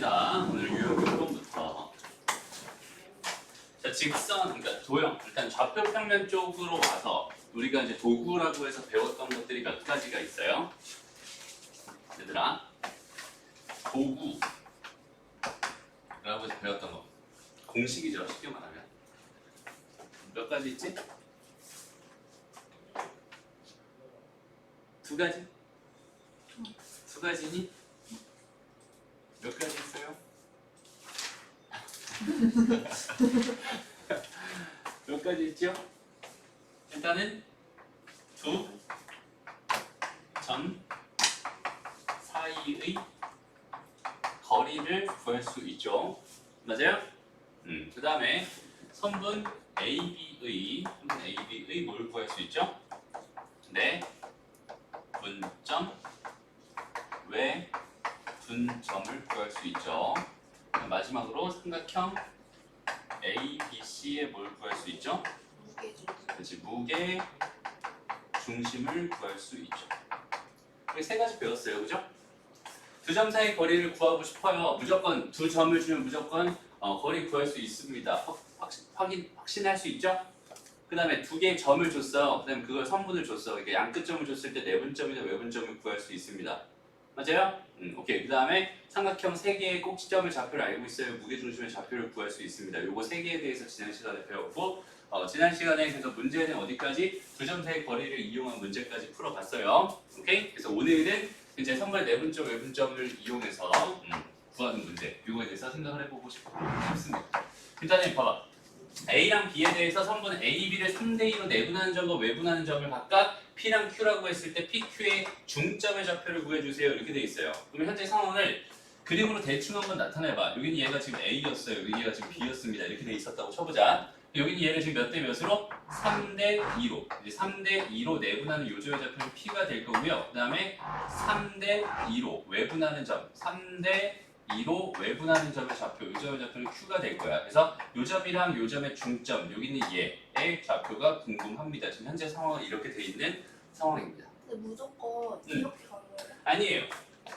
봅시다. 오늘 유형 6번부터. 자, 직선, 그러니까 도형. 일단 좌표 평면 쪽으로 와서 우리가 이제 도구라고 해서 배웠던 것들이 몇 가지가 있어요. 얘들아, 도구라고 해서 배웠던 거. 공식이죠, 쉽게 말하면. 몇 가지 있지? 두 가지? 두 가지니? 몇 가지 있어요? 몇 가지 있죠? 일단은 두 점 사이의 거리를 구할 수 있죠. 맞아요? 그 다음에 선분 AB의 뭘 구할 수 있죠? 네, 분점 외 분점을 구할 수 있죠. 마지막으로 삼각형 ABC의 뭘 구할 수 있죠? 그렇지, 무게 중심을 구할 수 있죠. 이렇게 세 가지 배웠어요, 그죠? 두 점 사이 거리를 구하고 싶어요. 무조건 두 점을 주면 무조건 거리 구할 수 있습니다. 확신할 수 있죠? 그 다음에 두 개의 점을 줬어. 그 다음에 그걸 선분을 줬어. 그러니까 양끝점을 줬을 때 내분점이나 외분점을 구할 수 있습니다. 맞아요? 오케이. 그 다음에 삼각형 세 개의 꼭지점을 좌표를 알고 있어요. 무게중심의 좌표를 구할 수 있습니다. 요거 세 개에 대해서 지난 시간에 배웠고, 지난 시간에 그래서 문제는 어디까지? 두 점 사이 거리를 이용한 문제까지 풀어봤어요. 오케이? 그래서 오늘은 이제 선발 내분점, 외분점을 이용해서 구하는 문제, 요거에 대해서 생각을 해보고 싶습니다. 일단은 봐봐. A랑 B에 대해서 선분 A, B를 3대2로 내분하는 점과 외분하는 점을 각각 P랑 Q라고 했을 때 PQ의 중점의 좌표를 구해주세요. 이렇게 돼 있어요. 그럼 현재 상황을 그림으로 대충 한번 나타내봐. 여기는 얘가 지금 A였어요. 여기 얘가 지금 B였습니다. 이렇게 돼 있었다고 쳐보자. 여기는 얘를 지금 몇 대 몇으로? 3대2로. 이제 3대2로 내분하는 요점의 좌표는 P가 될 거고요. 그 다음에 3대2로 외분하는 점. 3대2로 외분하는 점의 좌표, 요점의 좌표는 Q가 될 거야. 그래서 요점이랑 요점의 중점, 여기 있는 얘의 좌표가 궁금합니다. 지금 현재 상황은 이렇게 돼 있는 상황입니다. 근데 무조건 이렇게 가는 거예요? 아니에요.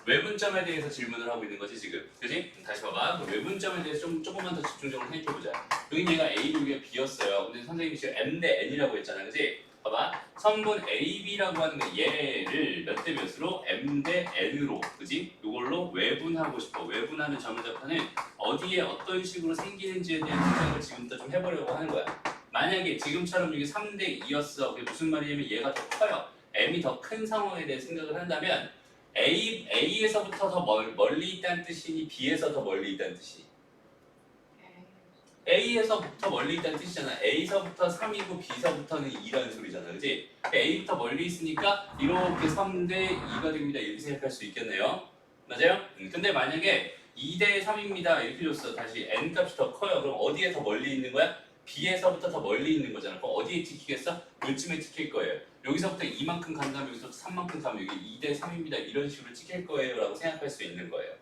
외분점에 대해서 질문을 하고 있는 거지 지금. 그지? 다시 봐봐. 그 외분점에 대해서 조금만 더 집중적으로 생각해보자. 여기 얘가 A, 여기가 B였어요. 근데 선생님이 지금 M 대 N이라고 했잖아. 그지? 봐봐. 선분 AB라고 하는 거 얘를 몇 대 몇으로? M 대 N으로. 그지? 이걸로 외분하고 싶어. 외분하는 점의 좌표는 어디에 어떤 식으로 생기는지에 대한 생각을 지금부터 좀 해보려고 하는 거야. 만약에 지금처럼 이게 3대 2였어. 그게 무슨 말이냐면 얘가 더 커요. M이 더 큰 상황에 대해 생각을 한다면 A에서부터 더 멀리 있다는 뜻이니 B에서 더 멀리 있다는 뜻이? A에서부터 멀리 있다는 뜻이잖아. A서부터 3이고 B서부터는 2라는 소리잖아. 그치? A부터 멀리 있으니까 이렇게 3대 2가 됩니다. 이렇게 생각할 수 있겠네요. 맞아요? 근데 만약에 2대 3입니다. 이렇게 줬어. 다시 N 값이 더 커요. 그럼 어디에 더 멀리 있는 거야? B에서부터 더 멀리 있는 거잖아. 그럼 어디에 찍히겠어? 요쯤에 찍힐 거예요. 여기서부터 2만큼 간 다음에 여기서부터 3만큼 가면 여기 2대 3입니다. 이런 식으로 찍힐 거예요. 라고 생각할 수 있는 거예요.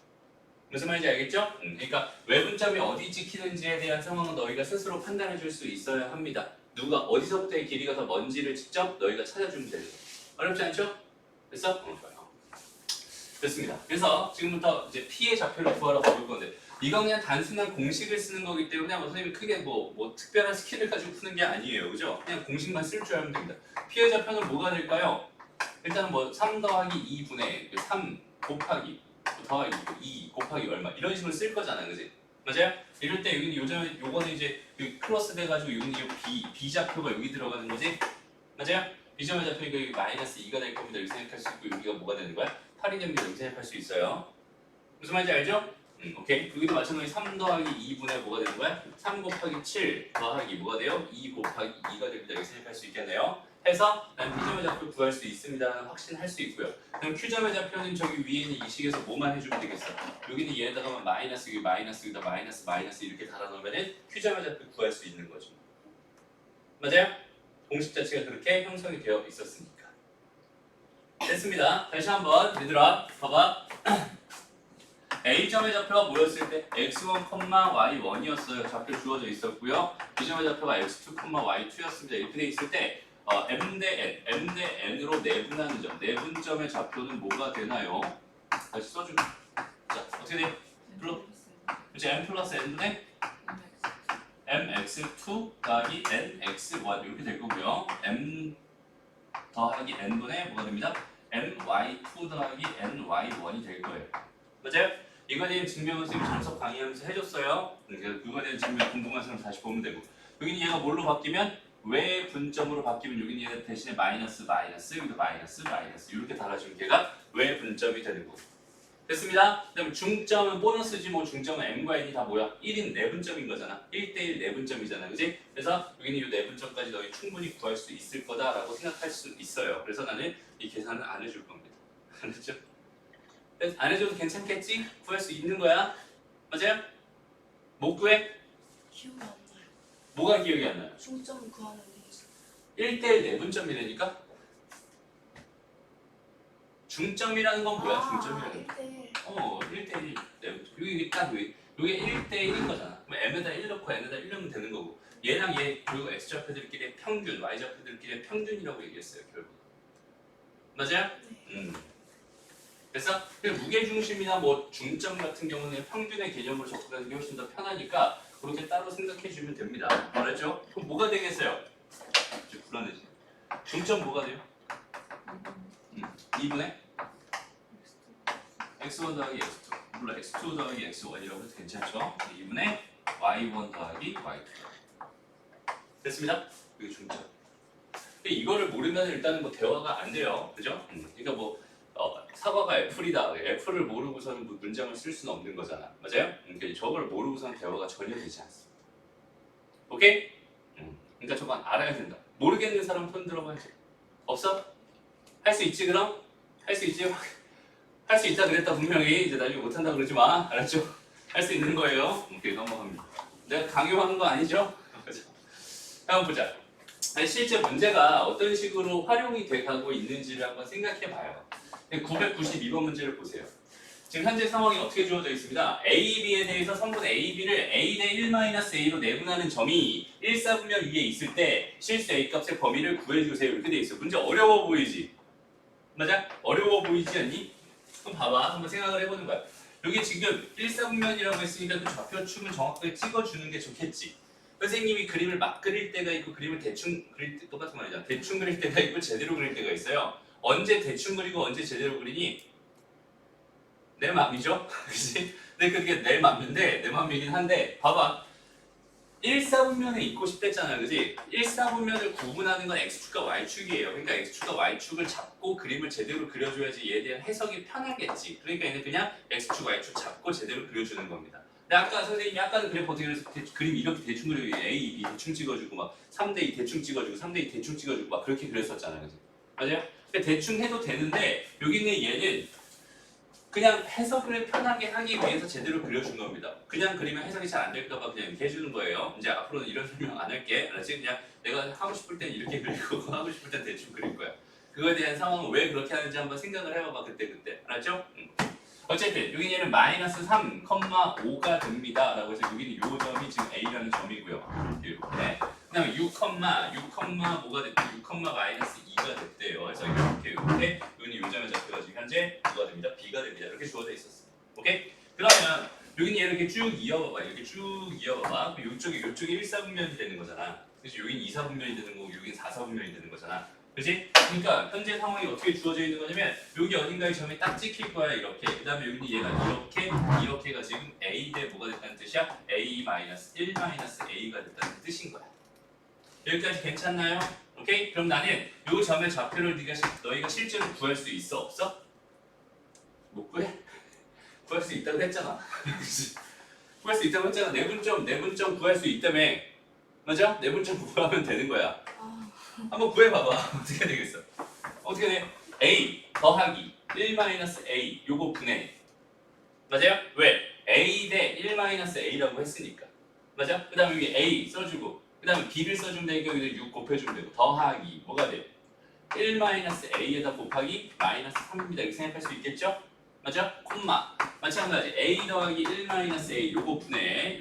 무슨 말인지 알겠죠? 그러니까 외분점이 어디 찍히는지에 대한 상황은 너희가 스스로 판단해 줄 수 있어야 합니다. 누가 어디서부터의 길이가 더 먼지를 직접 너희가 찾아주면 돼요. 어렵지 않죠? 됐어? 좋아요. 됐습니다. 그래서 지금부터 이제 P의 좌표를 구하러 가볼 건데 이건 그냥 단순한 공식을 쓰는 거기 때문에 선생님이 크게 뭐 특별한 스킬을 가지고 푸는 게 아니에요. 그죠? 그냥 공식만 쓸 줄 알면 됩니다. P의 좌표는 뭐가 될까요? 일단은 뭐 3 더하기 2분의 3 곱하기 더하기 2 곱하기 얼마 이런 식으로 쓸 거잖아. 그지? 맞아요? 이럴 때 여기는 요거는 이제 여기 플러스 돼가지고 여기는 B 좌표가 여기 들어가는 거지? 맞아요? B점의 좌표가 여기 마이너스 2가 될 겁니다. 이렇게 생각할 수 있고 여기가 뭐가 되는 거야? 8이 됩니다. 이렇게 생각할 수 있어요. 무슨 말인지 알죠? 오케이. 여기도 마찬가지 3 더하기 2분의 뭐가 되는 거야? 3 곱하기 7 더하기 뭐가 돼요? 2 곱하기 2가 됩니다. 이렇게 생각할 수 있겠네요. 해서 난 P점의 좌표 구할 수 있습니다라는 확신할 수 있고요. 그럼 Q점의 좌표는 저기 위에 있는 이 식에서 뭐만 해주면 되겠어? 여기는 얘에다가 마이너스, 여기 마이너스, 여기다 마이너스, 마이너스 이렇게 달아놓으면 Q점의 좌표 구할 수 있는 거죠. 맞아요? 공식 자체가 그렇게 형성이 되어 있었으니까. 됐습니다. 다시 한번 얘들아 봐봐. A점의 좌표가 뭐였을 때 x1, y1이었어요. 좌표 주어져 있었고요. B점의 좌표가 x2, y2였습니다. 이렇게 돼 있을 때 M 대 N으로 내분하는 점, 내분점의 좌표는 뭐가 되나요? 다시 써줄게. 자, 어떻게 돼? 그렇지 m 플러스 n분의 mx2 더하기 nx1 이렇게 될 거고요. m 더하기 n분의 뭐가 됩니다? my2 더하기 ny1이 될 거예요. 맞아요? 이거에 대한 증명은 선생님이 참석 강의하면서 해줬어요. 그러니까 그거에 대한 증명 궁금한 사람 다시 보면 되고 여기는 얘가 뭘로 바뀌면 왜 분점으로 바뀌면 여기는 얘가 대신에 마이너스 여기도 마이너스 이렇게 달아주면 걔가 왜 분점이 되는 거고 됐습니다. 그다음에 중점은 보너스지 뭐 중점은 m과 n이 다 뭐야? 1인 내분점인 거잖아. 1대1 내분점이잖아. 그지? 그래서 여기는 이 내분점까지 너희 충분히 구할 수 있을 거다라고 생각할 수 있어요. 그래서 나는 이 계산은 안 해줄 겁니다. 알았죠? 안 해줘도 괜찮겠지? 구할 수 있는 거야. 맞아요? 못 구해? 기억이 안 나요. 뭐가 기억이 안 나요? 중점 구하는 게 1대1 내분점이라니까? 중점이라는 건 뭐야? 중점이라는 거. 1대1 내분점. 여기 딱 여기. 이게 1대1인 거잖아. 그럼 m에다 1 넣고 n에다 1 넣으면 되는 거고 얘랑 얘 그리고 x좌표들끼리의 평균, y좌표들끼리의 평균이라고 얘기했어요. 결국. 맞아요? 네. 그래서 무게중심이나 뭐 중점 같은 경우는 평균의 개념으로 접근하는 게 훨씬 더 편하니까 그렇게 따로 생각해 주면 됩니다. 알았죠? 그럼 뭐가 되겠어요? 불안해지. 중점 뭐가 돼요? 2분의 x1 더하기 x2 물론 x2 더하기 x1이라고 해도 괜찮죠? 2분의 y1 더하기 y2 됐습니다? 이게 중점. 근데 이거를 모르면 일단은 뭐 대화가 안 돼요. 그죠? 그러니까 뭐 사과가 애플이다. 애플을 모르고서는 뭐 문장을 쓸 수는 없는 거잖아. 맞아요? 그러니까 저걸 모르고서는 대화가 전혀 되지 않습니다. 오케이? 그러니까 저건 알아야 된다. 모르겠는 사람 손 들어봐야지. 없어? 할 수 있지 그럼? 할 수 있지? 할 수 있다 그랬다 분명히. 이제 나중에 못한다 그러지 마. 알았죠? 할 수 있는 거예요. 오케이 넘어갑니다. 내가 강요하는 거 아니죠? 한번 보자. 실제 문제가 어떤 식으로 활용이 돼가고 있는지를 한번 생각해 봐요. 992번 문제를 보세요. 지금 현재 상황이 어떻게 주어져 있습니다. A, B에 대해서 성분 A, B를 A 대 1-A로 내분하는 점이 1사분면 위에 있을 때 실수 A 값의 범위를 구해주세요. 이렇게 돼 있어. 문제 어려워 보이지? 맞아? 어려워 보이지 않니? 그럼 봐봐. 한번 생각을 해보는 거야. 여기 지금 1사분면이라고 했으니까 그 좌표축을 정확하게 찍어주는 게 좋겠지. 선생님이 그림을 막 그릴 때가 있고 그림을 대충 그릴 때 똑같은 말이잖아. 대충 그릴 때가 있고 제대로 그릴 때가 있어요. 언제 대충 그리고 언제 제대로 그리니? 내 맘이죠? 그치? 근데 그게 내 맘인데 내 맘이긴 한데 봐봐 1사분면에 있고 싶댔잖아 그지? 1사분면을 구분하는 건 X축과 Y축이에요. 그러니까 X축과 Y축을 잡고 그림을 제대로 그려줘야지 얘에 대한 해석이 편하겠지. 그러니까 얘는 그냥 X축, Y축 잡고 제대로 그려주는 겁니다. 근데 아까 선생님이 아까는 그래프 어떻게 그래서 그림 이렇게 대충 그려 A, B 대충 찍어주고 막 3대2 대충 찍어주고 3대2 대충 찍어주고 막 그렇게 그렸었잖아 그지? 맞아요? 근데 대충 해도 되는데 여기 있는 얘는 그냥 해석을 편하게 하기 위해서 제대로 그려준 겁니다. 그냥 그리면 해석이 잘 안 될까봐 그냥 이렇게 해주는 거예요. 이제 앞으로는 이런 설명 안 할게. 알았지? 그냥 내가 하고 싶을 땐 이렇게 그리고 하고 싶을 땐 대충 그릴 거야. 그거에 대한 상황은 왜 그렇게 하는지 한번 생각을 해봐봐. 그때. 알았죠? 어쨌든 여기 얘는 마이너스 3,5가 됩니다. 라고 해서 여기는 요 점이 지금 A라는 점이고요. 이렇게. 그 다음에 6, 뭐가 됐대? 6, 마이너스 2가 됐대요. 그래서 이렇게 여기는 요 점에 잡혀가 지금 현재 뭐가 됩니다? B가 됩니다. 이렇게 주어져 있었어요. 오케이? 그러면 여기는 이렇게 쭉 이어봐봐. 이렇게 쭉 이어봐봐. 그럼 요쪽이 1사분면이 되는 거잖아. 그래서 여기는 2사분면이 되는 거고 여기는 4사분면이 되는 거잖아. 그렇지? 그러니까 현재 상황이 어떻게 주어져 있는 거냐면 여기 어딘가에 점이 딱 찍힐 거야 이렇게. 그 다음에 여기는 얘가 이렇게가 지금 A 대 뭐가 됐다는 뜻이야? A-1-A가 됐다는 뜻인 거야. 여기까지 괜찮나요? 오케이? 그럼 나는 요 점의 좌표를 너희가 실제로 구할 수 있어? 없어? 못 구해? 구할 수 있다고 했잖아. 구할 수 있다고 했잖아. 내분점 구할 수 있다며. 맞아? 내분점 구하면 되는 거야. 한번 구해봐봐. 어떻게 되겠어? 어떻게 돼? A 더하기 1-A 요거 분해. 맞아요? 왜? A 대 1-A라고 했으니까. 맞아? 그 다음에 여기 A 써주고 그 다음에 B를 써주면 되니까 여기다 6 곱해주면 되고 더하기 뭐가 돼? 1-A에다 곱하기 마이너스 3입니다. 이렇게 생각할 수 있겠죠? 맞아? 콤마 마찬가지 A 더하기 1-A 요거 분해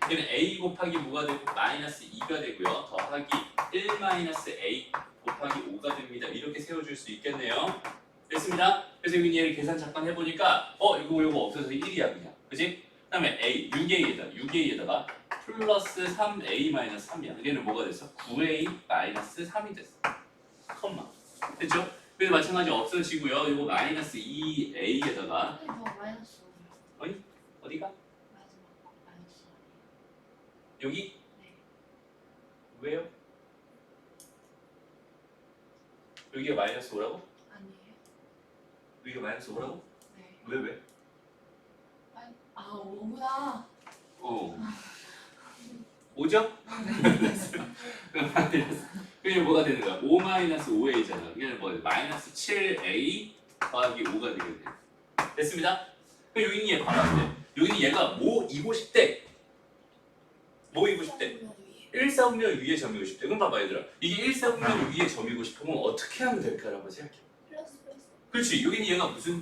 얘는 A 곱하기 뭐가 되고 마이너스 2가 되고요. 더하기 1-A 곱하기 5가 됩니다. 이렇게 세워줄 수 있겠네요. 됐습니다. 그래서 여기 얘를 계산 잠깐 해보니까 이거 없어서 1이야 그냥. 그지? 그 다음에 A, 6A에다가 플러스 3A-3이야. 얘는 뭐가 됐어? 9A-3이 됐어. 컴마. 됐죠? 그래서 마찬가지 없어지고요. 이거 마이너스 2A에다가 저 마이너스 5요. 어이? 어디가? 마지막 마이너스 5. 여기? 네. 왜요? 여기가 마이너스 5라고? 아니에요? 여기가 마이너스 5라고? 네. 왜? 아 5구나. 어. 5죠? 그럼 뭐가 되는 거야? 5 마이너스 5a잖아. 이게 뭐 마이너스 7a 더하기 5가 되겠네. 됐습니다. 그럼 여기는 얘 봐라. 여기는 얘가 뭐이고 싶대. 뭐이고 싶대? 1사분면 위에 점이고 싶대. 그럼 봐봐 얘들아. 이게 1사분면 위에 점이고 싶으면 어떻게 하면 될까를 한번 생각해. 플러스. 그렇지. 여기는 얘가 무슨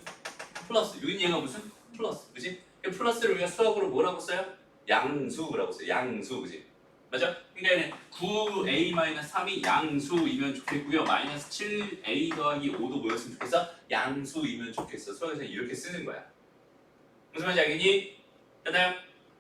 플러스. 여기는 얘가 무슨 플러스. 그지? 플러스를 우리가 수학으로 뭐라고 써요? 양수라고 써요. 양수. 그지? 맞아? 그러니까 9a-3이 양수이면 좋겠고요. 마이너스 7a 더하기 5도 뭐였으면 좋겠어? 양수이면 좋겠어. 수학에서 이렇게 쓰는 거야. 무슨 말인지 알겠니? 됐나요?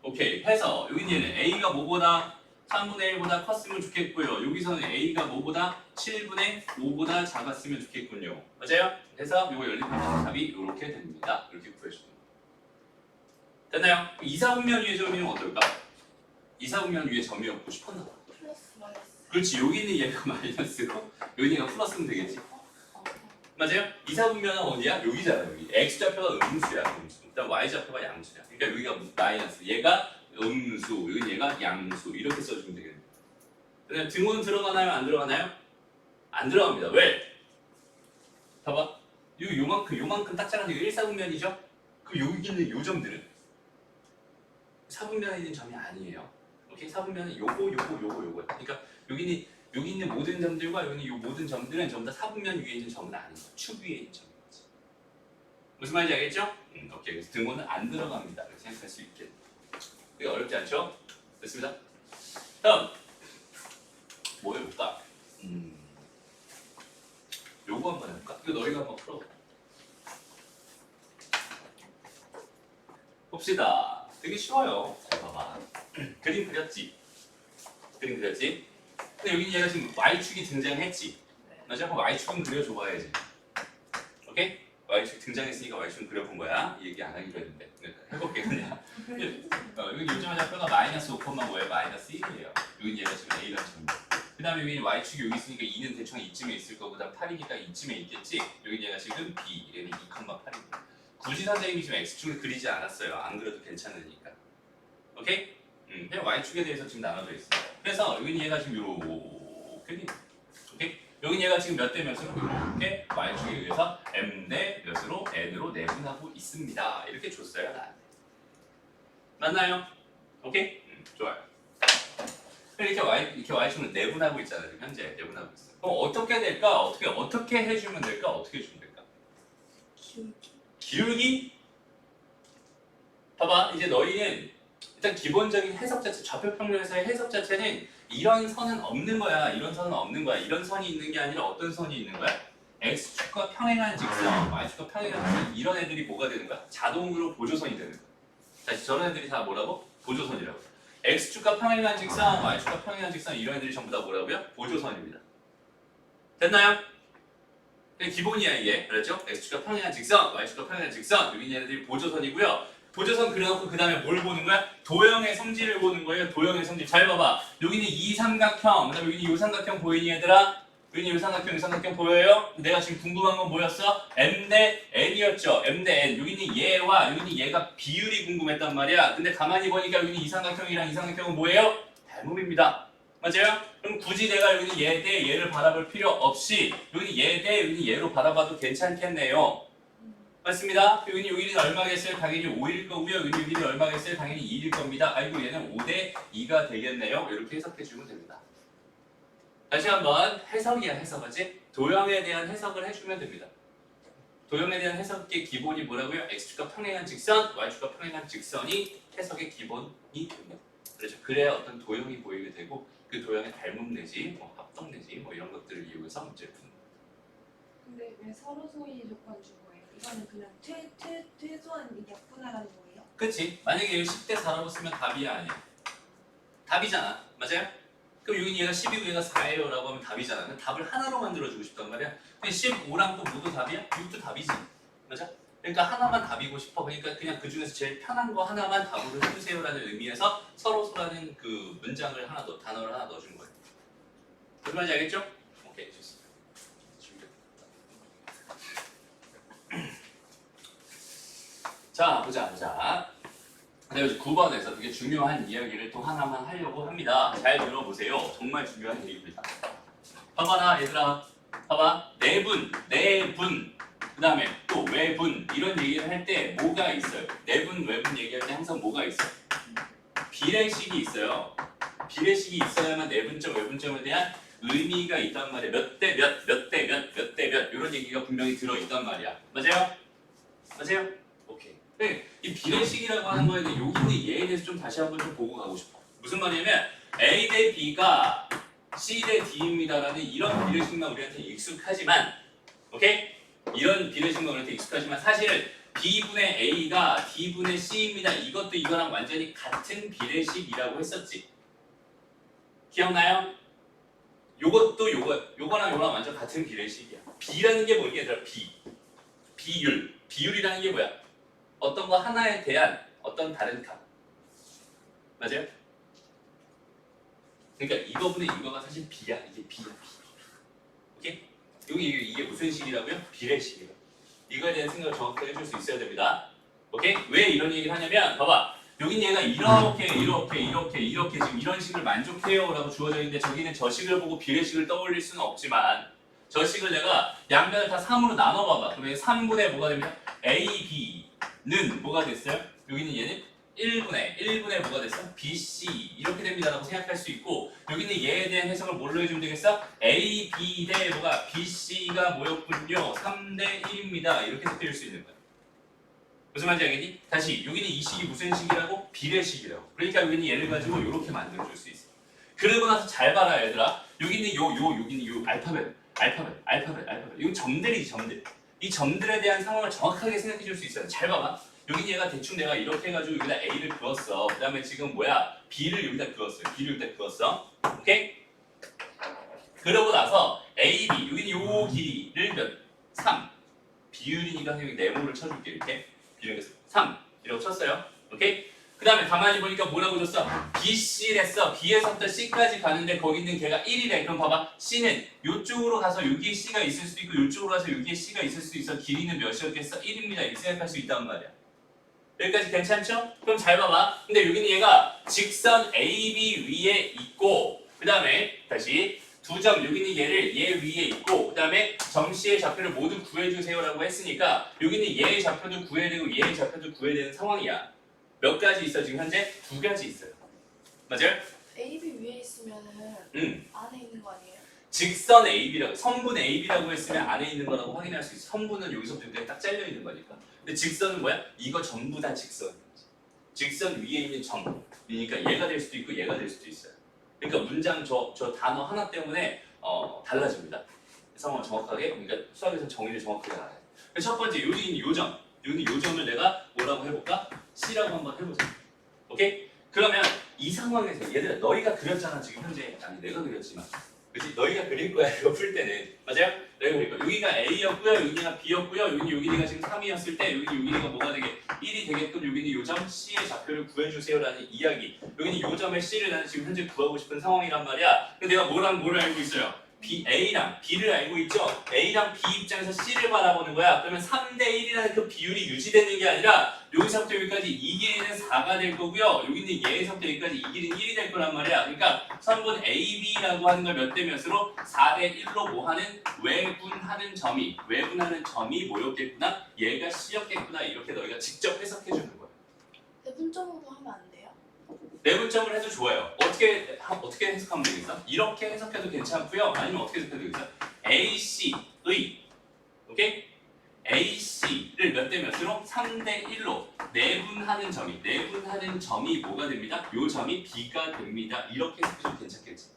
오케이. 해서 여기 얘는 a가 뭐보다 3분의 1보다 컸으면 좋겠고요. 여기서는 a가 뭐보다 7분의 5보다 작았으면 좋겠군요. 맞아요? 그래서 이거 열린 답이 이렇게 됩니다. 이렇게 구해주는 거. 됐나요? 이사분면 위에 점이면 어떨까? 이사분면 위에 점이 없고 싶었나 봐. 플러스 마이너스. 그렇지. 여기는 얘가 마이너스고 여기는 얘가 플러스면 되겠지. 맞아요? 이사분면은 어디야? 여기잖아. 여기. x좌표가 음수야. 음수. 일단 y좌표가 양수야. 그러니까 여기가 마이너스. 얘가 음수. 여기 얘가 양수. 이렇게 써주면 되겠네. 그다음 등호는 들어가나요? 안 들어가나요? 안 들어갑니다. 왜? 봐봐. 요만큼 딱 잘라서 이거 1사분면이죠? 그럼 여기 있는 요 점들은 사분면에 있는 점이 아니에요. 오케이? 사분면은 요거. 그러니까 여기 있는 모든 점들과 여기 있는 요 모든 점들은 전부 다 사분면 위에 있는 점은 아닌 거야. 축 위에 있는 점인 거지. 무슨 말인지 알겠죠? 오케이. 그래서 등호는 안 들어갑니다. 이렇게 생각할 수 있겠네. 이게 어렵지 않죠? 됐습니다. 다음 뭐 해볼까? 요거 한번 해볼까? 이거 너희가 한번 풀어. 봅시다. 되게 쉬워요. 잘 봐봐. 그림 그렸지? 근데 여기 얘가 지금 y축이 등장했지? 맞아? 그럼 y축은 그려줘봐야지. 오케이? y축 등장했으니까 y축은 그려본 거야. 이 얘기 안 하기로 했는데. 해볼게 그냥. 여기 요점의 좌표가 마이너스 5,5에 마이너스 1이에요. 여기 얘가 지금 a라는 점이야. 그 다음에 여기 y축이 여기 있으니까 2는 대충 이쯤에 있을 거고, 그 다음 8이니까 이쯤에 있겠지? 여기 얘가 지금 b, 얘는 2,8이고. 굳이 선생님이 지금 x축을 그리지 않았어요. 안 그려도 괜찮으니까. 오케이? 그냥 y축에 대해서 지금 나눠져 있어요. 그래서 여기 얘가 지금 요렇게, 오케이? 여기 얘가 지금 몇 대 몇으로 이렇게 y축에 의해서 m 대 몇으로 n으로 내분하고 있습니다. 이렇게 줬어요, 나한테. 맞나요? 오케이? 좋아요. 이렇게 y축을 내분하고 있잖아요. 지금 현재 내분하고 있어. 그럼 어떻게 될까? 어떻게 해주면 될까? 어떻게 해주면 될까? 기울기? 봐봐. 이제 너희는 일단 기본적인 해석 자체, 좌표평면에서의 해석 자체는 이런 선은 없는 거야. 이런 선은 없는 거야. 이런 선이 있는 게 아니라 어떤 선이 있는 거야? x축과 평행한 직선, y축과 평행한 직선, 이런 애들이 뭐가 되는 거야? 자동으로 보조선이 되는 거야. 다시 저런 애들이 다 뭐라고? 보조선이라고. x축과 평행한 직선, y축과 평행한 직선, 이런 애들이 전부 다 뭐라고요? 보조선입니다. 됐나요? 기본이야 이게. 그렇죠? x축과 평행한 직선, y축과 평행한 직선, 여기 있는 애들이 보조선이고요. 보조선 그려놓고 그 다음에 뭘 보는 거야? 도형의 성질을 보는 거예요. 도형의 성질. 잘 봐봐. 여기는 이 삼각형, 그 다음에 여기는 이 삼각형 보이니 얘들아? 여기는 이 삼각형 보여요? 내가 지금 궁금한 건 뭐였어? m 대 n이었죠. m 대 n. 여기는 얘와 여기는 얘가 비율이 궁금했단 말이야. 근데 가만히 보니까 여기는 이 삼각형이랑 이 삼각형은 뭐예요? 닮음입니다. 맞아요? 그럼 굳이 내가 여기는 얘 대 얘를 바라볼 필요 없이 여기는 얘 대 여기는 얘로 바라봐도 괜찮겠네요. 맞습니다. 여기는 얼마겠어요? 당연히 5일 거고요. 여기는 얼마겠어요? 당연히 2일 겁니다. 아이고 얘는 5 대 2가 되겠네요. 이렇게 해석해 주면 됩니다. 다시 한번 해석이야 해석하지? 도형에 대한 해석을 해주면 됩니다. 도형에 대한 해석의 기본이 뭐라고요? x축과 평행한 직선, y축과 평행한 직선이 해석의 기본이 됩니다. 그렇죠? 그래야 어떤 도형이 보이게 되고 그 도형의 닮음 내지 뭐 합동 내지 뭐 이런 것들을 이용해서 문제를 푸는 거예요. 근데 왜 서로 소위 조건 준 거예요? 이거는 그냥 최소한 약분하라는 거예요? 그치? 만약에 10대 4라고 쓰면 답이야 아니야? 답이잖아. 맞아요? 그럼 여기 얘가 10이고 얘가 4예요 라고 하면 답이잖아. 그럼 답을 하나로 만들어주고 싶단 말이야. 근데 15랑 또 뭐도 답이야? 6도 답이지. 맞아? 그러니까 하나만 답이고 싶어. 그러니까 그냥 그 중에서 제일 편한 거 하나만 답으로 해주세요라는 의미에서 서로서라는 그 문장을 하나 더, 단어를 하나 넣어준 거예요. 무슨 말인지 알겠죠? 오케이, 좋습니다. 자, 보자. 그다음에 9번에서 되게 중요한 이야기를 또 하나만 하려고 합니다. 잘 들어보세요. 정말 중요한 얘기입니다. 봐봐라 얘들아. 봐봐. 내분. 그 다음에 또 외분 이런 얘기를 할 때 뭐가 있어요? 내분, 외분 얘기할 때 항상 뭐가 있어요? 비례식이 있어요. 비례식이 있어야만 내분점, 외분점에 대한 의미가 있단 말이야. 몇 대 몇, 몇 대 몇, 몇 대 몇 이런 얘기가 분명히 들어있단 말이야. 맞아요? 맞아요? 오케이. 네, 이 비례식이라고 하는 거에 대해 여기 있는 예에 대해서 좀 다시 한번 좀 보고 가고 싶어. 무슨 말이냐면 A 대 B가 C 대 D입니다라는 이런 비례식만 우리한테 익숙하지만 오케이? 이런 비례식만 우리한테 익숙하지만 사실 B분의 A가 D분의 C입니다. 이것도 이거랑 완전히 같은 비례식이라고 했었지. 기억나요? 요것도 요거랑 요거랑 완전 같은 비례식이야. B라는 게 뭐니 얘들아? 비율이라는 게 뭐야? 어떤 거 하나에 대한 어떤 다른 값. 맞아요? 그러니까 이거분의 이거가 사실 B야. 이게 B야. 오케이? 이게 무슨 식이라고요? 비례식이에요. 이거에 대한 생각을 정확하게 해줄 수 있어야 됩니다. 오케이? 왜 이런 얘기를 하냐면 봐봐. 여긴 얘가 이렇게 지금 이런 식을 만족해요 라고 주어져 있는데 저기는 저 식을 보고 비례식을 떠올릴 수는 없지만 저 식을 내가 양면을 다 3으로 나눠봐봐. 그러면 3분의 뭐가 됩니다? A, B는 뭐가 됐어요? 여기는 얘는 1분의 뭐가 됐어? BC 이렇게 됩니다라고 생각할 수 있고 여기는 얘에 대한 해석을 뭘로 해주면 되겠어? A, B 대 뭐가 BC가 뭐였군요. 3대 1입니다. 이렇게 해석될 수 있는 거야. 무슨 말인지 알겠니? 다시 여기는 이 식이 무슨 식이라고? 비례식이라고. 그러니까 여기는 얘를 가지고 이렇게 만들어줄 수 있어. 그러고 나서 잘 봐라 얘들아. 여기는 여기는 요 알파벳. 이건 점들이지 점들. 이 점들에 대한 상황을 정확하게 생각해 줄 수 있어요. 잘 봐봐. 여기 얘가 대충 내가 이렇게 해가지고 여기다 A를 그었어. 그 다음에 지금 뭐야? B를 여기다 그었어요. 오케이? 그러고 나서 A, B 여기는 요 길이를 몇? 3. 비율이니까 여기 네모를 쳐줄게 이렇게. 비율이 3 이라고 쳤어요. 오케이? 그 다음에 가만히 보니까 뭐라고 줬어? BC랬어. B에서부터 C까지 가는데 거기 있는 걔가 1이래. 그럼 봐봐. C는 이쪽으로 가서 여기에 C가 있을 수도 있고 이쪽으로 가서 여기에 C가 있을 수도 있어. 길이는 몇이었겠어? 1입니다. 이렇게 생각할 수 있단 말이야. 여기까지 괜찮죠? 그럼 잘 봐봐. 근데 여기는 얘가 직선 AB 위에 있고 그 다음에 다시 두 점 여기는 얘를 얘 위에 있고 그 다음에 점C의 좌표를 모두 구해주세요 라고 했으니까 여기는 얘의 좌표도 구해야 되고 얘의 좌표도 구해야 되는 상황이야. 몇 가지 있어 지금 현재? 2가지 있어요. 맞아요? AB 위에 있으면은 안에 있는 거 아니에요? 직선 AB라고 선분 AB라고 했으면 안에 있는 거라고 확인할 수 있어. 선분은 여기서부터 여기까지 딱 잘려 있는 거니까. 근데 직선은 뭐야? 이거 전부 다 직선이지. 직선 위에 있는 점이니까 얘가 될 수도 있고 얘가 될 수도 있어요. 그러니까 문장 저 단어 하나 때문에 달라집니다. 상황을 정확하게 그러니까 수학에서 정의를 정확하게 알아야 돼. 그래서 첫 번째 여기 있는 요 점을 내가 뭐라고 해볼까? C라고 한번 해보자. 오케이? 그러면 이 상황에서 얘들아 너희가 그렸잖아 지금 현재. 아니 내가 그렸지만 그치? 너희가 그릴 거야 이거 풀 때는. 맞아요? 너희가 그릴 거야. 여기가 A였고요 여기가 B였고요 여기가 지금 3이었을 때 여기가 뭐가 되게 1이 되게끔 여기는 요 점 C의 좌표를 구해주세요 라는 이야기. 여기는 요 점의 C를 나는 지금 현재 구하고 싶은 상황이란 말이야. 근데 내가 뭐를 알고 있어요? A랑 B를 알고 있죠? A랑 B 입장에서 C를 바라보는 거야. 그러면 3대 1이라는 그 비율이 유지되는 게 아니라 여기서부터 여기까지 이 길이는 4가 될 거고요. 여기 있는 얘에서부터 여기까지 이 길이는 1이 될 거란 말이야. 그러니까 선분 AB라고 하는 걸 몇 대 몇으로 4대 1로 뭐하는? 외분하는 점이 뭐였겠구나? 얘가 C였겠구나. 이렇게 너희가 직접 해석해 주는 거야. 대분점으로 하면 안 돼요? 내분점을 해도 좋아요. 어떻게 해석하면 되겠어? 이렇게 해석해도 괜찮고요. 아니면 어떻게 해석해도 되겠어? AC의 오케이? AC를 몇 대 몇으로? 3대 1로 내분하는 점이 뭐가 됩니다? 요 점이 B가 됩니다. 이렇게 해석해도 괜찮겠지.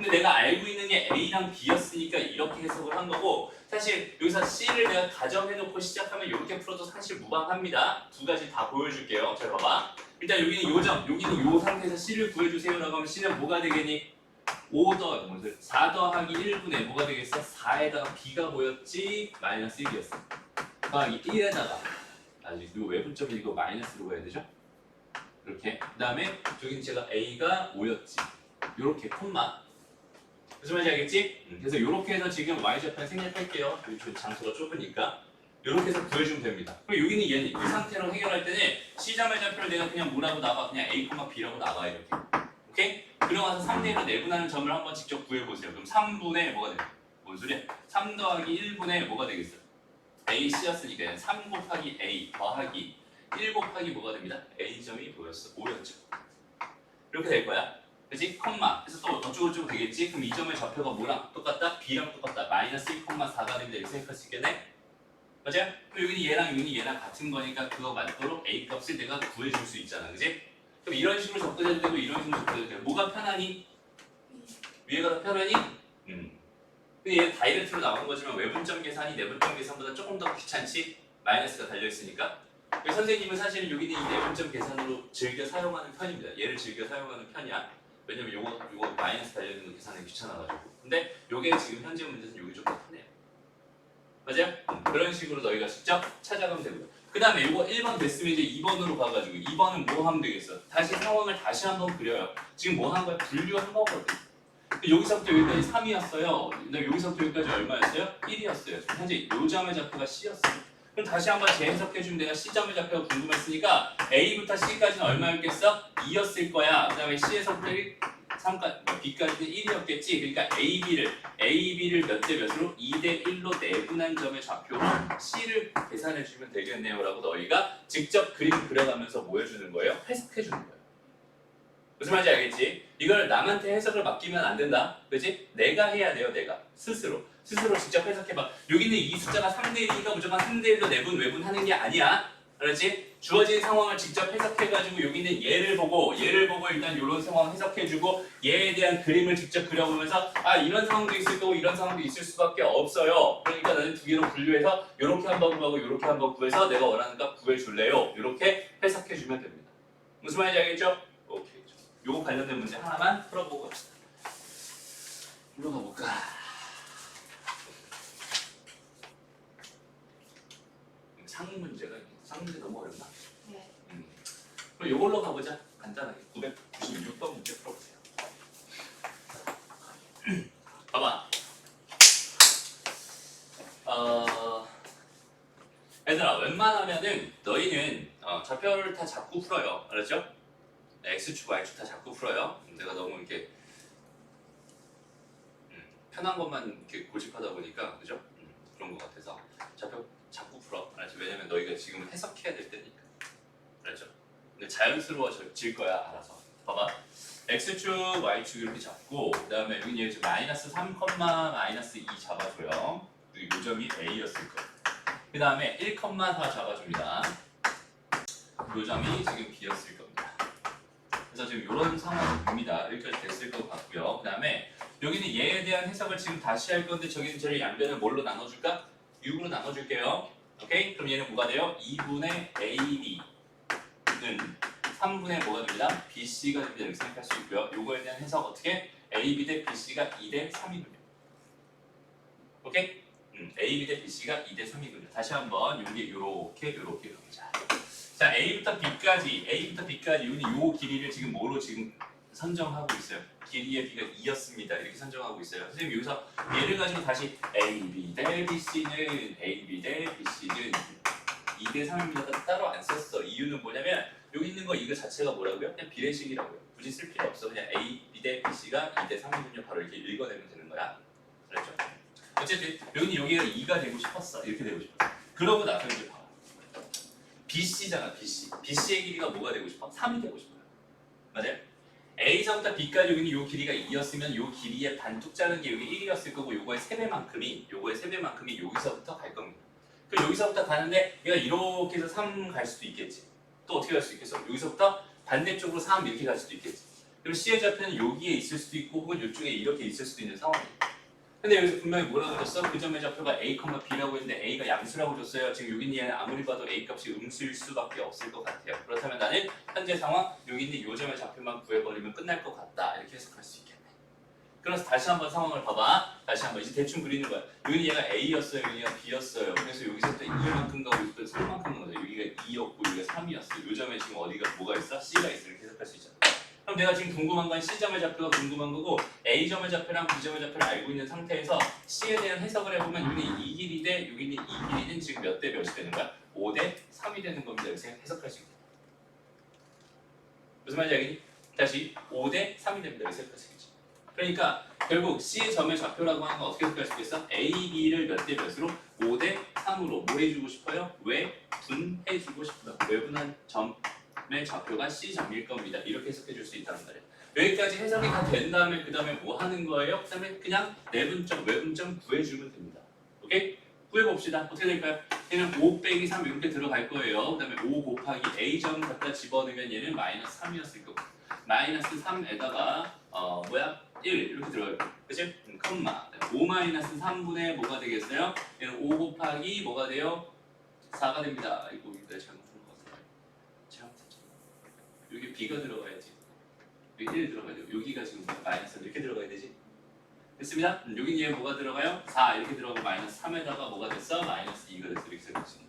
근데 내가 알고 있는 게 A랑 B였으니까 이렇게 해석을 한 거고 사실 여기서 C를 내가 가정해놓고 시작하면 이렇게 풀어도 사실 무방합니다. 두 가지 다 보여줄게요. 잘 봐봐. 일단 여기는 요점, 여기는 요 상태에서 C를 구해주세요라고 하면 C는 뭐가 되겠니? 4 더하기 1분의 뭐가 되겠어? 4에다가 B가 뭐였지? 마이너스 1이었어. 더하기 1에다가 아직 요 외분점이 이거 마이너스로 가야 되죠? 이렇게. 그 다음에 저기는 제가 A가 5였지. 요렇게 콤마. 무슨 말인지 알겠지? 그래서 요렇게 해서 지금 Y좌편 생략할게요. 여기 장소가 좁으니까. 요렇게 해서 구해주면 됩니다. 그리고 여기는 얘는 이 상태로 해결할 때는 C점의 좌표를 내가 그냥 뭐라고 나와? 그냥 A, B라고 나와 이렇게. 오케이? 그러고서 3대1로 내분하는 점을 한번 직접 구해보세요. 그럼 3분의 뭐가 돼요? 뭔 소리야? 3 더하기 1분의 뭐가 되겠어? AC였으니까 3 곱하기 A 더하기 1 곱하기 뭐가 됩니다? A점이 뭐였어? 5였죠. 이렇게 될 거야. 그치? 콤마. 그래서 또 어쩌고저쩌고 되겠지? 그럼 이 점의 좌표가 뭐랑 똑같다? B랑 똑같다. 마이너스 1,4가 됩니다. 이렇게 생각할 수 있겠네? 맞아요? 그럼 여기는 얘랑 같은 거니까 그거 맞도록 A 값을 내가 구해줄 수 있잖아. 그치? 그럼 이런 식으로 접근해도 되고 이런 식으로 접근해도 되고 뭐가 편하니? 위에가 더 편하니? 근데 얘 다이렉트로 나오는 거지만 외분점 계산이 내분점 계산보다 조금 더 귀찮지? 마이너스가 달려있으니까. 선생님은 사실은 여기는 이 내분점 계산으로 즐겨 사용하는 편입니다. 얘를 즐겨 사용하는 편이야. 왜냐면 요거 마이너스 달려있는 거 계산하기 귀찮아가지고. 근데 요게 지금 현재 문제는 요게 좀 더 편해요. 맞아요? 그런 식으로 너희가 직접 찾아가면 되고요. 그 다음에 요거 1번 됐으면 이제 2번으로 가가지고 2번은 뭐 하면 되겠어? 다시 상황을 다시 한번 그려요. 지금 뭐 한 거야? 분류한 거거든. 여기서부터 여기까지 3이었어요. 근데 여기서부터 여기까지 얼마였어요? 1이었어요. 현재 요 점의 좌표가 C였어요. 그럼 다시 한번 재해석해주면 내가 C점의 좌표가 궁금했으니까 A부터 C까지는 얼마였겠어? 2였을 거야. 그 다음에 C에서부터 B까지는 1이었겠지. 그러니까 AB를 몇 대 몇으로? 2대 1로 내분한 점의 좌표로 C를 계산해주면 되겠네요. 라고 너희가 직접 그림 그려가면서 뭐 해주는 거예요? 해석해주는 거예요. 무슨 말인지 알겠지? 이걸 남한테 해석을 맡기면 안 된다. 그치? 내가 해야 돼요. 내가. 스스로 직접 해석해봐. 여기는 이 숫자가 3대 1이니까 무조건 3대 1로 내분 외분하는 게 아니야. 그렇지? 주어진 상황을 직접 해석해가지고 여기는 얘를 보고 일단 이런 상황 해석해주고 얘에 대한 그림을 직접 그려보면서 아 이런 상황도 있을 거고 이런 상황도 있을 수밖에 없어요. 그러니까 나는 두 개로 분류해서 이렇게 한번 구하고 이렇게 한번 구해서 내가 원하는 값 구해줄래요. 이렇게 해석해주면 됩니다. 무슨 말인지 알겠죠? 오케이. 요거 관련된 문제 하나만 풀어보고 갑시다. 풀어가 볼까? 상 문제 너무 어렵나? 네. 그럼 요걸로 가보자. 간단하게 996번 문제 풀어보세요. 봐봐. 얘들아 웬만하면은 너희는 좌표를 다 잡고 풀어요. 알았죠? X축, Y축 다 잡고 풀어요. 내가 너무 이렇게 편한 것만 이렇게 고집하다 보니까 그죠? 그런 것 같아서 좌표 잡고 풀어. 알았지? 왜냐면 너희가 지금 해석해야 될 때니까. 알았죠? 근데 자연스러워질 거야 알아서. 봐봐. X축, Y축 이렇게 잡고 그 다음에 여기 이제 마이너스 3, 마이너스 2 잡아줘요. 그리고 요 점이 A였을 거예요. 그 다음에 1,4 잡아줍니다. 요 점이 지금 B였을 겁니다. 그래서 지금 이런 상황입니다. 여기까지 됐을 것 같고요. 그 다음에 여기는 얘에 대한 해석을 지금 다시 할 건데 저기는 저희 양변을 뭘로 나눠줄까? 6으로 나눠줄게요. 오케이? 그럼 얘는 뭐가 돼요? 2분의 AB는 3분의 뭐가 됩니다? BC가 됩니다. 이렇게 생각할 수 있고요. 요거에 대한 해석 어떻게? AB 대 BC가 2대 3이군요. 오케이? AB 대 BC가 2대 3이군요. 다시 한번 여기 요렇게 가보자. 자, A부터 B까지 여기는 요 길이를 지금 뭐로 지금 선정하고 있어요? 길이의 B가 2였습니다. 이렇게 선정하고 있어요. 선생님 여기서 얘를 가지고 다시 AB 대 BC는 2대 3입니다. 따로 안 썼어. 이유는 뭐냐면 여기 있는 거 이거 자체가 뭐라고요? 그냥 비례식이라고요. 굳이 쓸 필요 없어. 그냥 AB 대 BC가 2대 3이군요. 바로 이렇게 읽어내면 되는 거야. 그렇죠? 어쨌든 여기가 2가 되고 싶었어. 이렇게 되고 싶었어. 그러고 나서 이제 봐봐. BC잖아. BC의 길이가 뭐가 되고 싶어? 3이 되고 싶어요. 맞아요? A서부터 B까지 여기는 요 길이가 2였으면 요 길이의 반뚝 자른 게 여기 1이었을 거고 요거의 3배만큼이 여기서부터 갈 겁니다. 그럼 여기서부터 가는데 얘가 이렇게 해서 3 갈 수도 있겠지. 또 어떻게 갈 수 있겠어? 여기서부터 반대쪽으로 3 이렇게 갈 수도 있겠지. 그리고 C의 좌표는 여기에 있을 수도 있고 혹은 이쪽에 이렇게 있을 수도 있는 상황이에요. 근데 여기서 분명히 뭐라고 줬어? 그 점의 좌표가 A, B라고 했는데 A가 양수라고 줬어요. 지금 여기 있는 얘는 아무리 봐도 A 값이 음수일 수밖에 없을 것 같아요. 그렇다면 나는 현재 상황 여기 있는 이 점의 좌표만 구해버리면 끝날 것 같다. 이렇게 해석할 수 있겠네. 그래서 다시 한번 상황을 봐봐. 다시 한번 이제 대충 그리는 거야. 여기 얘가 A였어요. 여기 얘가 B였어요. 그래서 여기서부터 2만큼 가고 여기서부터 3만큼 가는 거죠. 여기가 2였고 여기가 3이었어요. 이 점에 지금 어디가 뭐가 있어? C가 있어. 이렇게 해석할 수 있잖아. 그럼 내가 지금 궁금한 건 C점의 좌표가 궁금한 거고 A점의 좌표랑 B점의 좌표를 알고 있는 상태에서 C에 대한 해석을 해보면 여기는 이 길이 대 여기는 이 길이는 지금 몇 대 몇이 되는 거야? 5대 3이 되는 겁니다. 이렇게 해석할 수 있겠다. 무슨 말인지 알겠니? 다시 5대 3이 됩니다. 이렇게 해석할 수 있겠지. 그러니까 결국 C의 점의 좌표라고 하는 건 어떻게 해석할 수 있겠어? A, B를 몇 대 몇으로? 5대 3으로 뭐 해주고 싶어요? 외분해주고 싶다. 외분한 점의 좌표가 C점일 겁니다. 이렇게 해석해 줄 수 있다는 말이에요. 여기까지 해석이 다 된 다음에 그 다음에 뭐 하는 거예요? 그 다음에 그냥 내분점, 외분점 구해주면 됩니다. 오케이? 구해봅시다. 어떻게 될까요? 얘는 5 빼기 3 이렇게 들어갈 거예요. 그 다음에 5 곱하기 A점 갖다 집어넣으면 얘는 마이너스 3이었을 거고 마이너스 3에다가 뭐야? 1 이렇게 들어갈 거예요. 그치? 컴마 5 마이너스 3분의 뭐가 되겠어요? 얘는 5 곱하기 뭐가 돼요? 4가 됩니다. 이거 여기다 잘못한 것 같아요. 잘못했죠. 여기 B가 들어가야지. 여기 1 들어가야 돼요. 여기가 지금 마이너스 이렇게 들어가야 되지. 됐습니다. 여기 얘 뭐가 들어가요? 4 이렇게 들어가고 마이너스 3에다가 뭐가 됐어? 마이너스 2가 됐어. 이렇게 생겼지.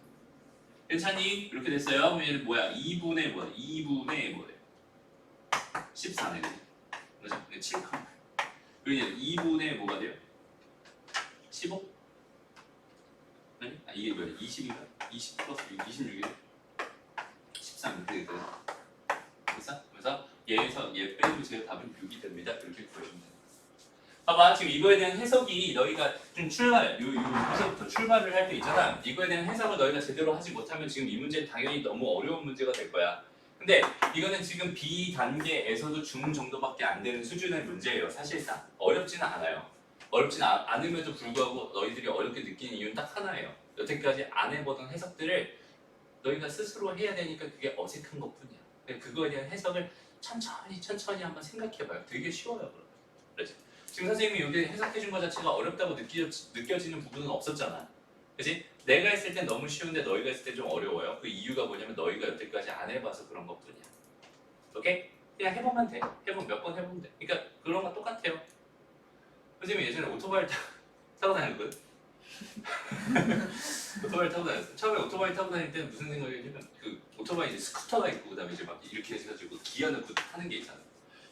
괜찮니? 이렇게 됐어요. 얘는 뭐야? 2분의 뭐야? 2분의 뭐예요? 14네. 그렇죠? 7. 그리고 2분의 뭐가 돼요? 15? 아니? 아, 이게 뭐야? 20인가? 20 플러스 6, 26이네. 13 이렇게 되거든. 그래서 얘에서 얘 빼주세요. 답은 6이 됩니다. 이렇게 구해주면 돼요. 봐봐, 지금 이거에 대한 해석이 너희가 좀 여기서부터 출발을 할 때 있잖아. 이거에 대한 해석을 너희가 제대로 하지 못하면 지금 이 문제는 당연히 너무 어려운 문제가 될 거야. 근데 이거는 지금 B 단계에서도 중 정도밖에 안 되는 수준의 문제예요. 사실상 어렵지는 않아요. 어렵지는 않음에도 불구하고 너희들이 어렵게 느끼는 이유는 딱 하나예요. 여태까지 안 해보던 해석들을 너희가 스스로 해야 되니까 그게 어색한 것뿐이야. 그거에 대한 해석을 천천히 한번 생각해봐요. 되게 쉬워요. 그렇지? 지금 선생님이 여기 해석해준 것 자체가 어렵다고 느껴지는 부분은 없었잖아. 그치? 내가 했을 땐 너무 쉬운데 너희가 했을 땐 좀 어려워요. 그 이유가 뭐냐면 너희가 여태까지 안 해봐서 그런 것뿐이야. 오케이? 그냥 해보면 돼. 몇 번 해보면 돼. 그러니까 그런 거 똑같아요. 선생님이 예전에 오토바이를 타고 다녔거든? 오토바이를 타고 다녔어. 처음에 오토바이 타고 다닐 때는 무슨 생각이냐면 그 오토바이 이제 스쿠터가 있고 그다음에 이제 막 이렇게 해가지고 기어 넣고 타는 게 있잖아.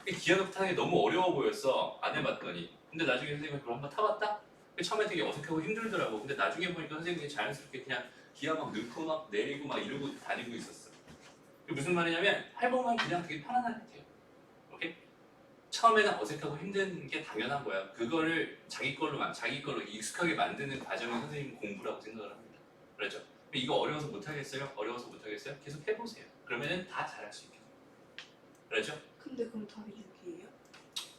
기어 넣고 타는 게 너무 어려워 보였어. 안 해봤더니. 근데 나중에 선생님이 그걸 한번 타봤다? 처음에 되게 어색하고 힘들더라고. 근데 나중에 보니까 선생님이 자연스럽게 그냥 기어 막 넣고 막 내리고 막 이러고 다니고 있었어. 그게 무슨 말이냐면 해보면 그냥 되게 편안하게 돼요. 오케이? 처음에는 어색하고 힘든 게 당연한 거야. 그거를 자기 걸로 익숙하게 만드는 과정이 선생님 공부라고 생각을 합니다. 그렇죠? 이거 어려워서 못하겠어요? 어려워서 못하겠어요? 계속 해보세요. 그러면은 다 잘할 수 있겠죠. 그렇죠? 근데 그럼 답이 6이에요?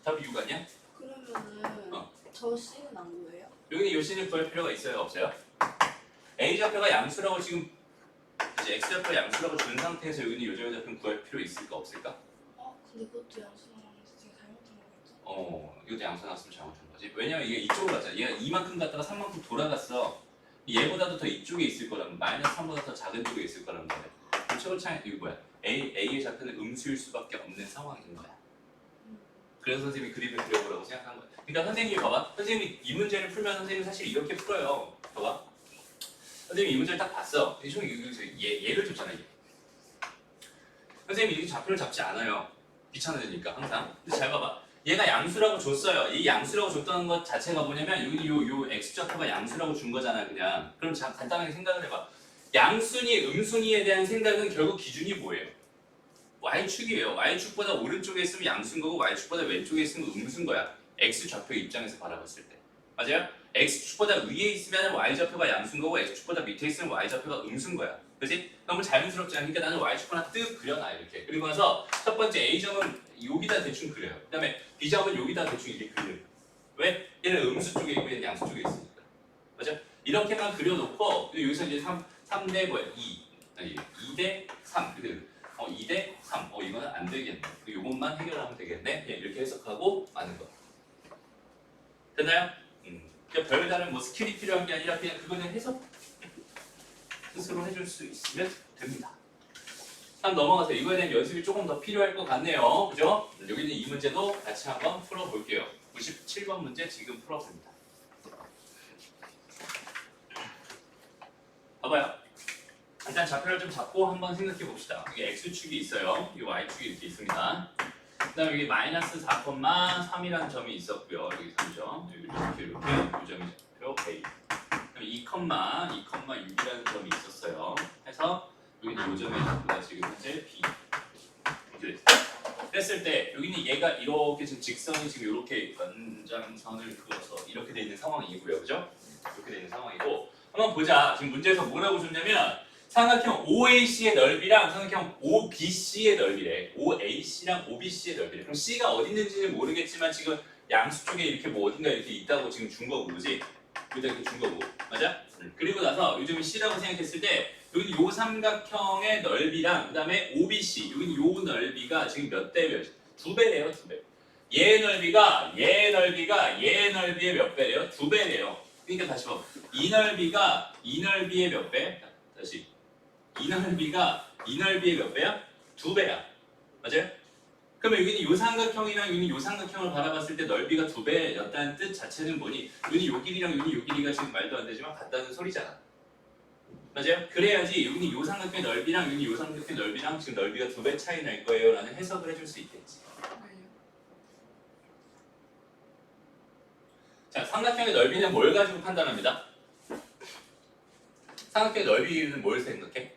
답이 6 아니야? 그러면은 저 C는 안 구해요? 여기는 요 C를 구할 필요가 있어요? 없어요? A 좌표가 양수라고 지금 이제 X 좌표가 양수라고 준 상태에서 여기는 요 점의 좌표는 구할 필요 있을까 없을까? 근데 그것도 양수 나왔는데 제가 잘못한 거겠죠? 이것도 양수 나왔으면 잘못한 거지. 왜냐면 이게 이쪽으로 갔잖아. 얘가 이만큼 갔다가 3만큼 돌아갔어. 얘보다도 더 이쪽에 있을 거란 마이너스 3보다 더 작은 쪽에 있을 거란 말이야. 그럼 최고 차이 이거 뭐야? A의 좌표는 음수일 수밖에 없는 상황인 거야. 그래서 선생님이 그림을 그려보라고 생각한 거야. 그러니까 선생님이 봐봐. 선생님이 이 문제를 풀면 선생님이 사실 이렇게 풀어요. 봐봐. 선생님이 이 문제를 딱 봤어. 여기서 얘를 줬잖아. 얘. 선생님이 이렇게 좌표를 잡지 않아요. 귀찮으니까 항상. 근데 잘 봐봐. 얘가 양수라고 줬어요. 이 양수라고 줬다는 것 자체가 뭐냐면 여기 요 x 좌표가 양수라고 준 거잖아 그냥. 그럼 간단하게 생각을 해봐. 양순위, 음순위에 대한 생각은 결국 기준이 뭐예요? y축이에요. y축보다 오른쪽에 있으면 양수인 거고 y축보다 왼쪽에 있으면 음수인 거야. x 좌표 입장에서 바라봤을 때. 맞아요? x축보다 위에 있으면 y좌표가 양수인 거고 x축보다 밑에 있으면 y좌표가 음수인 거야. 그렇지? 너무 자연스럽지 않으니까 나는 y축 하나 뜩 그려놔 이렇게. 그리고 나서 첫 번째 a점은 여기다 대충 그려요. 그 다음에 b점은 여기다 대충 이렇게 그려요. 왜? 얘는 음수 쪽에 있고 얘는 양수 쪽에 있으니까. 맞아? 이렇게만 그려놓고 여기서 이제 3대 뭐야? 2대 3. 2대 3. 이거는 안 되겠네. 이것만 해결하면 되겠네. 그냥 이렇게 해석하고 마는 거. 됐나요? 그러니까 별다른 뭐 스킬이 필요한 게 아니라 그냥 그거는 해석 스스로 해줄 수 있으면 됩니다. 다음 넘어가서 이거에 대한 연습이 조금 더 필요할 것 같네요. 그죠? 여기 있는 이 문제도 같이 한번 풀어볼게요. 97번 문제 지금 풀어봅니다. 봐봐요. 일단 좌표를 좀 잡고 한번 생각해 봅시다. 여기 x축이 있어요. 이 y축이 이렇게 있습니다. 그 다음에 여기 마이너스 4,3이라는 점이 있었고요. 여기 3점. 이렇게 이 점이 좌표 A. 그럼 2,6이라는 점이 있었어요. 해서 여기는 이 점의 좌표가 지금 현재 B. 이렇게 됐을 때 여기는 얘가 이렇게 지금 직선이 지금 이렇게 연장선을 그어서 이렇게 돼 있는 상황이고요. 그죠? 이렇게 돼 있는 상황이고 한번 보자. 지금 문제에서 뭐라고 줬냐면 삼각형 OAC의 넓이랑 삼각형 OBC의 넓이래. OAC랑 OBC의 넓이래. 그럼 C가 어디 있는지는 모르겠지만 지금 양수 쪽에 이렇게 뭐 어딘가 이렇게 있다고 지금 준 거고, 그지? 여기다 이렇게 준 거고, 맞아? 그리고 나서 요즘은 C라고 생각했을 때 여기는 요 삼각형의 넓이랑 그 다음에 OBC, 여기는 요 넓이가 지금 몇 대 몇? 2배래요, 2배. 얘 넓이가 얘 넓이의 몇 배래요? 2배래요. 그러니까 다시 봐. 이 넓이의 몇 배? 다시. 이 넓이의 몇 배야? 2배야. 맞아요? 그러면 여기는 요 삼각형이랑 여기는 요 삼각형을 바라봤을 때 넓이가 2배였다는 뜻 자체는 뭐니? 여기 요 길이랑 여기 요 길이가 지금 말도 안 되지만 같다는 소리잖아. 맞아요? 그래야지 여기는 요 삼각형의 넓이랑 여기 요 삼각형의 넓이랑 지금 넓이가 2배 차이 날 거예요 라는 해석을 해줄 수 있겠지. 자, 삼각형의 넓이는 뭘 가지고 판단합니다? 삼각형의 넓이는 뭘 생각해?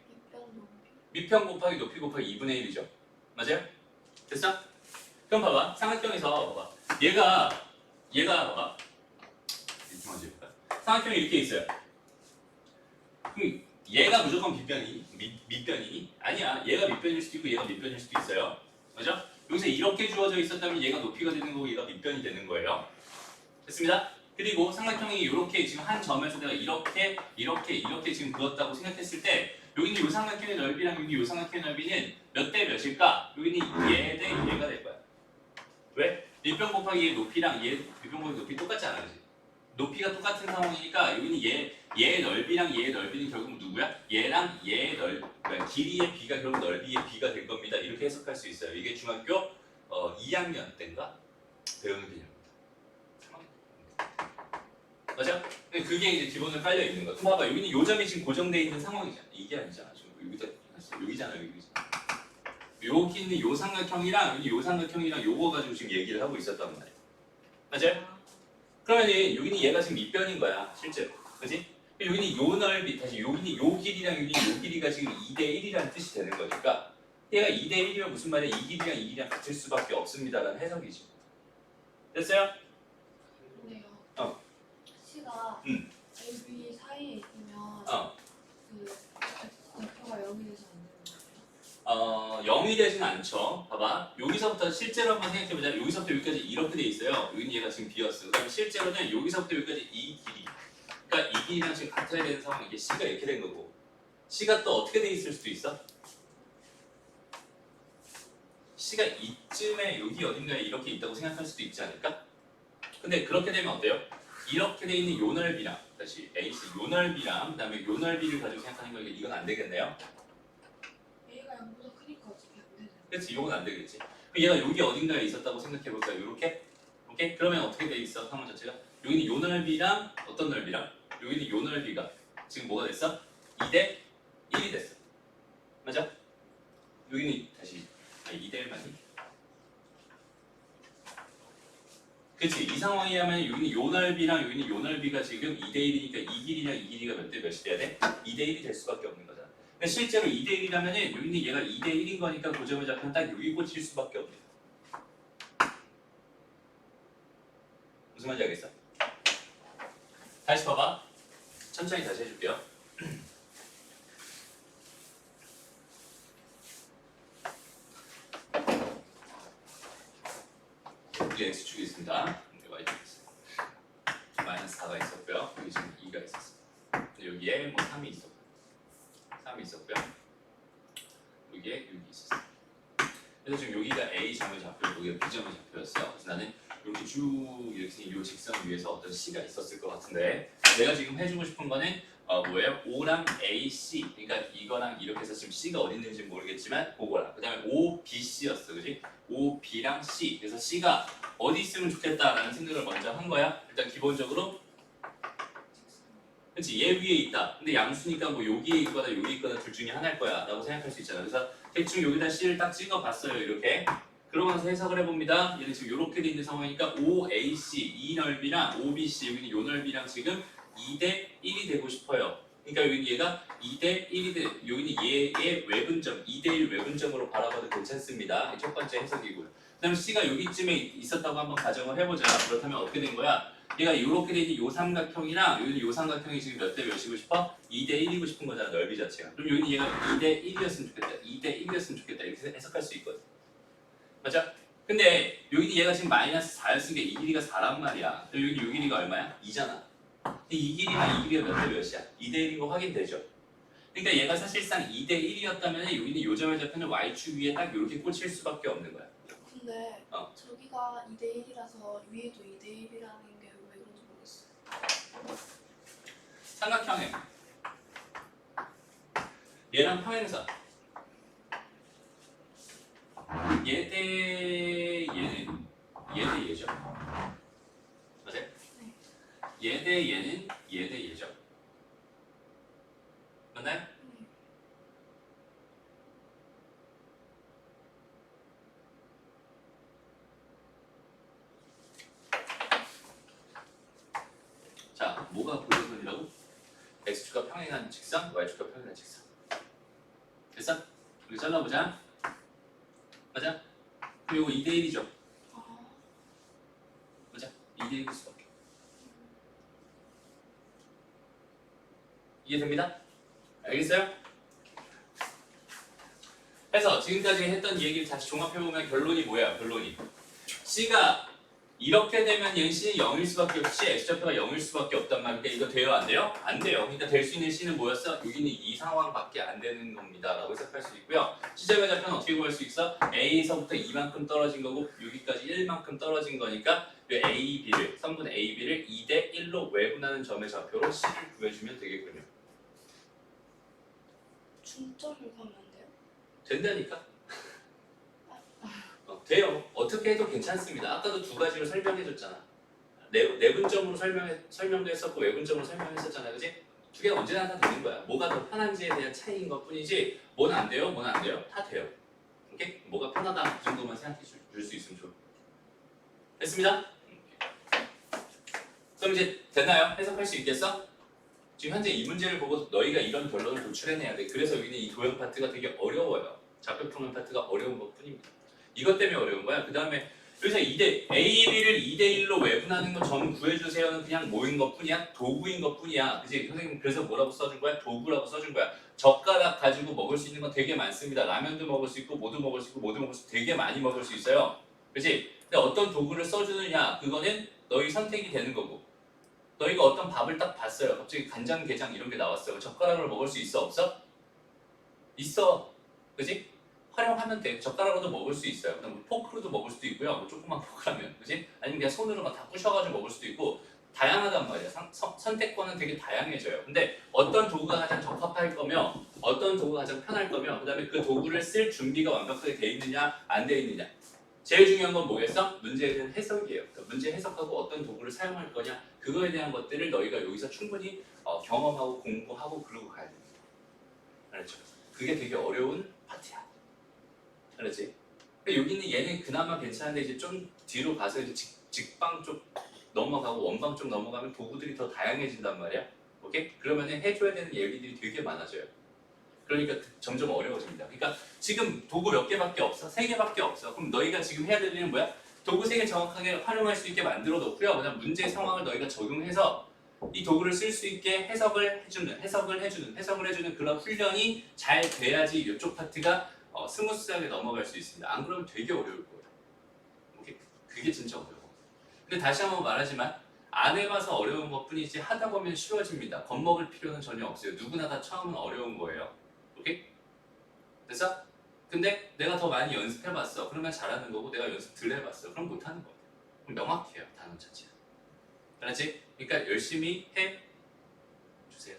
밑평 곱하기 높이 곱하기 2분의 1이죠. 맞아요? 됐어? 그럼 봐봐. 삼각형에서 봐봐. 얘가 봐봐. 이렇게 먼저 해볼까? 삼각형이 이렇게 있어요. 그럼 얘가 무조건 밑변이니? 아니야. 얘가 밑변일 수도 있고 얘가 밑변일 수도 있어요. 맞죠? 여기서 이렇게 주어져 있었다면 얘가 높이가 되는 거고 얘가 밑변이 되는 거예요. 됐습니다. 그리고 삼각형이 이렇게 지금 한 점에서 내가 이렇게 지금 그었다고 생각했을 때 여기는 요 삼각형의 넓이랑 여기 요 삼각형의 넓이는 몇 대 몇일까? 여기는 얘 대 얘가 될 거야. 왜? 밑변 곱하기 얘 높이랑 얘 밑변 곱하기 높이 똑같지 않아, 그지? 높이가 똑같은 상황이니까 여기는 얘 넓이랑 얘 넓이는 결국 누구야? 얘랑 얘 길이의 b가 결국 넓이의 b가 될 겁니다. 이렇게 해석할 수 있어요. 이게 중학교 2학년 때인가 배우는 개념입니다. 맞아? 근데 그게 이제 기본으로 깔려 있는 거야. 그럼 봐봐, 여기는 요 점이 지금 고정돼 있는 상황이잖아. 이게 아니잖아. 지금 여기잖아. 여기 있는 요 삼각형이랑 여기 요 삼각형이랑 요거 가지고 지금 얘기를 하고 있었단 말이야. 맞아요? 그러면은 여기는 얘가 지금 밑변인 거야, 실제로. 그지? 여기는 요 넓이, 다시 여기는 요 길이랑 여기는 요 길이가 지금 2대 1이라는 뜻이 되는 거니까 얘가 2대 1이면 무슨 말이야? 이 길이랑 이 길이랑 같을 수밖에 없습니다라는 해석이지. 됐어요? 근데요. C가 A, B 사이에 있으면 그 대표가 0이 돼서 안 되는 거예요? 0이 되진 않죠. 봐봐. 여기서부터 실제로 한번 생각해보자. 여기서부터 여기까지 이렇게 돼 있어요. 여기는 얘가 지금 B였어. 그다음에 실제로는 여기서부터 여기까지 이 길이. 그러니까 이 길이랑 지금 같아야 되는 상황이 이게 C가 이렇게 된 거고. C가 또 어떻게 돼 있을 수도 있어? C가 이쯤에 여기 어딘가에 이렇게 있다고 생각할 수도 있지 않을까? 근데 그렇게 되면 어때요? 이렇게 돼 있는 요 넓이랑 다시 AC 요 넓이랑 그다음에 요 넓이를 가지고 생각하는 거니까 이건 안 되겠네요. A가 0보다 크니까 어차피 안 되잖아. 그렇지, 이건 안 되겠지. 얘가 여기 어딘가에 있었다고 생각해 볼까? 이렇게, 오케이? 그러면 어떻게 돼 있어? 상황 자체가 여기는 요 넓이랑 어떤 넓이랑 여기는 요 넓이가 지금 뭐가 됐어? 2대 1이 됐어. 맞아? 여기는 다시 2대 1만이. 그치? 이 상황이라면 여기는 요 넓이랑 여기는 요 넓이가 지금 2대 1이니까 이 길이랑 이 길이가 몇 대 몇이 돼야 돼? 2대 1이 될 수밖에 없는 거잖아. 근데 실제로 2대 1이라면은 여기는 얘가 2대 1인 거니까 고점을 잡으면 딱 여기 꽂힐 수밖에 없네. 무슨 말인지 알겠어? 다시 봐봐. 천천히 다시 해줄게요. 여기 x축이 있습니다. 여기 y축이 있어요. 마이너스 4가 있었고요. 여기 지금 2가 있었어요. 여기에 뭐 3이 있었고요. 여기에 6이 있었어요. 그래서 지금 여기가 A 점이 잡혀있고 여기가 B 점이 잡혀있어. 그래서 나는 이렇게 쭉 이렇게 생긴 이 직선 위에서 어떤 C가 있었을 것 같은데 내가 지금 해주고 싶은 거는 뭐예요? O랑 AC 그러니까 이거랑 이렇게 해서 지금 C가 어디 있는지 모르겠지만 그거랑 그 다음에 OBC였어 그지? OB랑 C 그래서 C가 어디 있으면 좋겠다라는 생각을 먼저 한 거야. 일단 기본적으로 그렇지 얘 위에 있다. 근데 양수니까 뭐 여기에 있거나 여기 있거나 둘 중에 하나일 거야 라고 생각할 수 있잖아. 그래서 대충 여기다 C를 딱 찍어봤어요 이렇게. 그러면서 해석을 해봅니다. 얘는 지금 이렇게 돼 있는 상황이니까 OAC 이 넓이랑 OBC 여기는 요 넓이랑 지금 2대 1이 되고 싶어요. 그러니까 여기는 얘가 2대 1이 돼 여기는 얘의 외분점 2대 1 외분점으로 바라봐도 괜찮습니다. 이게 첫 번째 해석이고요. 그다음에 C가 여기쯤에 있었다고 한번 가정을 해보자. 그렇다면 어떻게 된 거야? 얘가 이렇게 돼 있는 요 삼각형이랑 여기는 요 삼각형이 지금 몇 대 몇이고 싶어? 2대 1이고 싶은 거잖아 넓이 자체가. 그럼 여기는 얘가 2대 1이었으면 좋겠다. 2대 1이었으면 좋겠다 이렇게 해석할 수 있거든. 맞아? 근데 여기 얘가 지금 마이너스 4였으니까 이 길이가 4란 말이야. 그럼 여기 이 길이가 얼마야? 2잖아. 이 길이랑 이 길이가 몇 대 몇이야? 2대 1인 거 확인되죠? 그러니까 얘가 사실상 2대 1이었다면 여기는 요 점의 좌표는 y축 위에 딱 이렇게 꽂힐 수밖에 없는 거야. 근데 저기가 2대 1이라서 위에도 2대 1이라는 게 왜 그런지 모르겠어. 삼각형에 얘랑 평행선 얘 대 얘는 얘 대 얘죠. 맞아요? 네. 얘 대 얘는 얘 대 얘죠. 맞나요? 네. 자, 뭐가 고정선이라고? x축과 평행한 직선, y축과 평행한 직선. 됐어? 우리 잘라보자. 맞아? 그리고 2대 1이죠. 아, 맞아? 2대 1일 수밖에. 이해됩니다? 알겠어요? 그래서 지금까지 했던 얘기를 다시 종합해보면 결론이 뭐야? 결론이 C가 이렇게 되면 얘는 C는 0일 수밖에 없이 X좌표가 0일 수밖에 없단 말이니까 이거 돼요? 안 돼요? 안 돼요. 그러니까 될 수 있는 C는 뭐였어? 여기는 이 상황밖에 안 되는 겁니다 라고 해석할 수 있고요. C점의 좌표는 어떻게 구할 수 있어? A에서부터 이만큼 떨어진 거고 여기까지 1만큼 떨어진 거니까 이 A, B를 선분 A, B를 2대 1로 외분하는 점의 좌표로 C를 구해주면 되겠군요. 중점을 가면 안 돼요? 된다니까? 돼요. 어떻게 해도 괜찮습니다. 아까도 두 가지로 설명해줬잖아. 내분점으로 설명도 했었고 외분점으로 설명했었잖아. 그지? 두 개는 언제나 다 되는 거야. 뭐가 더 편한지에 대한 차이인 것 뿐이지 뭐는 안 돼요? 뭐는 안 돼요? 다 돼요. 오케이? 뭐가 편하다 그 정도만 생각해 줄 수 있으면 좋을 됐습니다? 그럼 이제 됐나요? 해석할 수 있겠어? 지금 현재 이 문제를 보고 너희가 이런 결론을 도출해내야 돼. 그래서 여기는 이 도형 파트가 되게 어려워요. 좌표평면 파트가 어려운 것 뿐입니다. 이것 때문에 어려운 거야. 그 다음에 여기서 A, B를 2대 1로 외분하는 거 점 구해주세요는 그냥 뭐인 것 뿐이야? 도구인 것 뿐이야. 그치? 선생님 그래서 뭐라고 써준 거야? 도구라고 써준 거야. 젓가락 가지고 먹을 수 있는 건 되게 많습니다. 라면도 먹을 수 있고 뭐도 먹을 수 있고 뭐도 먹을 수 있고 되게 많이 먹을 수 있어요. 그치? 근데 어떤 도구를 써주느냐 그거는 너희 선택이 되는 거고 너희가 어떤 밥을 딱 봤어요. 갑자기 간장게장 이런 게 나왔어요. 젓가락으로 먹을 수 있어? 없어? 있어. 그치? 활용하면 돼. 젓가락으로도 먹을 수 있어요. 그다음 포크로도 먹을 수도 있고요. 뭐 조그만 포크라면, 그지? 아니면 그냥 손으로 막 다 부셔가지고 먹을 수도 있고 다양하단 말이야. 선택권은 되게 다양해져요. 근데 어떤 도구가 가장 적합할 거며, 어떤 도구가 가장 편할 거며, 그다음에 그 도구를 쓸 준비가 완벽하게 돼 있느냐, 안 돼 있느냐. 제일 중요한 건 뭐겠어? 문제에 대한 해석이에요. 그러니까 문제 해석하고 어떤 도구를 사용할 거냐, 그거에 대한 것들을 너희가 여기서 충분히 경험하고 공부하고 그러고 가야 됩니다. 알았죠? 그게 되게 어려운 파트야. 알았지? 근데 여기는 얘는 그나마 괜찮은데 이제 좀 뒤로 가서 이제 직방 쪽 넘어가고 원방 쪽 넘어가면 도구들이 더 다양해진단 말이야. 오케이? 그러면은 해줘야 되는 얘기들이 되게 많아져요. 그러니까 점점 어려워집니다. 그러니까 지금 도구 몇 개밖에 없어? 3개밖에 없어. 그럼 너희가 지금 해야 될 일은 뭐야? 도구 3개 정확하게 활용할 수 있게 만들어 놓고요. 그다음 문제 상황을 너희가 적용해서 이 도구를 쓸 수 있게 해석을 해주는 그런 훈련이 잘 돼야지 이쪽 파트가 스무스하게 넘어갈 수 있습니다. 안 그러면 되게 어려울 거예요. 오케이? 그게 진짜 어려워. 근데 다시 한번 말하지만 안 해봐서 어려운 것 뿐이지 하다 보면 쉬워집니다. 겁먹을 필요는 전혀 없어요. 누구나 다 처음은 어려운 거예요. 오케이? 됐어? 근데 내가 더 많이 연습해봤어. 그러면 잘하는 거고 내가 연습 덜 해봤어. 그럼 못하는 거야. 그럼 명확해요. 단어 자체가. 알았지? 그러니까 열심히 해주세요.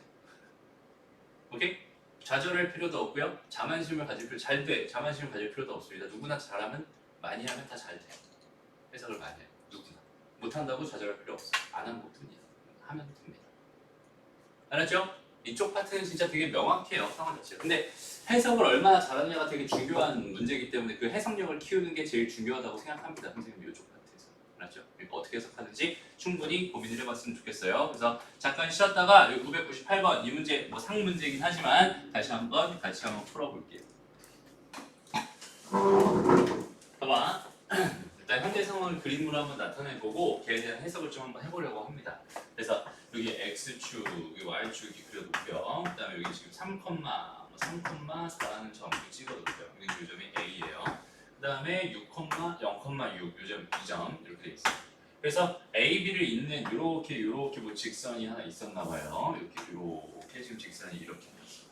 오케이? 좌절할 필요도 없고요. 자만심을 가질 필요 잘 돼. 자만심을 가질 필요도 없습니다. 누구나 잘하면 많이 하면 다 잘 돼. 해석을 많이 해요. 누구나. 못한다고 좌절할 필요 없어. 안 하면 못합니다. 하면 됩니다. 알았죠? 이쪽 파트는 진짜 되게 명확해요. 상황 자체가. 근데 해석을 얼마나 잘하느냐가 되게 중요한 문제이기 때문에 그 해석력을 키우는 게 제일 중요하다고 생각합니다. 선생님 이쪽 파트에서. 알았죠? 그러니까 어떻게 해석하는지 충분히 고민을 해봤으면 좋겠어요. 그래서 잠깐 쉬었다가 998번 이 문제 뭐 상문제이긴 하지만 다시 한번 같이 한번 풀어볼게요. 봐봐. 일단 현재 상황을 그림으로 한번 나타내보고 걔에 대한 해석을 좀 한번 해보려고 합니다. 그래서 여기 x축, 여기 y축이 그려놓고요. 그 다음에 여기 지금 3,4라는 점을 찍어놓고요. 여기 요점이 A예요. 그 다음에 6,0,6 요점 B점 이렇게 돼 있어요. 그래서 A, B를 잇는 요렇게 뭐 직선이 하나 있었나 봐요. 이렇게 지금 직선이 이렇게 있어요.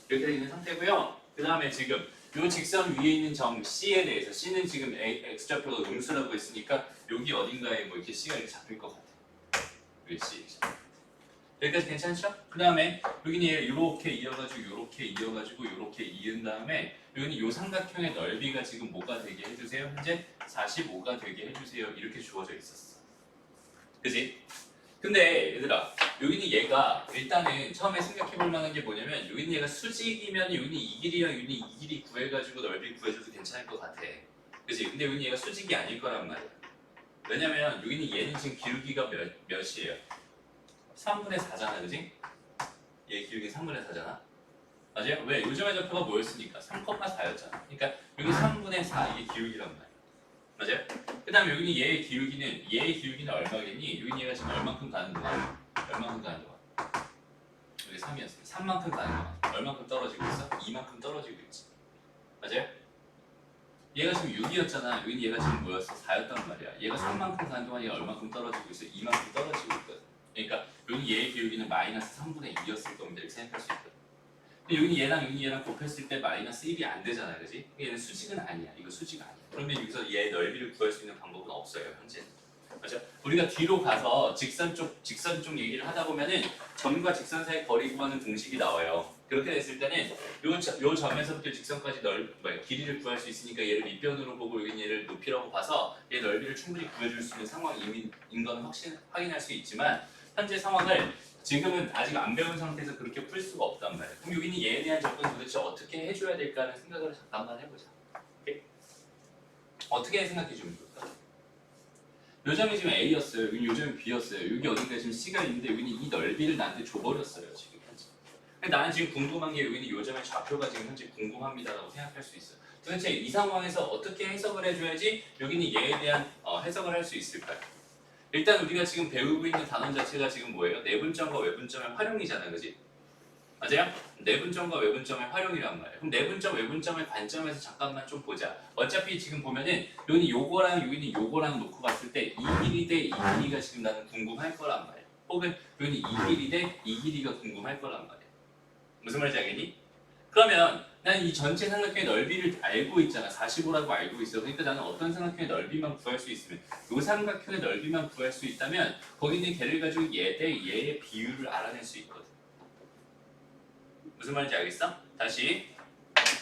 이렇게 있는 상태고요. 그 다음에 지금 요 직선 위에 있는 점 C에 대해서 C는 지금 X좌표가 음수라고 했으니까 여기 어딘가에 뭐 이렇게 C가 이렇게 잡힐 것 같아요. 여기 C. 여기까지 괜찮죠? 그 다음에 여기는 이렇게 이어가지고 이렇게 이은 다음에 여기는 요 삼각형의 넓이가 지금 뭐가 되게 해주세요? 현재 45가 되게 해주세요. 이렇게 주어져 있었어. 그지? 근데 얘들아 여기는 얘가 일단은 처음에 생각해볼 만한 게 뭐냐면 여기는 얘가 수직이면 여기는 이 길이랑 여기는 이 길이 구해가지고 넓이 구해줘도 괜찮을 것 같아. 그지? 근데 여기는 얘가 수직이 아닐 거란 말이야. 왜냐면 여기는 얘는 지금 기울기가 몇이에요? 3분의 4잖아, 그지? 얘 기울기 3분의 4잖아. 맞아요? 왜? 요즘의 좌표가 뭐였으니까? 3,4였잖아. 그러니까 여기 3분의 4 이게 기울기란 말이야. 맞아요? 그 다음에 여기는 얘의 기울기는 얼마겠니? 여기는 얘가 지금 얼만큼 가는 거야? 얼만큼 가는 거야? 여기 3이었어. 3만큼 가는 거야. 얼만큼 떨어지고 있어? 2만큼 떨어지고 있지. 맞아요? 얘가 지금 6이었잖아. 여기는 얘가 지금 뭐였어? 4였단 말이야. 얘가 3만큼 가는 동안 얘가 얼만큼 떨어지고 있어? 2만큼 떨어지고 있거든. 그러니까 여기 얘의 기울기는 마이너스 3분의 2였을 겁니다. 이렇게 생각할 수 있거든. 근데 여기 얘랑 곱했을 때 마이너스 1이 안 되잖아, 그지? 얘는 수직은 아니야. 이거 수직 아니야. 그러면 여기서 얘 넓이를 구할 수 있는 방법은 없어요, 현재. 맞죠? 우리가 뒤로 가서 직선 쪽 얘기를 하다 보면은 점과 직선 사이 거리 구하는 공식이 나와요. 그렇게 됐을 때는 요 점에서부터 직선까지 길이를 구할 수 있으니까 얘를 밑변으로 보고 여긴 얘를 높이라고 봐서 얘 넓이를 충분히 구해줄 수 있는 상황인 건 확인할 수 있지만 현재 상황을 지금은 아직 안 배운 상태에서 그렇게 풀 수가 없단 말이에요. 그럼 여기는 얘에 대한 접근 도대체 어떻게 해줘야 될까 하는 생각을 잠깐만 해보자. 오케이? 어떻게 생각해 주면 좋을까? 요 점이 지금 A였어요. 여기 요 점이 B였어요. 여기 어딘가에 지금 C가 있는데 여기는 이 넓이를 나한테 줘버렸어요. 지금 현재. 근데 나는 지금 궁금한 게 여기는 요 점의 좌표가 지금 현재 궁금합니다라고 생각할 수 있어요. 도대체 이 상황에서 어떻게 해석을 해줘야지 여기는 얘에 대한 해석을 할 수 있을까요? 일단 우리가 지금 배우고 있는 단원 자체가 지금 뭐예요? 내분점과 외분점의 활용이잖아요, 그지? 맞아요? 내분점과 외분점의 활용이란 말이에요. 그럼 내분점, 외분점의 관점에서 잠깐만 좀 보자. 어차피 지금 보면은 여기는 여기는 요거랑 놓고 봤을 때 이 길이 대 이 길이가 지금 나는 궁금할 거란 말이에요. 혹은 여기는 이 길이 대 이 길이가 궁금할 거란 말이에요. 무슨 말인지 알겠니? 그러면 난 이 전체 삼각형의 넓이를 알고 있잖아. 45라고 알고 있어. 그러니까 나는 어떤 삼각형의 넓이만 구할 수 있으면 이 삼각형의 넓이만 구할 수 있다면 거기 있는 걔를 가지고 얘 대 얘의 비율을 알아낼 수 있거든. 무슨 말인지 알겠어? 다시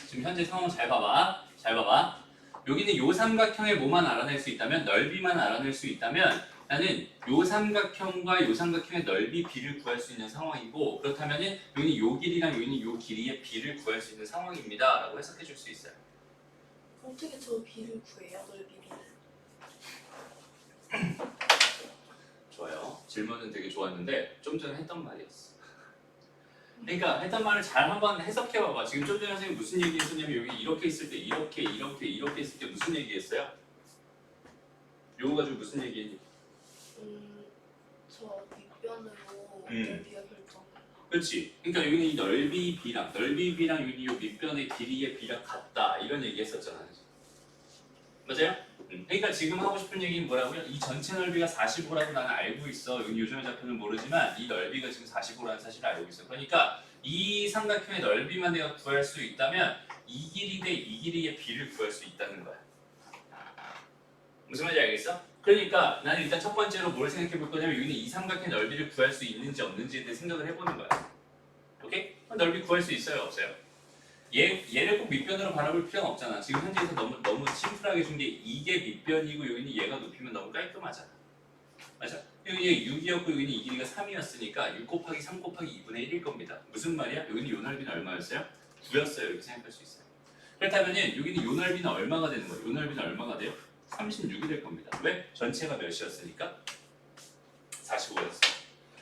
지금 현재 상황 잘 봐봐. 잘 봐봐. 여기는 요 삼각형의 뭐만 알아낼 수 있다면 넓이만 알아낼 수 있다면 나는 요 삼각형과 요 삼각형의 넓이 비를 구할 수 있는 상황이고 그렇다면은 여기는 요 길이랑 여기는 요 길이의 비를 구할 수 있는 상황입니다 라고 해석해 줄 수 있어요. 어떻게 저 비를 구해요? 넓이 비를. 좋아요. 질문은 되게 좋았는데 좀 전에 했던 말이었어. 그러니까 했던 말을 잘 한번 해석해 봐봐. 지금 좀 전에 선생님이 무슨 얘기 했었냐면 여기 이렇게 있을 때 이렇게 있을 때 무슨 얘기 했어요? 요거 가지고 무슨 얘기 했니? 저 윗변으로 넓이가 결정. 그렇지. 그러니까 여기는 이 넓이 B랑 여기 이 밑변의 길이의 B랑 같다 이런 얘기 했었잖아. 맞아요? 그러니까 지금 하고 싶은 얘기는 뭐라고요? 이 전체 넓이가 45라고 나는 알고 있어. 여기 요즘의 좌표는 모르지만 이 넓이가 지금 45라는 사실을 알고 있어. 그러니까 이 삼각형의 넓이만 내가 구할 수 있다면 이 길이 대 이 길이의 비를 구할 수 있다는 거야. 무슨 말인지 알겠어? 그러니까 나는 일단 첫 번째로 뭘 생각해 볼 거냐면 여기는 이 삼각형 넓이를 구할 수 있는지 없는지에 대해 생각을 해보는 거야. 오케이? 넓이 구할 수 있어요? 없어요? 얘를 꼭 밑변으로 바라볼 필요는 없잖아. 지금 현재에서 너무 심플하게 준 게 이게 밑변이고 여기는 얘가 높이면 너무 깔끔하잖아. 맞아? 여기 6이었고 여기는 이 길이가 3이었으니까 6 곱하기 3 곱하기 2분의 1일 겁니다. 무슨 말이야? 여기는 요 넓이는 얼마였어요? 9였어요. 이렇게 생각할 수 있어요. 그렇다면 여기는 요 넓이는 얼마가 되는 거예요? 요 넓이는 얼마가 돼요? 36이 될 겁니다. 왜? 전체가 몇이었으니까? 45였어.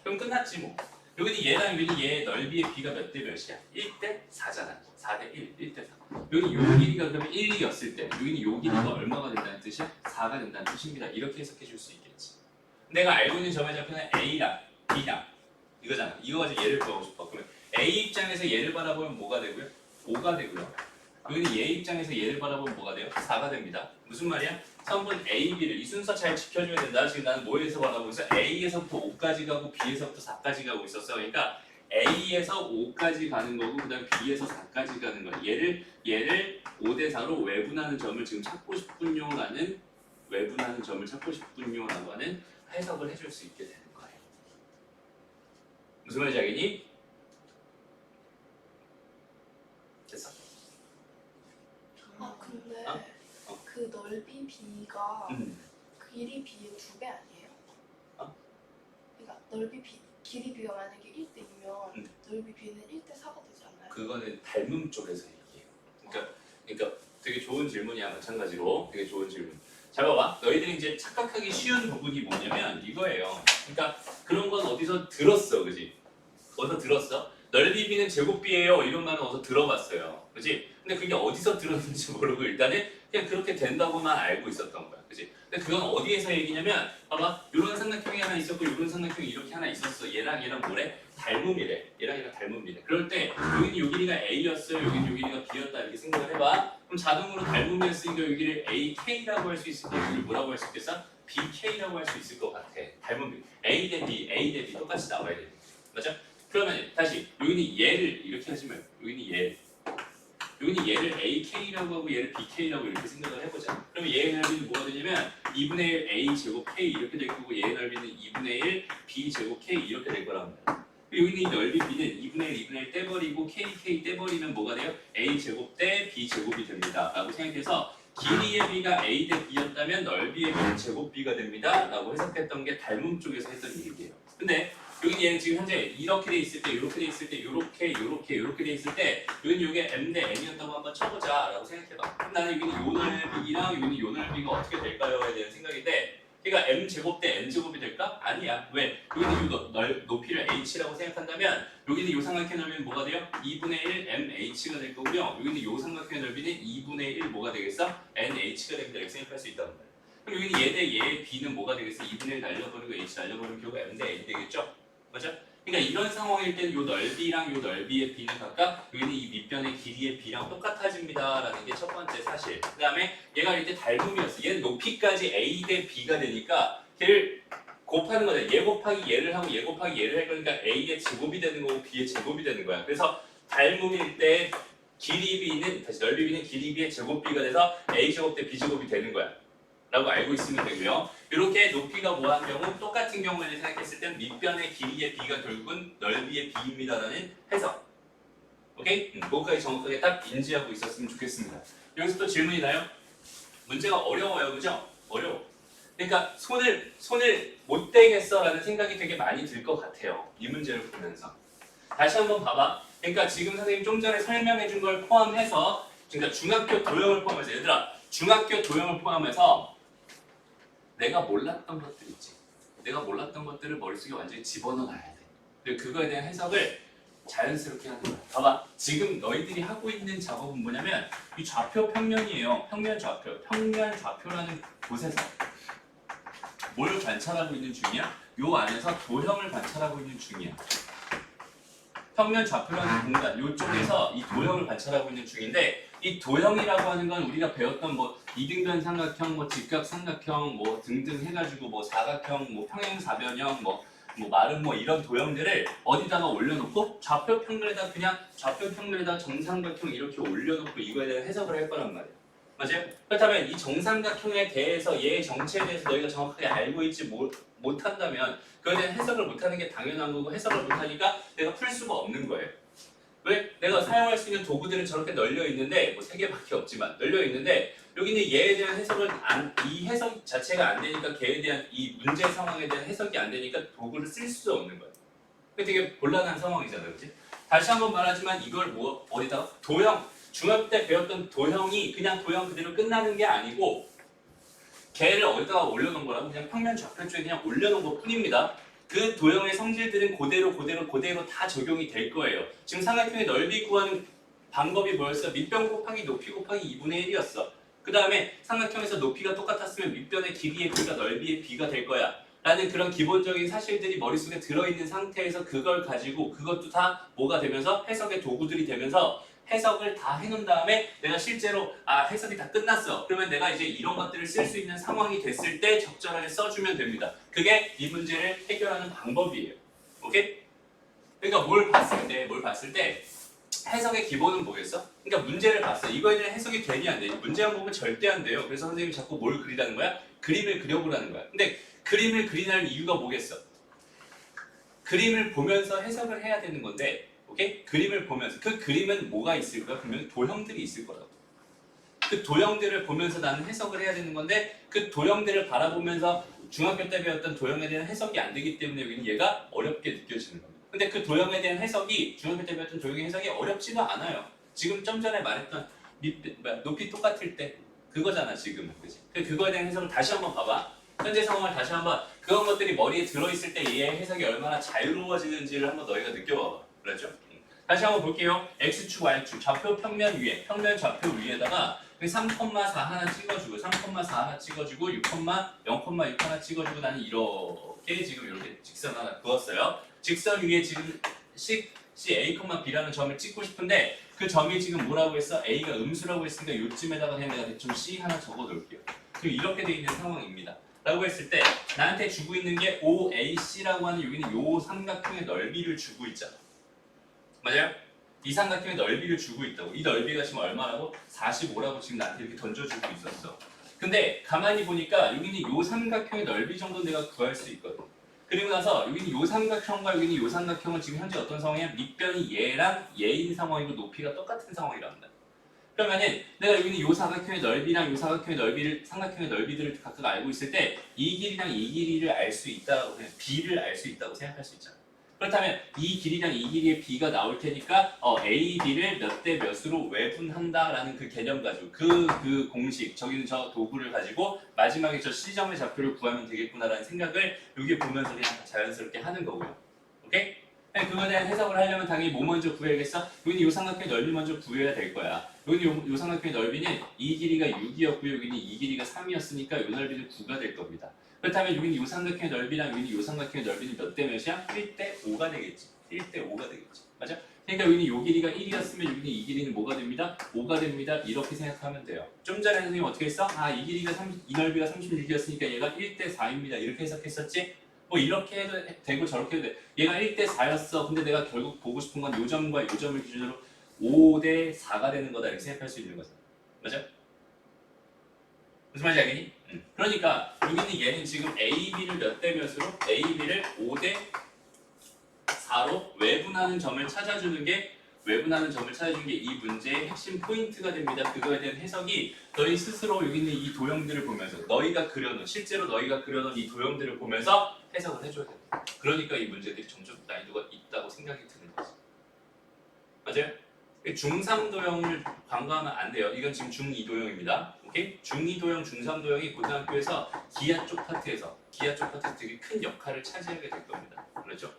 그럼 끝났지 뭐. 여기는 얘랑 여기는 얘 넓이의 비가 몇 대 몇이야? 1대 4잖아. 4대 1, 1대 4. 여기 요 길이가 그러면 1이었을 때 여기는 요 길이가 얼마가 된다는 뜻이야? 4가 된다는 뜻입니다. 이렇게 해석해 줄 수 있겠지. 내가 알고 있는 점의 좌표는 A랑 B랑 이거잖아. 이거 가지고 얘를 구하고 싶어. 그러면 A 입장에서 얘를 바라보면 뭐가 되고요? 5가 되고요. 여기는 얘 입장에서 얘를 바라보면 뭐가 돼요? 4가 됩니다. 무슨 말이야? 선분 A, B를 이 순서 잘 지켜줘야 된다. 지금 나는 뭐에서 바라보고 있어? A에서부터 5까지 가고 B에서부터 4까지 가고 있었어. 그러니까 A에서 5까지 가는 거고 그 다음에 B에서 4까지 가는 거야. 얘를 5대 4로 외분하는 점을 지금 찾고 싶군요라는 외분하는 점을 찾고 싶군요라고 하는 해석을 해줄 수 있게 되는 거예요. 무슨 말인지 알겠니? 됐어. 아 근데 어? 그 넓이 B가 길이 B의 2배 아니에요? 어? 그러니까 넓이 B, 길이 B가 만약에 1대2면 넓이 B는 1대4가 되지 않나요? 그거는 닮음 쪽에서 얘기해요. 그러니까 되게 좋은 질문이야. 마찬가지로 되게 좋은 질문. 잘 봐봐. 너희들이 이제 착각하기 쉬운 부분이 뭐냐면 이거예요. 그러니까 그런 건 어디서 들었어, 그지? 어디서 들었어? 넓이 B는 제곱 B예요. 이런 말은 어디서 들어봤어요, 그지? 근데 그게 어디서 들었는지 모르고 일단은 그냥 그렇게 된다고만 알고 있었던 거야, 그지? 근데 그건 어디에서 얘기냐면 봐봐, 이런 삼각형이 하나 있었고 이런 삼각형이 이렇게 하나 있었어. 얘랑 얘랑 뭐래? 닮음이래. 얘랑 얘랑 닮음이래. 그럴 때 여기는 요 길이가 A였어요. 여기는 요 길이가 B였다. 이렇게 생각을 해봐. 그럼 자동으로 닮음이었으니까 여기를 AK라고 할 수 있을까? 여기를 뭐라고 할 수 있겠어? BK라고 할 수 있을 것 같아. 닮음이. A 대 B 똑같이 나와야 돼. 맞죠? 그러면 다시 여기는 얘를 이렇게 하지 말고 여기는 얘를 AK라고 하고 얘를 BK라고 이렇게 생각을 해보자. 그러면 얘의 넓이는 뭐가 되냐면 2분의 1 A 제곱 K 이렇게 될 거고 얘의 넓이는 2분의 1 B 제곱 K 이렇게 될 거란 말이야. 여기는 이 넓이 B는 2분의 1, 2분의 1 떼버리고 KK 떼버리면 뭐가 돼요? A 제곱 대 B 제곱이 됩니다. 라고 생각해서 길이의 B가 A 대 B였다면 넓이의 B는 제곱 B가 됩니다. 라고 해석했던 게 닮음 쪽에서 했던 얘기예요. 근데 여기 얘는 지금 현재 이렇게 돼 있을 때, 이렇게 돼 있을 때, 이렇게 돼 있을 때, 여기는 이게 M 대 N이었다고 한번 쳐보자라고 생각해봐. 그럼 나는 여기는 요 넓이랑 여기는 요 넓이가 어떻게 될까요?에 대한 생각인데, 그러니까 M 제곱 대 N 제곱이 될까? 아니야. 왜? 여기는 요 높이를 H라고 생각한다면, 여기는 요 삼각형의 넓이는 뭐가 돼요? 2분의 1 MH가 될 거고요. 여기는 요 삼각형의 넓이는 2분의 1 뭐가 되겠어? NH가 됩니다. 이렇게 생각할 수 있다는 거예요. 그럼 여기는 얘 대 얘의 B는 뭐가 되겠어? 2분의 1 날려버리고 H 날려버리면 결국 M 대 N 되겠죠? 맞아? 그러니까 이런 상황일 때는 요 넓이랑 요 넓이의 B는 각각 여기는 이 밑변의 길이의 B랑 똑같아집니다라는 게 첫 번째 사실. 그 다음에 얘가 이때 닮음이었어. 얘는 높이까지 A 대 B가 되니까 걔를 곱하는 거다. 얘 곱하기 얘를 하고 얘 곱하기 얘를 할 거니까 A의 제곱이 되는 거고 B의 제곱이 되는 거야. 그래서 닮음일 때 길이 B는 다시 넓이 B는 길이 B의 제곱 B가 돼서 A 제곱 대 B 제곱이 되는 거야. 라고 알고 있으면 되고요. 이렇게 높이가 뭐한 경우 똑같은 경우에 생각했을 땐 밑변의 길이의 B가 결국은 넓이의 B입니다라는 해석. 오케이? 그거까지 정확하게 딱 인지하고 있었으면 좋겠습니다. 여기서 또 질문이 나요? 문제가 어려워요, 그죠? 어려워. 그러니까 손을 못 대겠어라는 생각이 되게 많이 들 것 같아요. 이 문제를 보면서. 다시 한번 봐봐. 그러니까 지금 선생님 좀 전에 설명해 준 걸 포함해서 그러니까 중학교 도형을 포함해서 얘들아 중학교 도형을 포함해서 내가 몰랐던 것들 있지. 내가 몰랐던 것들을 머릿속에 완전히 집어넣어놔야 돼. 그리고 그거에 대한 해석을 자연스럽게 하는 거야. 봐봐. 지금 너희들이 하고 있는 작업은 뭐냐면 이 좌표 평면이에요. 평면 좌표. 평면 좌표라는 곳에서 뭘 관찰하고 있는 중이야? 요 안에서 도형을 관찰하고 있는 중이야. 평면 좌표라는 공간, 요쪽에서 이 도형을 관찰하고 있는 중인데 이 도형이라고 하는 건 우리가 배웠던 뭐 이등변 삼각형, 뭐 직각 삼각형, 뭐 등등 해가지고 뭐 사각형, 뭐 평행사변형, 뭐 뭐 마름 뭐 이런 도형들을 어디다가 올려놓고 좌표 평면에다 그냥 좌표 평면에다 정삼각형 이렇게 올려놓고 이거에 대한 해석을 할 거란 말이야. 맞아요? 그렇다면 이 정삼각형에 대해서 얘의 정체에 대해서 너희가 정확하게 알고 있지 못한다면 그거에 대한 해석을 못하는 게 당연한 거고 해석을 못하니까 내가 풀 수가 없는 거예요. 왜? 내가 사용할 수 있는 도구들은 저렇게 널려 있는데 뭐 3개밖에 없지만 널려 있는데 여기는 얘에 대한 해석을 이 해석 자체가 안 되니까 걔에 대한 이 문제 상황에 대한 해석이 안 되니까 도구를 쓸 수 없는 거예요. 되게 곤란한 상황이잖아요, 그렇지? 다시 한번 말하지만 이걸 뭐 어디다가 도형 중학교 때 배웠던 도형이 그냥 도형 그대로 끝나는 게 아니고 걔를 어디다가 올려놓은 거라고 그냥 평면 좌표 쪽에 그냥 올려놓은 것 뿐입니다. 그 도형의 성질들은 그대로 다 적용이 될 거예요. 지금 삼각형의 넓이 구하는 방법이 뭐였어? 밑변 곱하기 높이 곱하기 2분의 1이었어. 그 다음에 삼각형에서 높이가 똑같았으면 밑변의 길이의 b가 넓이의 b가 될 거야. 라는 그런 기본적인 사실들이 머릿속에 들어있는 상태에서 그걸 가지고 그것도 다 뭐가 되면서 해석의 도구들이 되면서 해석을 다 해놓은 다음에 내가 실제로 해석이 다 끝났어. 그러면 내가 이제 이런 것들을 쓸 수 있는 상황이 됐을 때 적절하게 써주면 됩니다. 그게 이 문제를 해결하는 방법이에요. 오케이? 그러니까 뭘 봤을 때 해석의 기본은 뭐겠어? 그러니까 문제를 봤어. 이거에 대한 해석이 되니 안 되니? 문제만 보면 절대 안 돼요. 그래서 선생님이 자꾸 뭘 그리라는 거야? 그림을 그려보라는 거야. 근데 그림을 그리라는 이유가 뭐겠어? 그림을 보면서 해석을 해야 되는 건데 오케이? 그림을 보면서 그 그림은 뭐가 있을 거야? 그러면 도형들이 있을 거라고. 그 도형들을 보면서 나는 해석을 해야 되는 건데 그 도형들을 바라보면서 중학교 때 배웠던 도형에 대한 해석이 안 되기 때문에 여기는 얘가 어렵게 느껴지는 겁니다. 근데 그 도형에 대한 해석이 중학교 때 배웠던 도형의 해석이 어렵지가 않아요. 지금 좀 전에 말했던 높이 똑같을 때 그거잖아 지금. 그치? 그거에 대한 해석을 다시 한번 봐봐. 현재 상황을 다시 한번 그런 것들이 머리에 들어있을 때 얘의 해석이 얼마나 자유로워지는지를 한번 너희가 느껴봐봐. 그렇죠? 다시 한번 볼게요. X축, Y축, 좌표 평면 위에, 평면 좌표 위에다가 3,4 하나 찍어주고 3,4 하나 찍어주고 6,0,6 하나 찍어주고 나는 이렇게 지금 이렇게 직선 하나 그었어요. 직선 위에 지금 C, A, B라는 점을 찍고 싶은데 그 점이 지금 뭐라고 했어? A가 음수라고 했으니까 요쯤에다가 그냥 내가 대충 C 하나 적어 놓을게요. 지금 이렇게 돼 있는 상황입니다. 라고 했을 때 나한테 주고 있는 게 OAC라고 하는 여기는 요 삼각형의 넓이를 주고 있잖아. 맞아요? 이 삼각형의 넓이를 주고 있다고. 이 넓이가 지금 얼마라고? 45라고 지금 나한테 이렇게 던져주고 있었어. 근데 가만히 보니까 여기는 요 삼각형의 넓이 정도 내가 구할 수 있거든. 그리고 나서 여기는 요 삼각형과 여기는 요 삼각형은 지금 현재 어떤 상황이야? 밑변이 얘랑 얘인 상황이고 높이가 똑같은 상황이란다. 그러면은 내가 여기는 요 사각형의 넓이랑 요 사각형의 넓이를 삼각형의 넓이들을 각각 알고 있을 때 이 길이랑 이 길이를 알 수 있다고 그냥 b를 알 수 있다고 생각할 수 있잖아. 그렇다면 이 길이랑 이 길이의 b가 나올 테니까 a, b를 몇 대 몇으로 외분한다라는 그 개념 가지고 그 공식 저기는 저 도구를 가지고 마지막에 저 C점의 좌표를 구하면 되겠구나라는 생각을 여기 보면서 그냥 자연스럽게 하는 거고요. 오케이? 그거에 대한 해석을 하려면 당연히 뭐 먼저 구해야겠어? 여기는 요 삼각형의 넓이 먼저 구해야 될 거야. 여기는 요 삼각형의 넓이는 이 길이가 6이었고요. 여기는 이 길이가 3이었으니까 요 넓이는 9가 될 겁니다. 그렇다면 여기는 요 삼각형의 넓이랑 여기는 요 삼각형의 넓이는 몇 대 몇이야? 1대 5가 되겠지. 1대 5가 되겠지. 맞아? 그러니까 여기는 요 길이가 1이었으면 여기는 이 길이는 뭐가 됩니다? 5가 됩니다. 이렇게 생각하면 돼요. 좀 전에 선생님 어떻게 했어? 이 길이가 이 넓이가 36이었으니까 얘가 1대 4입니다. 이렇게 해석했었지? 뭐 이렇게 해도 되고 저렇게 해도 돼. 얘가 1대 4였어. 근데 내가 결국 보고 싶은 건 요 점과 요 점을 기준으로 5대 4가 되는 거다. 이렇게 생각할 수 있는 거잖아. 맞아? 무슨 말인지 알겠니? 그러니까 여기는 얘는 지금 A, B를 몇 대 몇으로? A, B를 5대 4로 외분하는 점을 찾아주는 게 이 문제의 핵심 포인트가 됩니다. 그거에 대한 해석이 너희 스스로 여기 있는 이 도형들을 보면서 실제로 너희가 그려놓은 이 도형들을 보면서 해석을 해줘야 됩니다. 그러니까 이 문제들이 점점 난이도가 있다고 생각이 드는 거지. 맞아요? 중3 도형을 간과하면 안 돼요. 이건 지금 중2 도형입니다. 오케이? 중2 도형, 중3 도형이 고등학교에서 기하 쪽 파트에서 되게 큰 역할을 차지하게 될 겁니다. 그렇죠?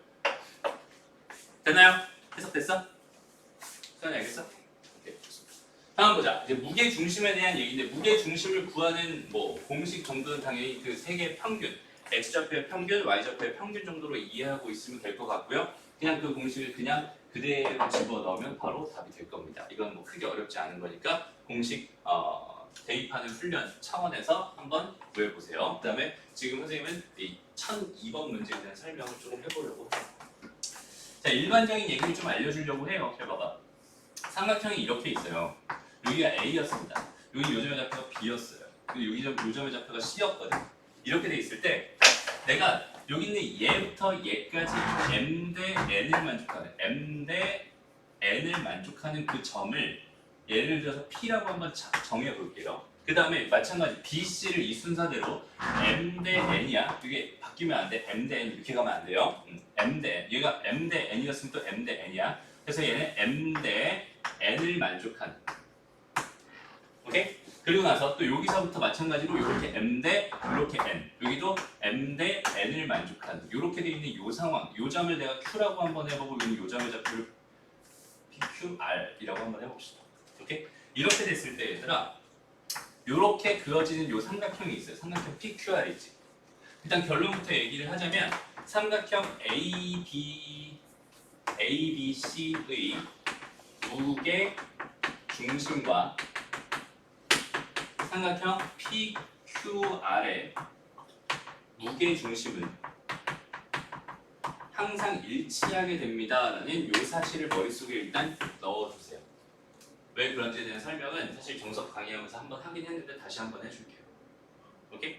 됐나요? 해석됐어? 수현이 알겠어? 오케이. 다음 보자. 이제 무게 중심에 대한 얘기인데 무게 중심을 구하는 뭐 공식 정도는 당연히 그 세 개의 평균, x좌표의 평균, y좌표의 평균 정도로 이해하고 있으면 될 것 같고요. 그냥 그 공식을 그냥 그대로 집어 넣으면 바로 답이 될 겁니다. 이건 뭐 크게 어렵지 않은 거니까 공식 대입하는 훈련 차원에서 한번 구해보세요. 그 다음에 지금 선생님은 이 1002번 문제에 대한 설명을 조금 해보려고 해요. 자, 일반적인 얘기를 좀 알려주려고 해요. 잘 봐봐. 삼각형이 이렇게 있어요. 여기가 A였습니다. 여기 요점의 좌표가 B였어요. 그리고 여기 요점의 좌표가 C였거든. 이렇게 돼 있을 때 내가 여기 있는 얘부터 얘까지 M 대 N을 만족하는 M 대 N을 만족하는 그 점을 예를 들어서 P라고 한번 정해 볼게요. 그 다음에 마찬가지 BC를 이 순서대로 M 대 N이야. 이게 바뀌면 안 돼. M 대 N 이렇게 가면 안 돼요. M 대 N. 얘가 M 대 N이었으면 또 M 대 N이야. 그래서 얘는 M 대 N을 만족하는. 오케이? 그리고 나서 또 여기서부터 마찬가지로 이렇게 M 대 이렇게 N. 여기도 M 대 N을 만족하는. 이렇게 돼 있는 이 상황. 이 점을 내가 Q라고 한번 해보고 이 점의 좌표를 PQR이라고 한번 해봅시다. 오케이? 이렇게 됐을 때 얘들아 이렇게 그어지는 요 삼각형이 있어요. 삼각형 PQR 있지. 일단 결론부터 얘기를 하자면 삼각형 ABC의 무게 중심과 삼각형 PQR의 무게 중심은 항상 일치하게 됩니다라는 이 사실을 머릿속에 일단 넣어두세요. 왜 그런지에 대한 설명은 사실 정석 강의하면서 한번 하긴 했는데 다시 한번 해줄게요. 오케이?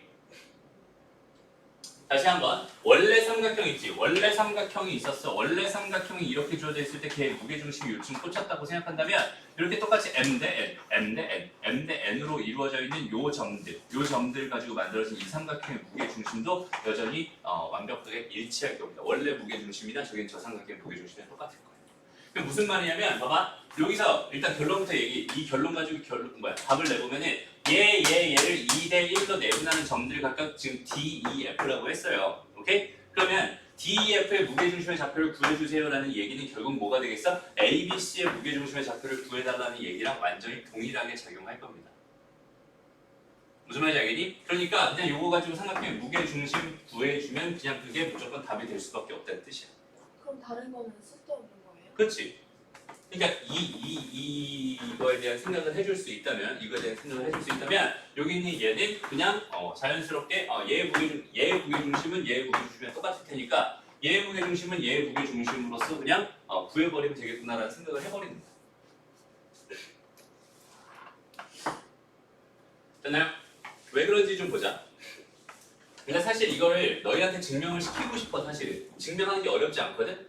다시 한번 원래 삼각형 있지? 원래 삼각형이 있었어. 원래 삼각형이 이렇게 주어져 있을 때 걔 무게중심이 요쯤 꽂혔다고 생각한다면 이렇게 똑같이 M 대 N, M 대 N, M 대 N으로 이루어져 있는 요 점들 가지고 만들어진 이 삼각형의 무게중심도 여전히 완벽하게 일치할 겁니다. 원래 무게중심이나 저긴 저 삼각형의 무게중심이랑 똑같을 거예요. 그게 무슨 말이냐면 봐봐. 여기서 일단 결론부터 이 결론 가지고 답을 내보면은 얘를 2대 1로 내분하는 점들 각각 지금 D, E, F라고 했어요. 오케이? 그러면 D, E, F의 무게중심의 좌표를 구해주세요라는 얘기는 결국 뭐가 되겠어? A, B, C의 무게중심의 좌표를 구해달라는 얘기랑 완전히 동일하게 작용할 겁니다. 무슨 말인지 알겠니? 그러니까 그냥 요거 가지고 삼각형의 무게중심 구해주면 그냥 그게 무조건 답이 될 수밖에 없다는 뜻이야. 그럼 다른 거는 쓸데없는 거예요? 그렇지? 그러니까 이거에 대한 생각을 해줄 수 있다면 여기 있는 얘는 그냥 자연스럽게 얘의 무게중심은 얘의 무게중심이랑 똑같을 테니까 얘의 무게중심은 얘의 무게중심으로서 그냥 구해버리면 되겠구나라는 생각을 해버리는 거야. 됐나요? 왜 그런지 좀 보자. 근데 사실 이거를 너희한테 증명을 시키고 싶어. 사실 증명하는 게 어렵지 않거든?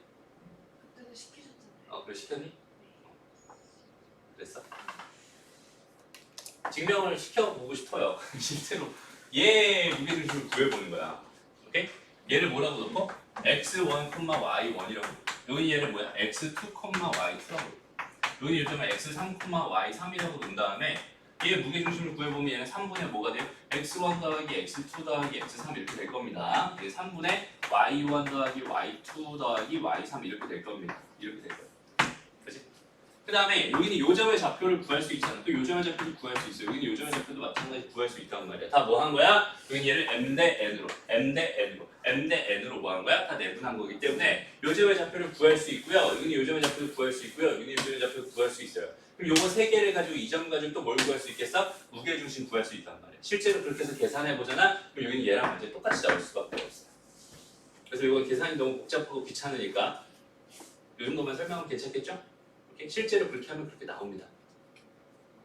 그때도 시키셨잖아요. 그래 시켰니? 그랬어? 증명을 시켜보고 싶어요. 실제로 얘 무게중심을 구해보는 거야. 오케이? 얘를 뭐라고 놓고? x1, y1이라고. 여기 얘를 뭐야? x2, y2라고. 여기 요즘에 x3, y3이라고 놓은 다음에 얘 무게중심을 구해보면 얘는 3분의 뭐가 돼요? x1 더하기 x2 더하기 x3 이렇게 될 겁니다. 얘 3분의 y1 더하기 y2 더하기 y3 이렇게 될 겁니다. 이렇게 될 거예요. 그치? 그 다음에 여기는 요점의 좌표를 구할 수 있잖아. 또 요점의 좌표를 구할 수 있어요. 여기는 요점의 좌표도 마찬가지 구할 수 있단 말이야. 다 뭐 한 거야? 여기는 얘를 M 대 N으로, M 대 N으로, M 대 N으로 뭐 한 거야? 다 내분한 거기 때문에 요점의 좌표를 구할 수 있고요. 여기는 요점의 좌표를 구할 수 있고요. 여기는 요점의 좌표를 구할 수 있어요. 그럼 요거 세 개를 가지고 이 점 가지고 또 뭘 구할 수 있겠어? 무게중심 구할 수 있단 말이야. 실제로 그렇게 해서 계산해 보잖아. 그럼 여기는 얘랑 완전히 똑같이 나올 수밖에 없어요. 그래서 이거 계산이 너무 복잡하고 귀찮으니까 이 정도만 설명하면 괜찮겠죠? 이렇게 실제로 그렇게 하면 그렇게 나옵니다.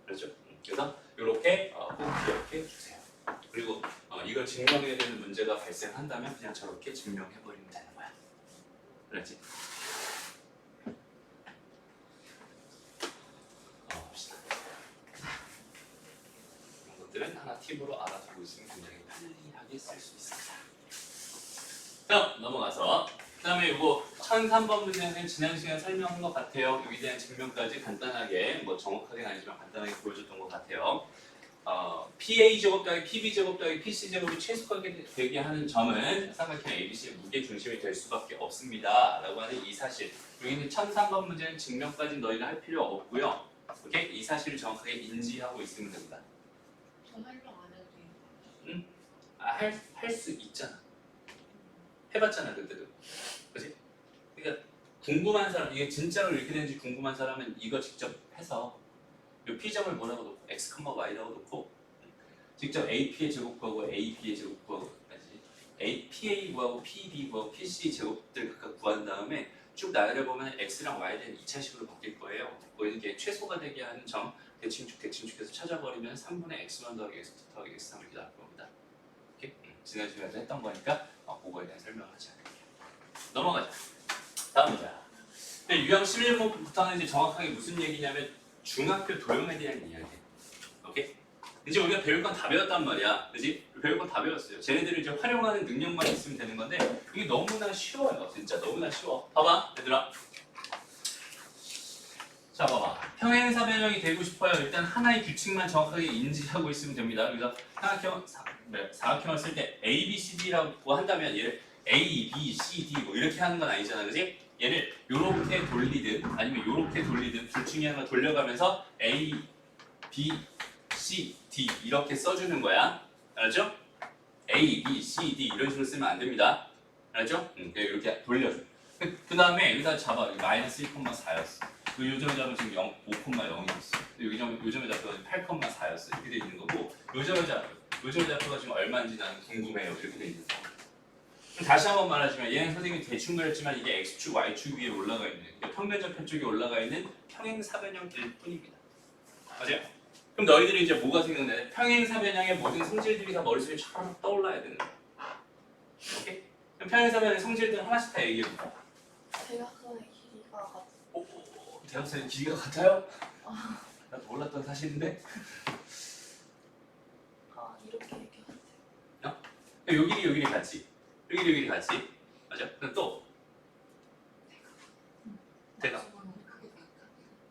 그렇죠? 그래서 이렇게 꼭 기억해 주세요. 그리고 이걸 증명해야 되는 문제가 발생한다면 그냥 저렇게 증명해버리면 되는 거야. 그렇지? 봅시다. 이런 것들은 하나 팁으로 알아두고 있으면 굉장히 편리하게 쓸 수 있습니다. 자, 넘어가서 그 다음에 이거 1003번 문제는 지난 시간에 설명한 것 같아요. 여기에 대한 증명까지 간단하게, 뭐 정확하게는 아니지만 간단하게 보여줬던 것 같아요. PA제곱 더하기 PB제곱 더하기 PC제곱이 최소하게 되게 하는 점은 삼각형 ABC의 무게중심이 될 수밖에 없습니다. 라고 하는 이 사실. 여기는 1003번 문제는 증명까지 너희가 할 필요 없고요. 오케이? 이 사실을 정확하게 인지하고 있으면 됩니다. 저 설명 안 해도 돼요? 할 수 있잖아. 해봤잖아 그때도. 그렇지? 그러니까 궁금한 사람, 이게 진짜로 이렇게 되는지 궁금한 사람은 이거 직접 해서 이 P점을 뭐라고 놓고 x, y라고 놓고 직접 AP의 제곱 구하고 AB의 제곱 구하고 PA 구하고 PB 구하고 PC 제곱들 각각 구한 다음에 쭉 나열해보면 x랑 y에 대한 2차식으로 바뀔 거예요. 거기는 이게 최소가 되게 하는 점 대칭축해서 찾아버리면 3분의 x1 더하기 x2 더하기 x3 이렇게 나올 겁니다. 이렇게 지난 시간에 했던 거니까 그거에 대한 설명을 하지 않을게요. 넘어가자. 다음 문제. 유형 11번부터는 이제 정확하게 무슨 얘기냐면 중학교 도형에 대한 이야기예요. 오케이? 이제 우리가 배울 건 다 배웠단 말이야. 그지? 배울 건 다 배웠어요. 쟤네들을 이제 활용하는 능력만 있으면 되는 건데 이게 너무나 쉬워요. 진짜 너무나 쉬워. 봐봐 얘들아. 자 봐봐. 평행사 변형이 되고 싶어요. 일단 하나의 규칙만 정확하게 인지하고 있으면 됩니다. 그래서 사각형을 쓸 때 A, B, C, D라고 한다면 얘를 A, B, C, D 뭐 이렇게 하는 건 아니잖아. 그지? 얘를 요렇게 돌리든 아니면 요렇게 돌리든 둘 중에 하나 돌려가면서 A, B, C, D 이렇게 써주는 거야. 알았죠? A, B, C, D 이런 식으로 쓰면 안 됩니다. 알았죠? 이렇게 돌려줘. 그 다음에 여기다 잡아. 마이너스 1,4였어. 요점의 잡은 지금 5,0이었어. 요점의 좌표가 8,4였어. 이렇게 돼 있는 거고 요점의 좌표가 지금 얼마인지 나는 궁금해요. 이렇게 돼 있는 거. 다시 한번 말하자면 얘는 선생님이 대충 그렸지만 이게 x축, y축 위에 올라가 있는 평면좌표 쪽에 올라가 있는 평행사변형일 뿐입니다. 맞아요? 그럼 너희들이 이제 뭐가 생각나냐? 평행사변형의 모든 성질들이 다 머릿속에 쫙 떠올라야 되는 거야. 오케이? 그럼 평행사변형의 성질들 하나씩 다 얘기해볼까? 대각선의 길이가 대각선의 길이가 같아요? 나 몰랐던 사실인데? 이렇게 같아요. 요 길이 같지? 요 길이 같지? 맞아? 그럼 또 대각.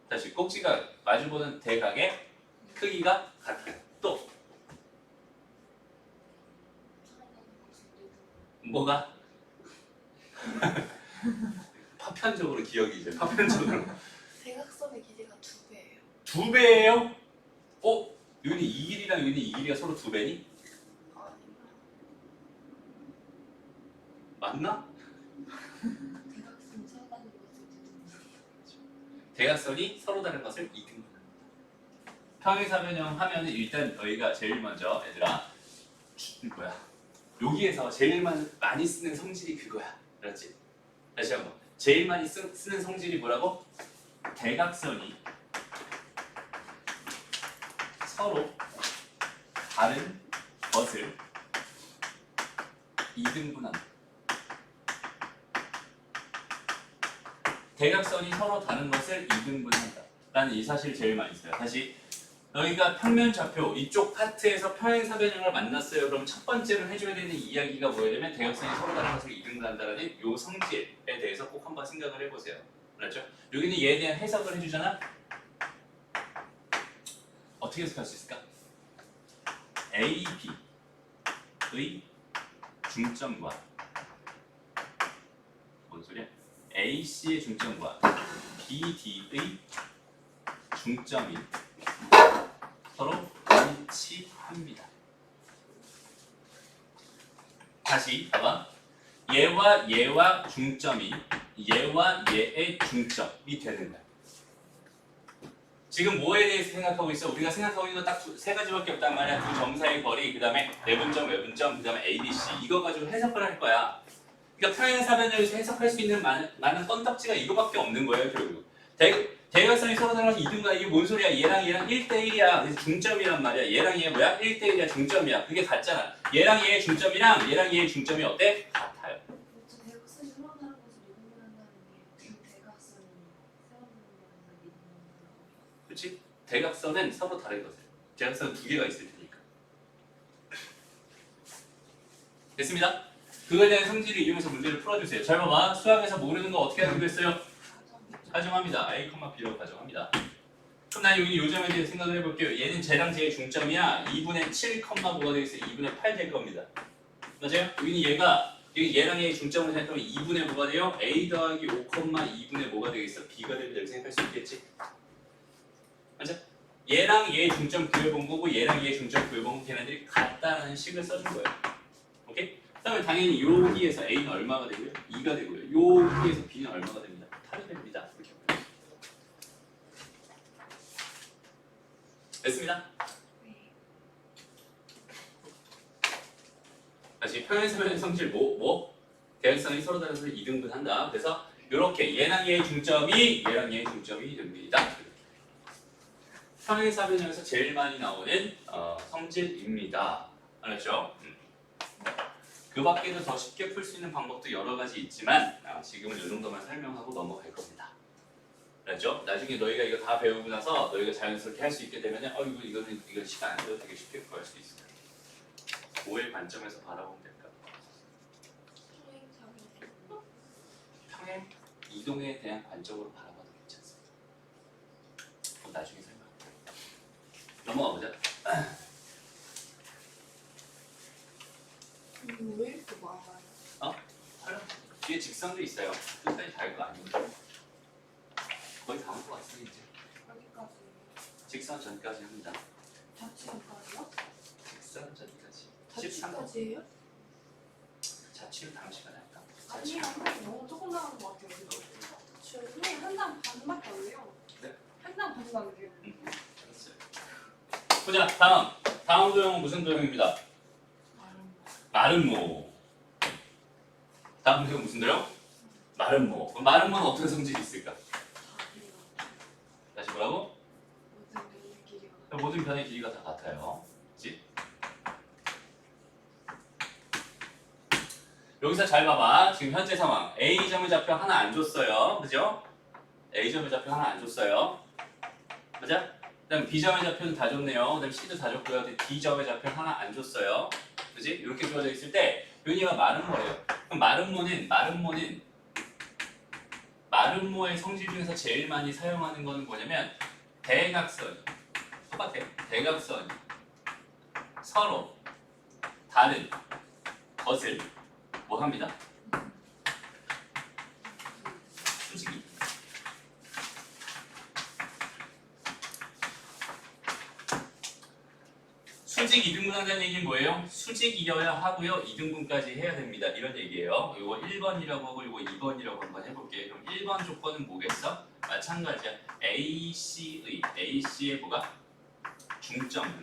다시 꼭지가 마주보는 대각의 크기가 같아요. 또 뭐가? 파편적으로 기억이 이제 파편적으로 대각선의 길이가 2배예요. 2배예요? 여기는 이 길이랑 여기는 이 길이가 서로 2배니? 맞나? 대각선이 서로 다른 것을 이등분합니다. 평행사변형 하면은 일단 너희가 제일 먼저 얘들아 여기에서 제일 많이 쓰는 성질이 그거야. 알았지? 다시 한번 제일 많이 쓰는 성질이 뭐라고? 대각선이 서로 다른 것을 이등분한다. 대각선이 서로 다른 것을 이등분한다. 라는 이 사실을 제일 많이 써요. 다시 너희가 평면 좌표 이쪽 파트에서 평행사변형을 만났어요. 그럼 첫 번째로 해줘야 되는 이야기가 뭐냐면 대각선이 서로 다른 것을 이등분한다라는 이 성질에 대해서 꼭 한번 생각을 해보세요. 알았죠? 여기는 얘에 대한 해석을 해주잖아. 어떻게 해석할 수 있을까? A, B의 중점과 뭔 소리야? AC의 중점과 BD의 중점이 서로 일치합니다. 다시 봐봐. 얘와 중점이 얘와 얘의 중점이 되는 거야. 지금 뭐에 대해서 생각하고 있어? 우리가 생각하고 있는 건 딱 세 가지밖에 없단 말이야. 두 점 사이 거리, 그 다음에 내분점, 외분점, 그 다음에 ABC 이거 가지고 해석을 할 거야. 그러니까 평행사변형에서 해석할 수 있는 많은 건덕지가 이거밖에 없는 거예요. 결국 대각선이 서로 다른 이등분 이게 뭔 소리야? 얘랑 1대1이야. 그래서 중점이란 말이야. 얘랑 얘 뭐야? 1대1이야. 중점이야. 그게 같잖아. 얘랑 얘의 중점이랑 얘랑 얘의 중점이 어때? 같아요. 대각선이 서로 다른 것을 이등분한다는 게 대각선이 서로 다른 것을 이등분한다는 그렇지? 대각선은 서로 다른 것을. 대각선 두 개가 있을 테니까. 됐습니다. 그거에 대한 성질을 이용해서 문제를 풀어주세요. 잘 봐봐. 수학에서 모르는 거 어떻게 하기로 했어요? 가정합니다. A, B로 가정합니다. 그럼 난 여기 요점에 대해 생각을 해볼게요. 얘는 쟤랑 쟤의 중점이야. 2분의 7, 뭐가 되겠어요? 2분의 8 될 겁니다. 맞아요? 여기는 얘랑 얘의 중점을 생각하면 2분의 뭐가 돼요? A 더하기 5, 2분의 뭐가 되겠어? B가 됩니다. 이렇게 생각할 수 있겠지? 맞아? 얘랑 얘의 중점 구해본 거고 얘랑 얘의 중점 구해본 거 걔네들이 같다는 식을 써준 거예요. 오케이? 그다음에 당연히 여기에서 A는 얼마가 되고요? 2가 되고요. 여기에서 B는 얼마가 됩니다? 8이 됩니다. 이렇게. 됐습니다. 네. 다시 평행사변의 성질 뭐? 대각선이 서로 다른 서로 이등분한다. 그래서 이렇게 얘랑 얘의 중점이 얘랑 얘의 중점이 됩니다. 평행사변형에서 제일 많이 나오는 성질입니다. 알았죠? 그 밖에도 더 쉽게 풀 수 있는 방법도 여러 가지 있지만 지금은 이 정도만 설명하고 넘어갈 겁니다. 알았죠? 나중에 너희가 이거 다 배우고 나서 너희가 자연스럽게 할 수 있게 되면 이거 시간 안 돼도 되게 쉽게 구할 수 있어요. 5의 관점에서 바라보면 될까? 평행 이동에 대한 관점으로 바라봐도 괜찮습니다. 그럼 나중에 설명할게요. 넘어가 보자. 왜 이렇게 많아요? 뒤에 직선도 있어요. 끝까지 달 거 아니에요. 거의 다 온 것 같아요 이제. 여기까지. 직선 전까지 합니다. 자취까지요? 직선 전까지. 13번. 자취까지예요? 자취를 다음 시간에 할까? 아니요, 너무 조금 나온 것 같아요. 선생님 한장 반밖에 안 돼요. 네? 한장 반도 안 돼요. 알았어요. 보자 다음 도형은 무슨 도형입니다. 마름모. 다음 도형은 무슨 도형? 마름모. 그럼 마름모는 어떤 성질이 있을까? 다시 뭐라고? 모든 변의 길이가 다 같아요. 그치? 여기서 잘 봐봐. 지금 현재 상황. A점의 좌표 하나 안 줬어요. 그죠? A점의 좌표 하나 안 줬어요. 맞아? 그 다음 B점의 좌표는 다 줬네요. 그 다음 C도 다 줬고요. D점의 좌표 하나 안 줬어요. 그지? 이렇게 주어져 있을 때 여기가 마름모예요. 그럼 마름모의 성질 중에서 제일 많이 사용하는 거는 뭐냐면 대각선이 똑같아. 대각선이 서로 다른 것을 뭐 합니다? 수직이. 수직 이등분한다는 얘기는 뭐예요? 수직이어야 하고요. 이등분까지 해야 됩니다. 이런 얘기예요. 이거 1번이라고 하고 이거 2번이라고 한번 해볼게요. 그럼 1번 조건은 뭐겠어? 마찬가지야. AC의 뭐가? 중점은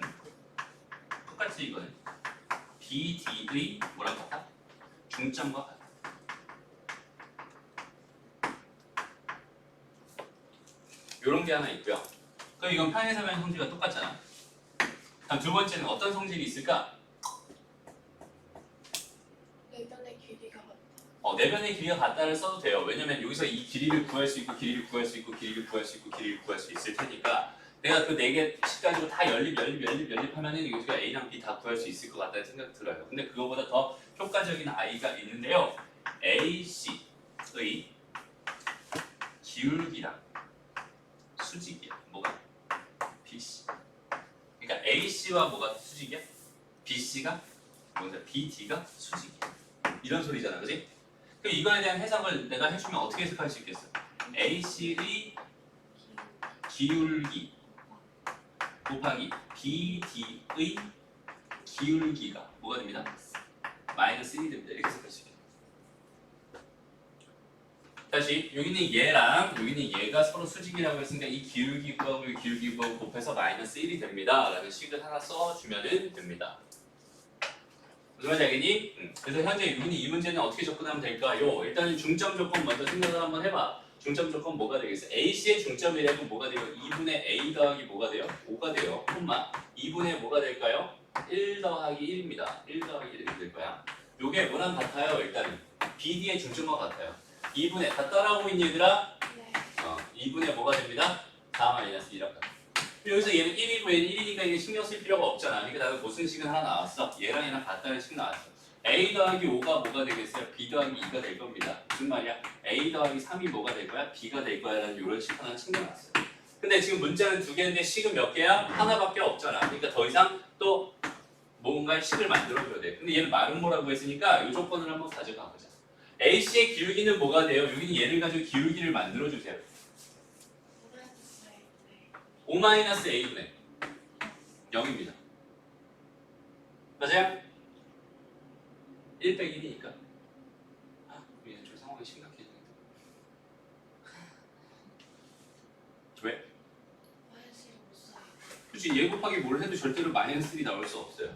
똑같이 이거는 BD의 뭐랑 같아? 중점과 같아. 요런 게 하나 있고요. 그럼 이건 평행사변 성질과 똑같잖아. 다음 두 번째는 어떤 성질이 있을까? 내변의 길이가 같다. 내변의 길이가 같다를 써도 돼요. 왜냐면 여기서 이 길이를 구할 수 있고 길이를 구할 수 있고 길이를 구할 수 있고 길이를 구할 수 있을 테니까 내가 그 네 개씩 가지고 다 연립하면은 여기가 A랑 B 다 구할 수 있을 것 같다는 생각이 들어요. 근데 그거보다 더 효과적인 I가 있는데요. AC의 기울기랑 수직이야. 뭐가? BC. 그러니까 AC와 뭐가 수직이야? BC가 뭔가 BD가 수직이야. 이런 소리잖아, 그지? 그럼 이거에 대한 해석을 내가 해주면 어떻게 해석할 수 있겠어? AC의 기울기 곱하기 BD의 기울기가 뭐가 됩니다? 마이너스 1이 됩니다. 이렇게 해석할 수 있겠네. 다시 여기는 얘랑 여기는 얘가 서로 수직이라고 했으니까 이 기울기 구하고 이 기울기 구하고 곱해서 마이너스 1이 됩니다. 라는 식을 하나 써주면 됩니다. 무슨 말인지 알겠니? 그래서 현재 여기는 이 문제는 어떻게 접근하면 될까요? 일단은 중점 조건 먼저 생각을 한번 해봐. 중점 조건 뭐가 되겠어? AC의 중점이라면 뭐가 돼요? 2분의 A 더하기 뭐가 돼요? 5가 돼요. 콤마 2분의 뭐가 될까요? 1 더하기 1입니다. 1 더하기 1 이렇게 될 거야. 요게 뭐랑 같아요? 일단은 BD의 중점과 같아요. 2분의 다 따라오고 있니 얘들아? 네. 2분의 뭐가 됩니다? 4 마이너스 1이라고. 여기서 얘는 1이고 얘는 1이니까 이게 신경 쓸 필요가 없잖아. 그러니까 나는 보승식은 하나 나왔어. 얘랑 얘랑 같다는 식 나왔어. A 더하기 5가 뭐가 되겠어요? B 더하기 2가 될 겁니다. 무슨 말이야? A 더하기 3이 뭐가 될 거야? B가 될 거야 라는 요런 식 하나 챙겨놨어요. 근데 지금 문자는 두 개인데 식은 몇 개야? 하나밖에 없잖아. 그러니까 더 이상 또 뭔가 식을 만들어줘야 돼. 근데 얘는 마름모라고 했으니까 이 조건을 한번 가져가 보자. AC의 기울기는 뭐가 돼요? 여기는 얘를 가지고 기울기를 만들어주세요. 5-A분의 0입니다. 맞아요? 1 빼기 1이니까. 얘는 좀 상황이 심각해지는데. 왜? 굳이 얘 곱하기 뭘 해도 절대로 마이너스 1이 나올 수 없어요.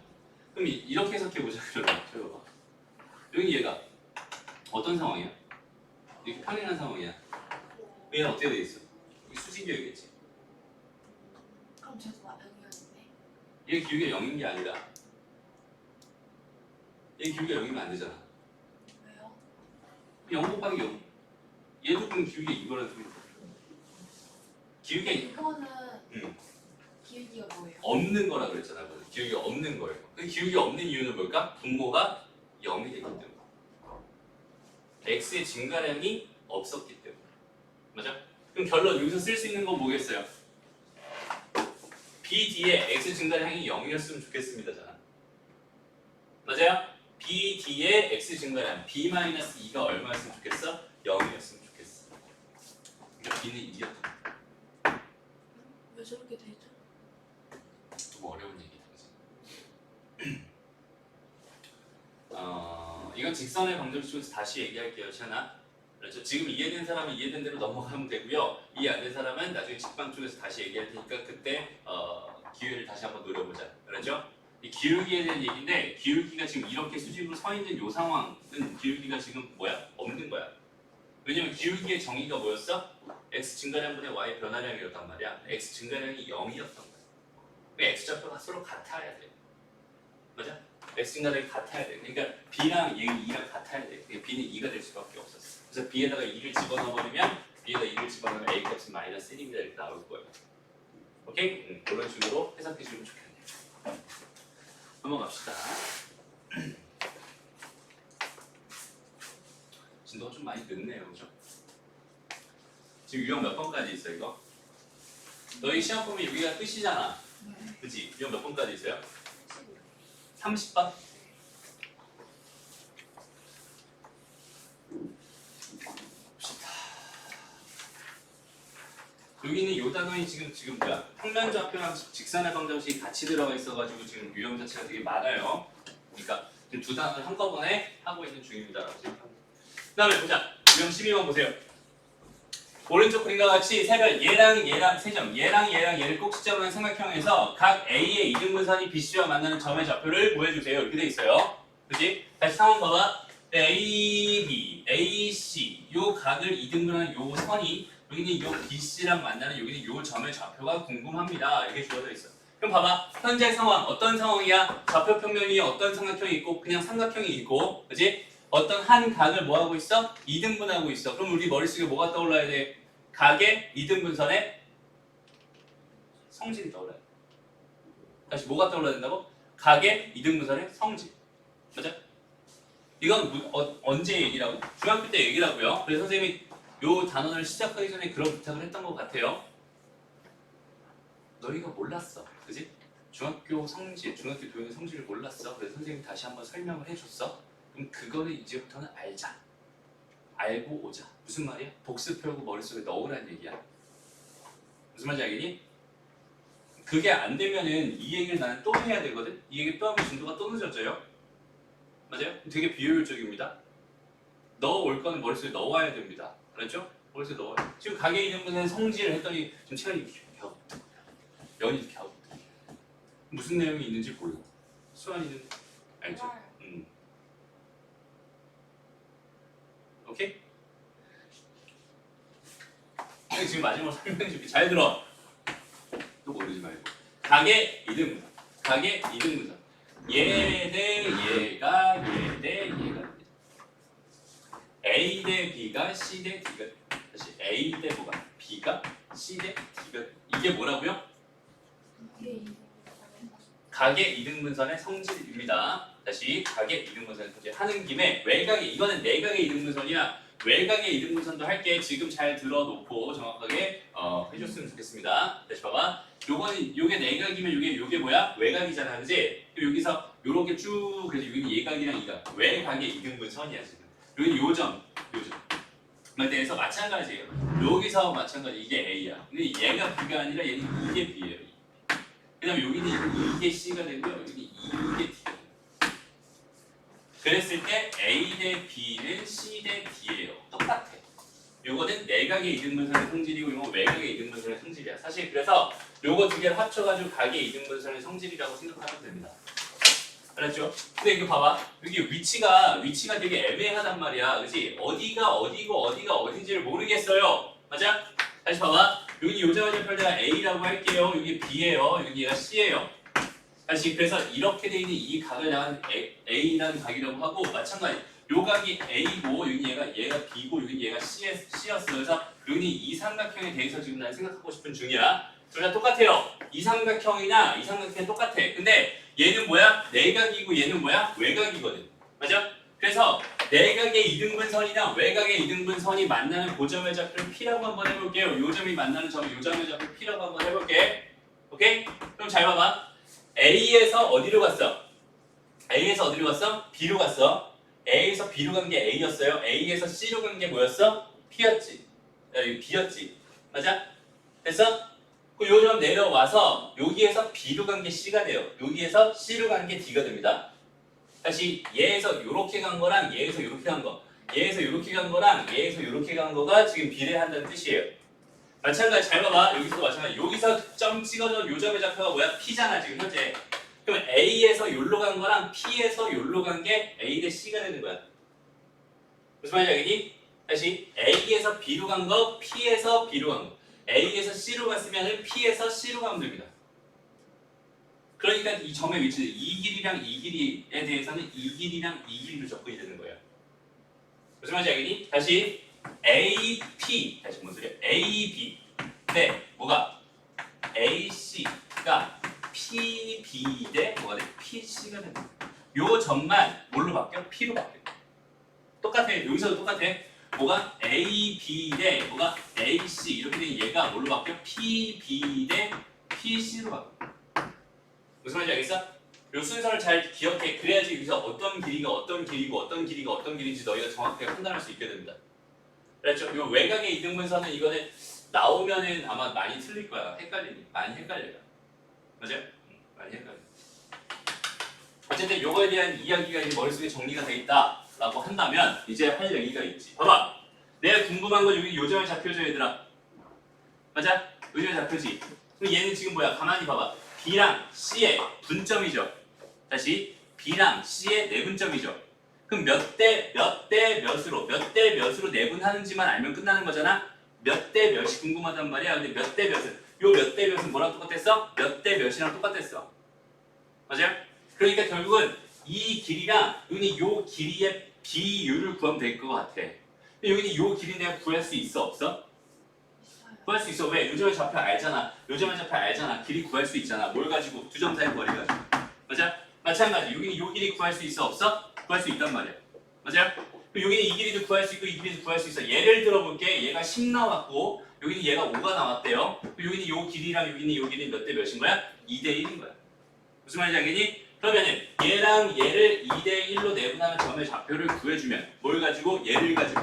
그럼 이렇게 해석해보자. 그러면 저거 봐. 여기 얘가 어떤 상황이야? 이렇게 평행한 상황이야. 얘는 어떻게 돼 있어? 여기 수직이겠지. 그럼 저도 여기였는데. 얘 기울기가 0인 게 아니라 얘 기울기가 0이면 안 되잖아. 왜요? 0 곱하기 0. 얘도 그럼 기울기가 이거라는 소리야. 기울기가 이거는 음. 기울기가 뭐예요? 없는 거라 그랬잖아. 기울기가 없는 거예요. 그 기울기가 없는 이유는 뭘까? 분모가 0이 되기 때문에. x의 증가량이 없었기 때문에. 맞아? 그럼 결론 여기서 쓸 수 있는 건 뭐겠어요? b 뒤에 x 증가량이 0이었으면 좋겠습니다잖아. 맞아요? b 뒤에 x 증가량 b-2가 얼마였으면 좋겠어? 0이었으면 좋겠어. 그러니까 b는 2였다. 왜 저렇게 되죠? 좀 어려운 얘기다. 이건 직선의 방정식 쪽에서 다시 얘기할게요. 샤나. 그렇죠? 지금 이해된 사람은 이해된 대로 넘어가면 되고요. 이해 안 된 사람은 나중에 직방 쪽에서 다시 얘기할 테니까 그때 기회를 다시 한번 노려보자. 그렇죠? 이 기울기에 대한 얘기인데 기울기가 지금 이렇게 수직으로 서 있는 이 상황은 기울기가 지금 뭐야? 없는 거야. 왜냐면 기울기의 정의가 뭐였어? x 증가량분의 y 변화량이었단 말이야. x 증가량이 0이었던 거야. 그러니까 x 좌표가 서로 같아야 돼. 맞아? x 증가량이 같아야 돼. 그러니까 b랑 얘는 2랑 같아야 돼. 그러니까 b는 2가 될 수밖에 없었어. 그래서 b에다가 2를 집어넣어버리면 b에다 2를 집어넣으면 a 값은 마이너스 1입니다. 이렇게 나올 거예요. 오케이? 그런 식으로 해석해주면 좋겠네요. 넘어갑시다. 진도가 좀 많이 늦네요. 그죠? 지금 유형 몇 번까지 있어 이거? 너희 시험 보면 여기가 끝이잖아. 네. 그치? 유형 몇 번까지 있어요? 30번? 여기는 요 단원이 지금 뭐야? 평면 좌표랑 직선의 방정식이 같이 들어가 있어가지고 지금 유형 자체가 되게 많아요. 그러니까 지금 두 단원을 한꺼번에 하고 있는 중입니다라고 생각합니다. 그 다음에 보자. 유형 12번 보세요. 오른쪽 그림과 같이 색을 얘랑 세 점, 얘랑 얘를 꼭 시점으로 한 삼각형에서 각 A의 이등분선이 BC와 만나는 점의 좌표를 구해주세요. 이렇게 돼 있어요. 그치? 다시 상황 봐봐. A, B, A, C 요 각을 이등분하는 요 선이 여기는 요 BC랑 만나는 여기는 요 점의 좌표가 궁금합니다. 이렇게 주어져 있어. 그럼 봐봐. 현재 상황 어떤 상황이야? 좌표 평면 위에 어떤 삼각형이 있고 그냥 삼각형이 있고 그치? 어떤 한 각을 뭐 하고 있어? 이등분하고 있어. 그럼 우리 머릿속에 뭐가 떠올라야 돼? 각의 이등분선의 성질이 떠올라요. 다시 뭐가 떠올라야 된다고? 각의 이등분선의 성질. 맞아? 이건 언제 얘기라고? 중학교 때 얘기라고요. 그래서 선생님이 요 단원을 시작하기 전에 그런 부탁을 했던 것 같아요. 너희가 몰랐어. 그지? 중학교 성질, 중학교 도형의 성질을 몰랐어. 그래서 선생님이 다시 한번 설명을 해줬어. 그럼 그거를 이제부터는 알자. 알고 오자. 무슨 말이야? 복습해오고 머릿속에 넣으라는 얘기야. 무슨 말인지 알겠니? 그게 안 되면은 이 얘기를 나는 또 해야 되거든? 이 얘기 또 하면 진도가 또 늦어져요. 맞아요? 되게 비효율적입니다. 넣어올 거는 머릿속에 넣어와야 됩니다. 그렇죠? 머릿속에 넣어요. 지금 각의 이등분의 성질을 했더니 지금 체력이 겨우 연이 겨우 무슨 내용이 있는지 몰라. 수환이는 알죠? 오케이? 지금 마지막으로 설명해줄게. 잘 들어. 또 모르지 말고. 각의 이등분선. 각의 이등분선. 얘 대 얘가 얘 대 얘가 됩니다. A 대 B가 C 대 D가 됩니다. 다시 A 대 뭐가? B가 C 대 D가 됩니다. 이게 뭐라고요? 각의 이등분선의 성질입니다. 다시 각의 이등분선의 성질 하는 김에 외곽의 이거는 내각의 이등분선이야. 외곽의 이등분선도 할게. 지금 잘 들어놓고 정확하게 해줬으면 좋겠습니다. 다시 봐봐. 요거는 요게 내각이면 요게 뭐야? 외곽이잖아, 그지? 여기서 요렇게 쭉 그래서 여기는 예각이랑 이각 외곽의 이등분선이야 지금. 여기 요점. 대해서 마찬가지예요. 여기서 마찬가지 이게 A야. 근데 얘가 B가 아니라 얘는 이게 B예요. 그다음에 여기는 이게 C가 되고요. 여기는 이게 D가 돼요. 그랬을 때 A 대 B는 C 대 D예요. 똑같아. 요거는 내각의 이등분선의 성질이고 이건 외곽의 이등분선의 성질이야. 사실 그래서 요거 두 개를 합쳐가지고 각의 이등분선의 성질이라고 생각하면 됩니다. 알았죠? 근데 이거 봐봐. 여기 위치가 되게 애매하단 말이야. 그치? 어디가 어디고 어디가 어딘지를 모르겠어요. 맞아? 다시 봐봐. 여기 요자마자표를 내가 A라고 할게요. 여기 B예요. 여기 얘가 C예요. 다시 그래서 이렇게 돼 있는 이 각을 내가 A라는 각이라고 하고 마찬가지. 요 각이 A고 여기 얘가 B고 여기 얘가 C였어. 그래서 여기 이 삼각형에 대해서 지금 난 생각하고 싶은 중이야. 둘 다 똑같아요. 이 삼각형이나 이 삼각형이 똑같아. 근데 얘는 뭐야? 내각이고 얘는 뭐야? 외각이거든. 맞아? 그래서 내각의 이등분선이나 외각의 이등분선이 만나는 고점의 좌표를 P라고 한번 해볼게요. 요점이 만나는 점을 요점의 좌표를 P라고 한번 해볼게. 오케이? 그럼 잘 봐봐. A에서 어디로 갔어? A에서 어디로 갔어? B로 갔어. A에서 B로 간 게 A였어요. A에서 C로 간 게 뭐였어? P였지. B였지. 맞아? 됐어? 요 점 내려와서 여기에서 B로 간 게 C가 돼요. 여기에서 C로 간 게 D가 됩니다. 다시 얘에서 요렇게 간 거랑 얘에서 요렇게 간 거, 얘에서 요렇게 간 거랑 얘에서 요렇게 간 거가 지금 비례한다는 뜻이에요. 마찬가지 잘 봐봐. 여기서도 마찬가지. 여기서 점 찍어준 요 점의 좌표가 뭐야? P잖아 지금 현재. 그럼 A에서 요로 간 거랑 P에서 요로 간 게 A 대 C가 되는 거야. 무슨 말인지 알겠니? 다시 A에서 B로 간 거, P에서 B로 간 거. A에서 C로 갔으면 P에서 C로 가면 됩니다. 그러니까 이 점의 위치는 이 길이랑 이 길이에 대해서는 이 길이랑 이 길이로 접근이 되는 거예요. 무슨 말인지 알겠니? 다시 AP 다시 무슨 소리야? AB 네 뭐가? AC가 PB 대 뭐가 돼? PC가 된다. 요 점만 뭘로 바뀌어? P로 바뀌어. 똑같아. 여기서도 똑같아. 뭐가 AB 대 뭐가 AC 이렇게 되면 얘가 뭘로 바뀌어? PB 대 PC로 바뀌어. 무슨 말인지 알겠어? 요 순서를 잘 기억해. 그래야지 여기서 어떤 길이가 어떤 길이고 어떤 길이가 어떤 길인지 너희가 정확하게 판단할 수 있게 됩니다. 그렇죠? 요 외곽의 이등분선은 이거는 나오면은 아마 많이 틀릴 거야. 많이 헷갈려요. 맞아요? 많이 헷갈려. 어쨌든 요거에 대한 이야기가 이제 머릿속에 정리가 돼 있다라고 한다면 이제 할 얘기가 있지. 봐봐. 내가 궁금한 건 여기 요점의 좌표죠 얘들아. 맞아? 요점의 좌표지. 그럼 얘는 지금 뭐야? 가만히 봐봐. B랑 C의 분점이죠. 다시 B랑 C의 내분점이죠. 그럼 몇 대 몇으로 내분하는지만 알면 끝나는 거잖아. 몇 대 몇이 궁금하단 말이야. 근데 몇 대 몇은 요 몇 대 몇은 뭐랑 똑같았어? 몇 대 몇이랑 똑같았어. 맞아요? 그러니까 결국은 이 길이랑 여기 요 길이의 비율을 구하면 될 것 같아. 근데 여기는 요 길이 내가 구할 수 있어 없어? 구할 수 있어. 왜? 요점의 좌표 알잖아. 요점의 좌표 알잖아. 길이 구할 수 있잖아. 뭘 가지고? 두 점 사이 거리 가지고. 맞아? 마찬가지. 여기는 요 길이 구할 수 있어 없어? 구할 수 있단 말이야. 맞아요? 여기는 이 길이도 구할 수 있고 이 길이도 구할 수 있어. 예를 들어볼게. 얘가 10 나왔고 여기는 얘가 5가 나왔대요. 여기는 요 길이랑 여기는 요 길이 몇 대 몇인 거야? 2대 1인 거야. 무슨 말인지 알겠니? 그러면은 얘랑 얘를 2대 1로 내분하는 점의 좌표를 구해주면 뭘 가지고? 얘를 가지고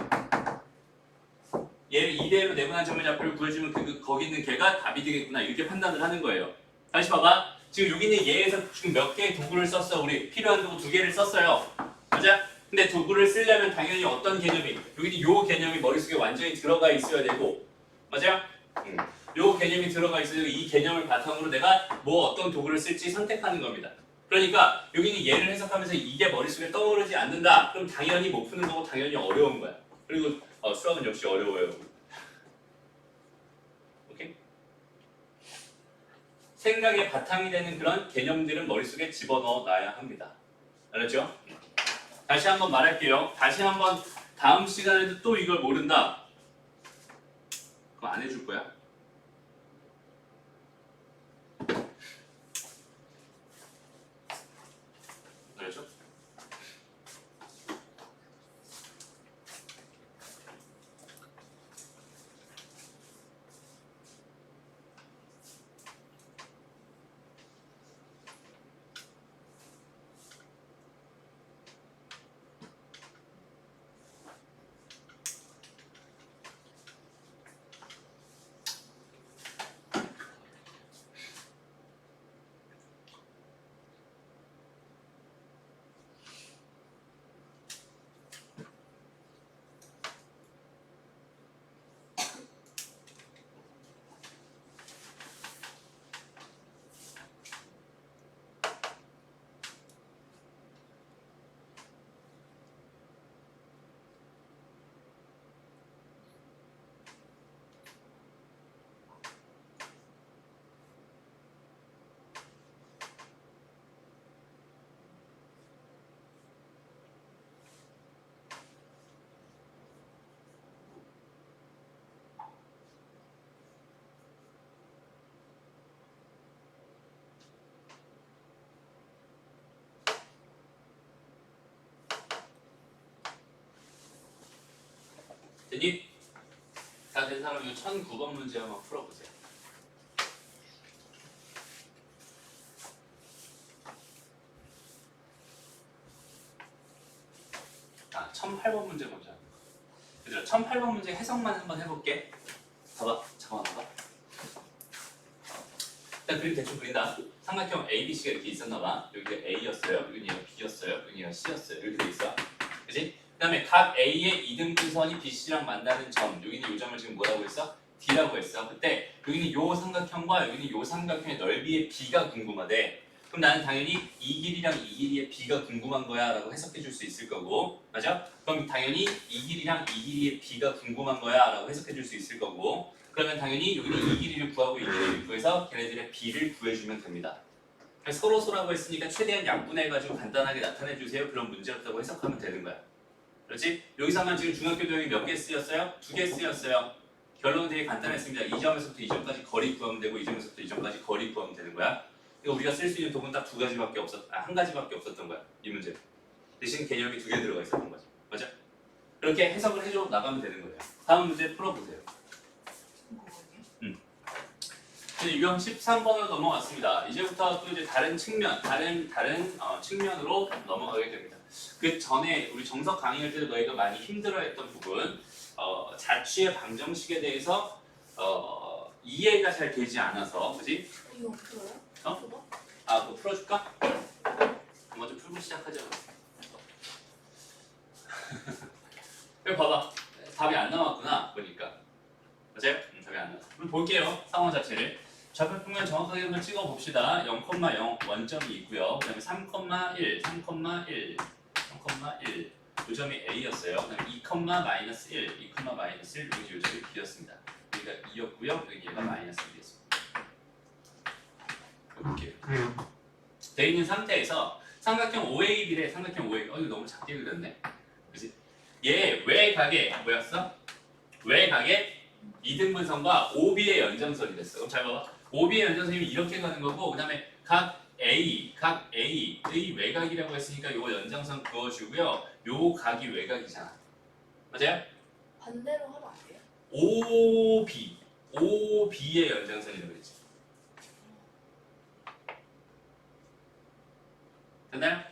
얘를 2대 1로 내분한 점의 좌표를 구해주면 거기 있는 걔가 답이 되겠구나 이렇게 판단을 하는 거예요. 다시 봐봐. 지금 여기 있는 얘에서 지금 몇 개의 도구를 썼어. 우리 필요한 도구 2개를 썼어요. 맞아? 근데 도구를 쓰려면 당연히 어떤 개념이 여기는 요 개념이 머릿속에 완전히 들어가 있어야 되고 맞아요? 요 개념이 들어가 있어야 되고 이 개념을 바탕으로 내가 뭐 어떤 도구를 쓸지 선택하는 겁니다. 그러니까 여기는 얘를 해석하면서 이게 머릿속에 떠오르지 않는다. 그럼 당연히 못 푸는 거고 당연히 어려운 거야. 그리고 수학은 역시 어려워요. 오케이? 생각의 바탕이 되는 그런 개념들은 머릿속에 집어넣어 놔야 합니다. 알았죠? 다시 한번 말할게요. 다시 한번 다음 시간에도 또 이걸 모른다. 그거 안 해줄 거야? 알았죠? 됐니? 다 된 사람 이거 1009번 문제 한번 풀어보세요. 아, 1008번 문제 먼저. 얘들아, 1008번 문제 해석만 한번 해볼게. 봐봐, 잠깐만 봐봐. 일단 그림 대충 그린다. 삼각형 ABC가 이렇게 있었나봐. 여기가 A였어요. 여기가 B였어요. 여기가 C였어요. 이렇게 돼 있어. 그지? 그 다음에 각 A의 이등분선이 BC랑 만나는 점. 여기는 이 점을 지금 뭐라고 했어? D라고 했어. 그때 여기는 요 삼각형과 여기는 요 삼각형의 넓이의 B가 궁금하대. 그럼 나는 당연히 이 길이랑 이 길이의 B가 궁금한 거야 라고 해석해 줄 수 있을 거고, 맞아? 그럼 당연히 이 길이랑 이 길이의 B가 궁금한 거야 라고 해석해 줄 수 있을 거고, 그러면 당연히 여기는 이 길이를 구하고 이 길이를 구해서 걔네들의 B를 구해주면 됩니다. 서로소라고 했으니까 최대한 약분해가지고 간단하게 나타내주세요. 그런 문제였다고 해석하면 되는 거야. 그렇지? 여기서만 지금 중학교 도형이 몇 개 쓰였어요? 2개 쓰였어요. 결론은 되게 간단했습니다. 이 점에서부터 이 점까지 거리 구하면 되고 이 점에서부터 이 점까지 거리 구하면 되는 거야. 그러니까 우리가 쓸 수 있는 도구는 딱 한 가지밖에 없었던 거야. 이 문제. 대신 개념이 2개 들어가 있었던 거죠. 맞아? 그렇게 해석을 해줘 나가면 되는 거예요. 다음 문제 풀어보세요. 이제 유형 13번으로 넘어갔습니다. 이제부터 또 이제 다른 측면, 다른 측면으로 넘어가게 됩니다. 그 전에 우리 정석 강의할 때도 너희가 많이 힘들어했던 부분, 자취의 방정식에 대해서 이해가 잘 되지 않아서, 그지? 이거 풀어요? 어? 아, 그거 풀어줄까? 먼저 풀고 시작하자. 그래 봐봐, 답이 안 나왔구나 보니까. 맞아요? 답이 안 나왔어. 그럼 볼게요. 상황 자체를. 좌표평면 정확하게 한번 찍어봅시다. 0,0 원점이 있고요. 그 다음에 3,1, 3,1, 3,1. 이 점이 A였어요. 그 다음에 2, -1, 2, -1, 여기 이 점이 B였습니다. 여기가 2였고요. 여기 얘가 -1이었습니다. 볼게요. 되어 있는 상태에서 삼각형 OAB래. 삼각형 OAB. 이거 너무 작게 그렸네. 그치? 얘 외곽에 뭐였어? 외곽에 이등분선과 OB의 연장선이 됐어. 그럼 잘 봐봐. OB의 연장선이 이렇게 가는 거고, 그 다음에 각 A의 외곽이라고 했으니까 요 연장선 그어주고요. 요 각이 외곽이잖아. 맞아요? 반대로 하면 안 돼요? OB의 연장선이라고 그랬지. 됐나요?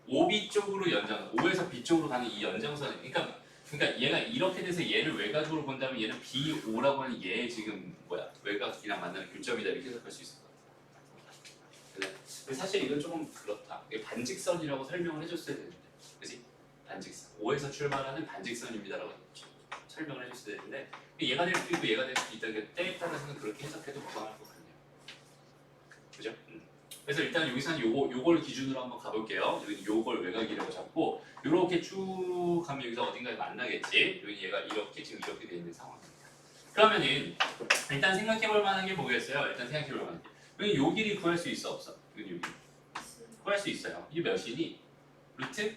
OB 쪽으로 연장선, O에서 B 쪽으로 가는 이 연장선, 그러니까 얘가 이렇게 돼서 얘를 외곽으로 본다면 얘는 BO라고 하는 얘의 지금 외곽이랑 만나는 교점이다 이렇게 해석할 수 있을 것 같아. 근데 사실 이건 조금 그렇다. 이게 반직선이라고 설명을 해줬어야 되는데, 그지? 반직선. O에서 출발하는 반직선입니다라고 설명을 해줬어야 되는데, 얘가 될 수도 있고 얘가 될 수도 있다. 때에 따라서는 그렇게 해석해도 무방할 것 같네요. 그죠? 그래서 일단 여기서는 요걸 기준으로 한번 가볼게요. 여기 요걸 외곽이라고 잡고 요렇게 쭉 가면 여기서 어딘가에 만나겠지. 여기 얘가 이렇게 지금 이렇게 돼 있는 상황입니다. 그러면은 일단 생각해볼 만한 게 뭐겠어요? 일단 생각해볼 만한 게 여기 요 길이 구할 수 있어 없어? 여기 요 길이 구할 수 있어요. 이게 몇이니? 루트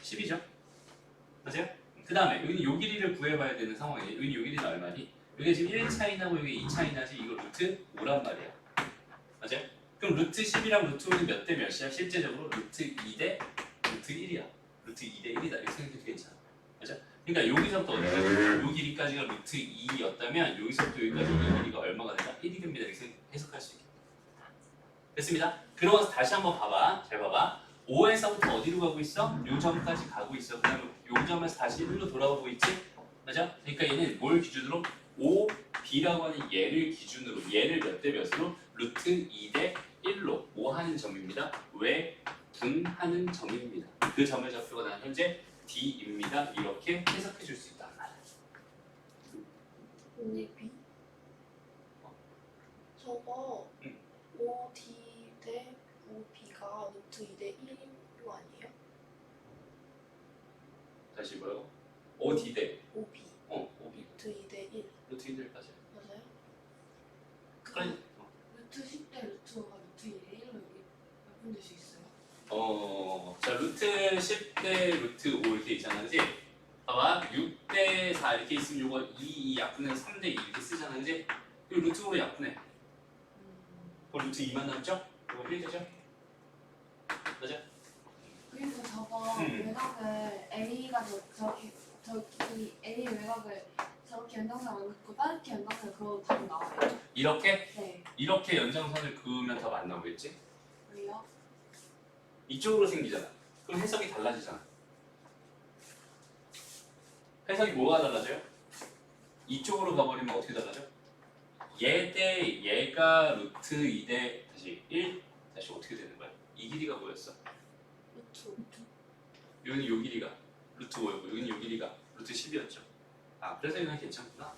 10이죠? 맞아요? 그 다음에 여기는 요 길이를 구해봐야 되는 상황이에요. 여기 요 길이는 얼마니? 여기 지금 1 차이 나고 여기 2 차이 나지. 이거 루트 5란 말이야. 맞아요? 그럼 루트 10이랑 루트 5는 몇 대 몇이야? 실제적으로 루트 2대 루트 1이야. 루트 2대 1이다. 이렇게 생각해도 괜찮아. 맞아? 그러니까 여기서부터 어디까지? 요 길이까지가 루트 2였다면 여기서부터 여기까지 이 길이가 얼마가 되나? 1이 됩니다. 이렇게 해석할 수 있겠다. 됐습니다. 그러고서 다시 한번 봐봐. 잘 봐봐. 5에서부터 어디로 가고 있어? 요 점까지 가고 있어. 그 다음에 요 점에서 다시 1로 돌아오고 있지? 맞아? 그러니까 얘는 뭘 기준으로? 5, B라고 하는 얘를 기준으로 얘를 몇 대 몇으로? 루트 2대 1로 뭐 하는 점입니다. 왜 분하는 점입니다. 그 점의 좌표가 난 현재 D입니다. 이렇게 해석해 줄 수 있단 말이야. 언니 B? 저거 5D 대 5B가 루트 2대 1로 아니에요? 다시 뭐라고? 5D 대 5B 5B 루트 2대 1 루트 1까지. 맞아요? 아니, 루트 10대 루트 5가 루트 2대 1로 여기 약분될 수 있어요? 자 루트 10대 루트 5 이렇게 있잖아, 그지? 봐봐, 6대 4 이렇게 있으면 요거 2 약분해서 3대 2 이렇게 쓰잖아, 그지? 이거 루트 5로 약분해. 그럼 루트 2만 남죠? 이거 1 되죠? 맞아? 그리고 저거 외곽을 A가 저기 A 외곽을 저렇게 연장선을 긋고 다르게 연장선을 그어도 답이 나와요. 이렇게 네. 이렇게 연장선을 그으면 답 안 나오겠지? 왜요? 이쪽으로 생기잖아. 그럼 해석이 달라지잖아. 해석이 뭐가 달라져요? 이쪽으로 가버리면 어떻게 달라져? 얘 대 얘가 루트 2대 다시 1 다시 어떻게 되는 거야? 이 길이가 뭐였어? 루트. 여기는 요 길이가 루트 5였고 여기는 요 길이가 루트 10이었죠. 아 그래서 이건 괜찮구나.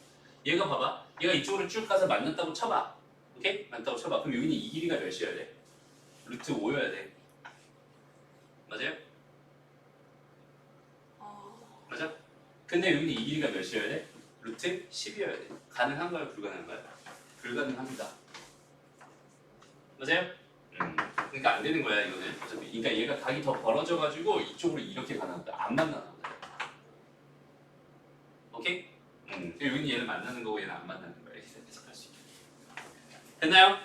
얘가 봐봐. 얘가 이쪽으로 쭉 가서 만났다고 쳐봐. 오케이? 만났다고 쳐봐. 그럼 여기는 이 길이가 몇이어야 돼? 루트 5여야 돼. 맞아요? 맞아? 근데 여기는 이 길이가 몇이어야 돼? 루트 10이어야 돼. 가능한가요? 불가능한가요? 불가능합니다. 맞아요? 그러니까 안 되는 거야 이거는. 어차피. 그러니까 얘가 각이 더 벌어져가지고 이쪽으로 이렇게 가는 거야. 안 만나는 거야. 오케이? 여기는 얘를 만나는 거고 얘는 안 만나는 거야. 이렇게 해석할 수 있게. 됐나요?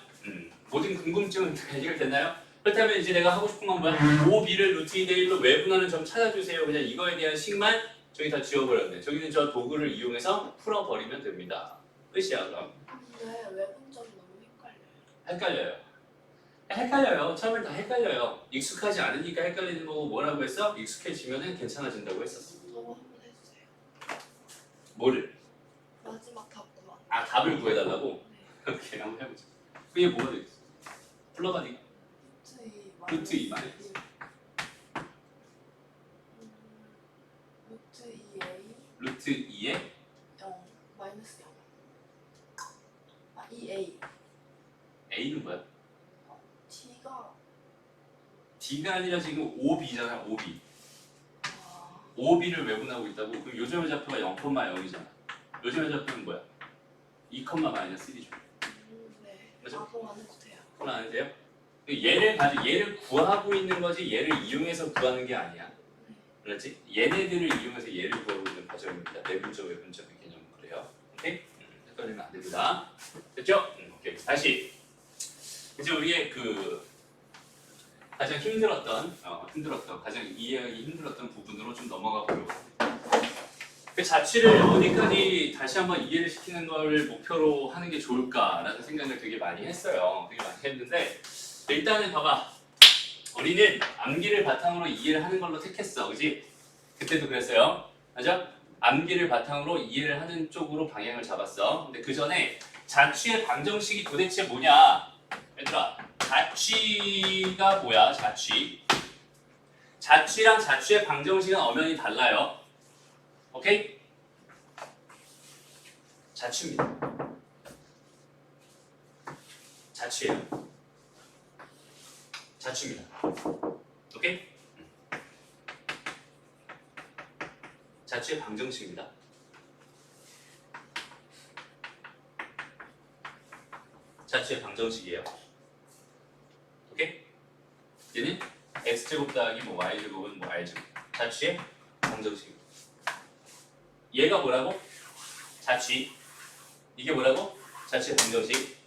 모든 궁금증은 해결됐나요? 그렇다면 이제 내가 하고 싶은 건 뭐야? 5b를 루트 2대 1로 외분하는 점 찾아주세요. 그냥 이거에 대한 식만 저기 다 지워버렸네. 저기는 저 도구를 이용해서 풀어버리면 됩니다. 끝이야 그럼. 근데 외분점이 너무 헷갈려요. 헷갈려요. 헷갈려요. 처음엔 다 헷갈려요. 익숙하지 않으니까 헷갈리는 거고 뭐라고 했어? 익숙해지면 괜찮아진다고 했었어. 저거 한번 해주세요. 뭐를? 마지막 답 구한. 아 답을 구해달라고? 네. 오케이 한번 해보자. 그게 뭐가 되겠어? 풀러가니까 루트 2 마이너스. 루트 2A 루트 2에 0 마이너스 0. 아 2A. A는 뭐야? T가 D가 아니라 지금 5B잖아 5B. 아 5B를 외분하고 있다고. 그럼 요점의 좌표가 0,0이잖아. 요점의 좌표는 뭐야? 2, 마이너스 1이죠. 네. 맞아? 아 그럼 안 해도 돼요. 그건 안 돼요? 얘를 구하고 있는 거지 얘를 이용해서 구하는 게 아니야. 그렇지? 얘네들을 이용해서 얘를 구하고 있는 과정입니다. 내분점, 외분점의 개념은 그래요. 오케이? 헷갈리면 안 됩니다. 됐죠? 오케이. 다시 이제 우리의 그 가장 힘들었던 가장 이해하기 힘들었던 부분으로 좀 넘어가 보려고 합니다. 그 자취를 어디까지 다시 한번 이해를 시키는 걸 목표로 하는 게 좋을까라는 생각을 되게 많이 했어요. 되게 많이 했는데 일단은 봐봐. 우리는 암기를 바탕으로 이해를 하는 걸로 택했어. 그지? 그때도 그랬어요. 맞아? 암기를 바탕으로 이해를 하는 쪽으로 방향을 잡았어. 근데 그 전에 자취의 방정식이 도대체 뭐냐? 얘들아, 자취가 뭐야? 자취. 자취랑 자취의 방정식은 엄연히 달라요. 오케이? 자취입니다. 자취예요. 자취입니다. 오케이? 자취의 방정식입니다. 자취의 방정식이에요. 오케이? 얘는 x제곱 더하기 뭐 y제곱은 뭐 r제곱. 자취의 방정식입니다. 얘가 뭐라고? 자취. 이게 뭐라고? 자취의 방정식.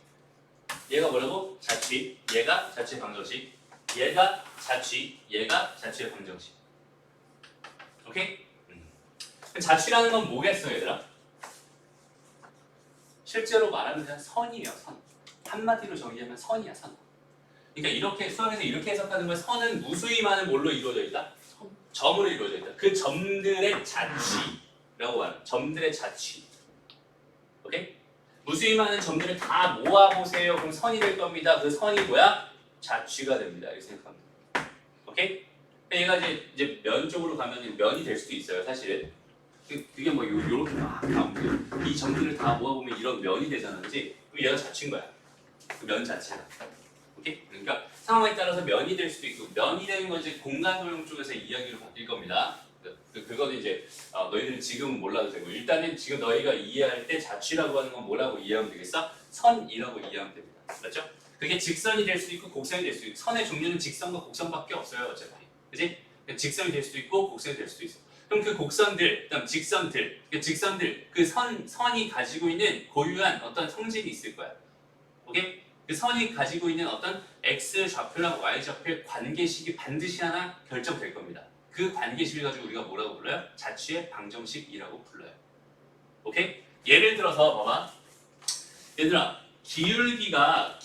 얘가 뭐라고? 자취. 얘가 자취의 방정식. 얘가 자취. 얘가 자취의 방정식. 오케이? 자취라는 건 뭐겠어 얘들아? 실제로 말하면 그냥 선이에요. 선. 한마디로 정의하면 선이야 선. 그러니까 이렇게 수학에서 이렇게 해석하는 건 선은 무수히많은 뭘로 이루어져 있다? 점으로 이루어져 있다. 그 점들의 자취라고 말해요. 점들의 자취. 오케이? 무수히많은 점들을 다 모아보세요. 그럼 선이 될 겁니다. 그 선이 뭐야? 자취가 됩니다. 이렇게 생각합니다. 오케이? 얘가 이제 면 쪽으로 가면 면이 될 수도 있어요. 사실. 그게 뭐 요렇게 막 나오는데 이 점들을 다 모아보면 이런 면이 되잖아. 그치? 그럼 얘가 자취인 거야. 그 면 자체가. 오케이? 그러니까 상황에 따라서 면이 될 수도 있고 면이 되는 건 이제 공간 도형 쪽에서 이야기로 바뀔 겁니다. 그거는 이제 너희들은 지금은 몰라도 되고 일단은 지금 너희가 이해할 때 자취라고 하는 건 뭐라고 이해하면 되겠어? 선이라고 이해하면 됩니다. 맞죠? 그게 직선이 될 수도 있고 곡선이 될 수도 있고 선의 종류는 직선과 곡선밖에 없어요. 어차피. 그치? 직선이 될 수도 있고 곡선이 될 수도 있어. 그럼 그 곡선들, 그다음 직선들, 그 선이 가지고 있는 고유한 어떤 성질이 있을 거야. 오케이? 그 선이 가지고 있는 어떤 x 좌표랑 y 좌표의 관계식이 반드시 하나 결정될 겁니다. 그 관계식을 가지고 우리가 뭐라고 불러요? 자취의 방정식이라고 불러요. 오케이? 예를 들어서 봐봐. 얘들아, 기울기가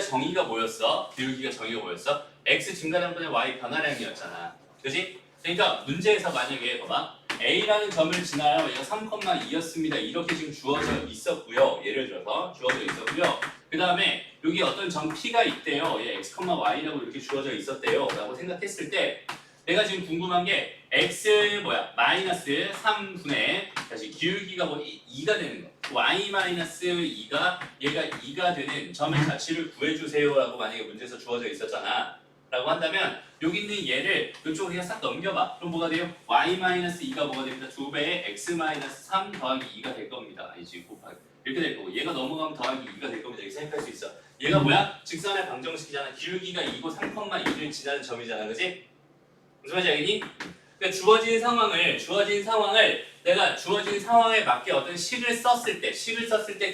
정의가 뭐였어? 기울기가 정의가 뭐였어? x 증가량분의 y 변화량이었잖아. 그지? 그러니까 문제에서 만약에 봐봐. A라는 점을 지나요. 얘가 3,2였습니다. 이렇게 지금 주어져 있었고요. 예를 들어서 주어져 있었고요. 그 다음에 여기 어떤 점 P가 있대요. 얘 x, y라고 이렇게 주어져 있었대요. 라고 생각했을 때 내가 지금 궁금한 게 x 마이너스 3분의 다시 기울기가 2가 되는 거. y 마이너스 2가 얘가 2가 되는 점의 자취를 구해주세요라고 만약에 문제에서 주어져 있었잖아. 라고 한다면 여기 있는 얘를 이쪽으로 그냥 싹 넘겨봐. 그럼 뭐가 돼요? y 마이너스 2가 뭐가 됩니다? 2배의 x 마이너스 3 더하기 2가 될 겁니다. 아니지 곱하기 이렇게 될 거고 얘가 넘어가면 더하기 2가 될 겁니다. 이렇게 생각할 수 있어. 얘가 뭐야? 직선의 방정식이잖아. 기울기가 2고 3,2를 지나는 점이잖아. 그지? 무슨 말인지 알겠니? 그러니까 주어진 상황을 내가 주어진 상황에 맞게 어떤 식을 썼을 때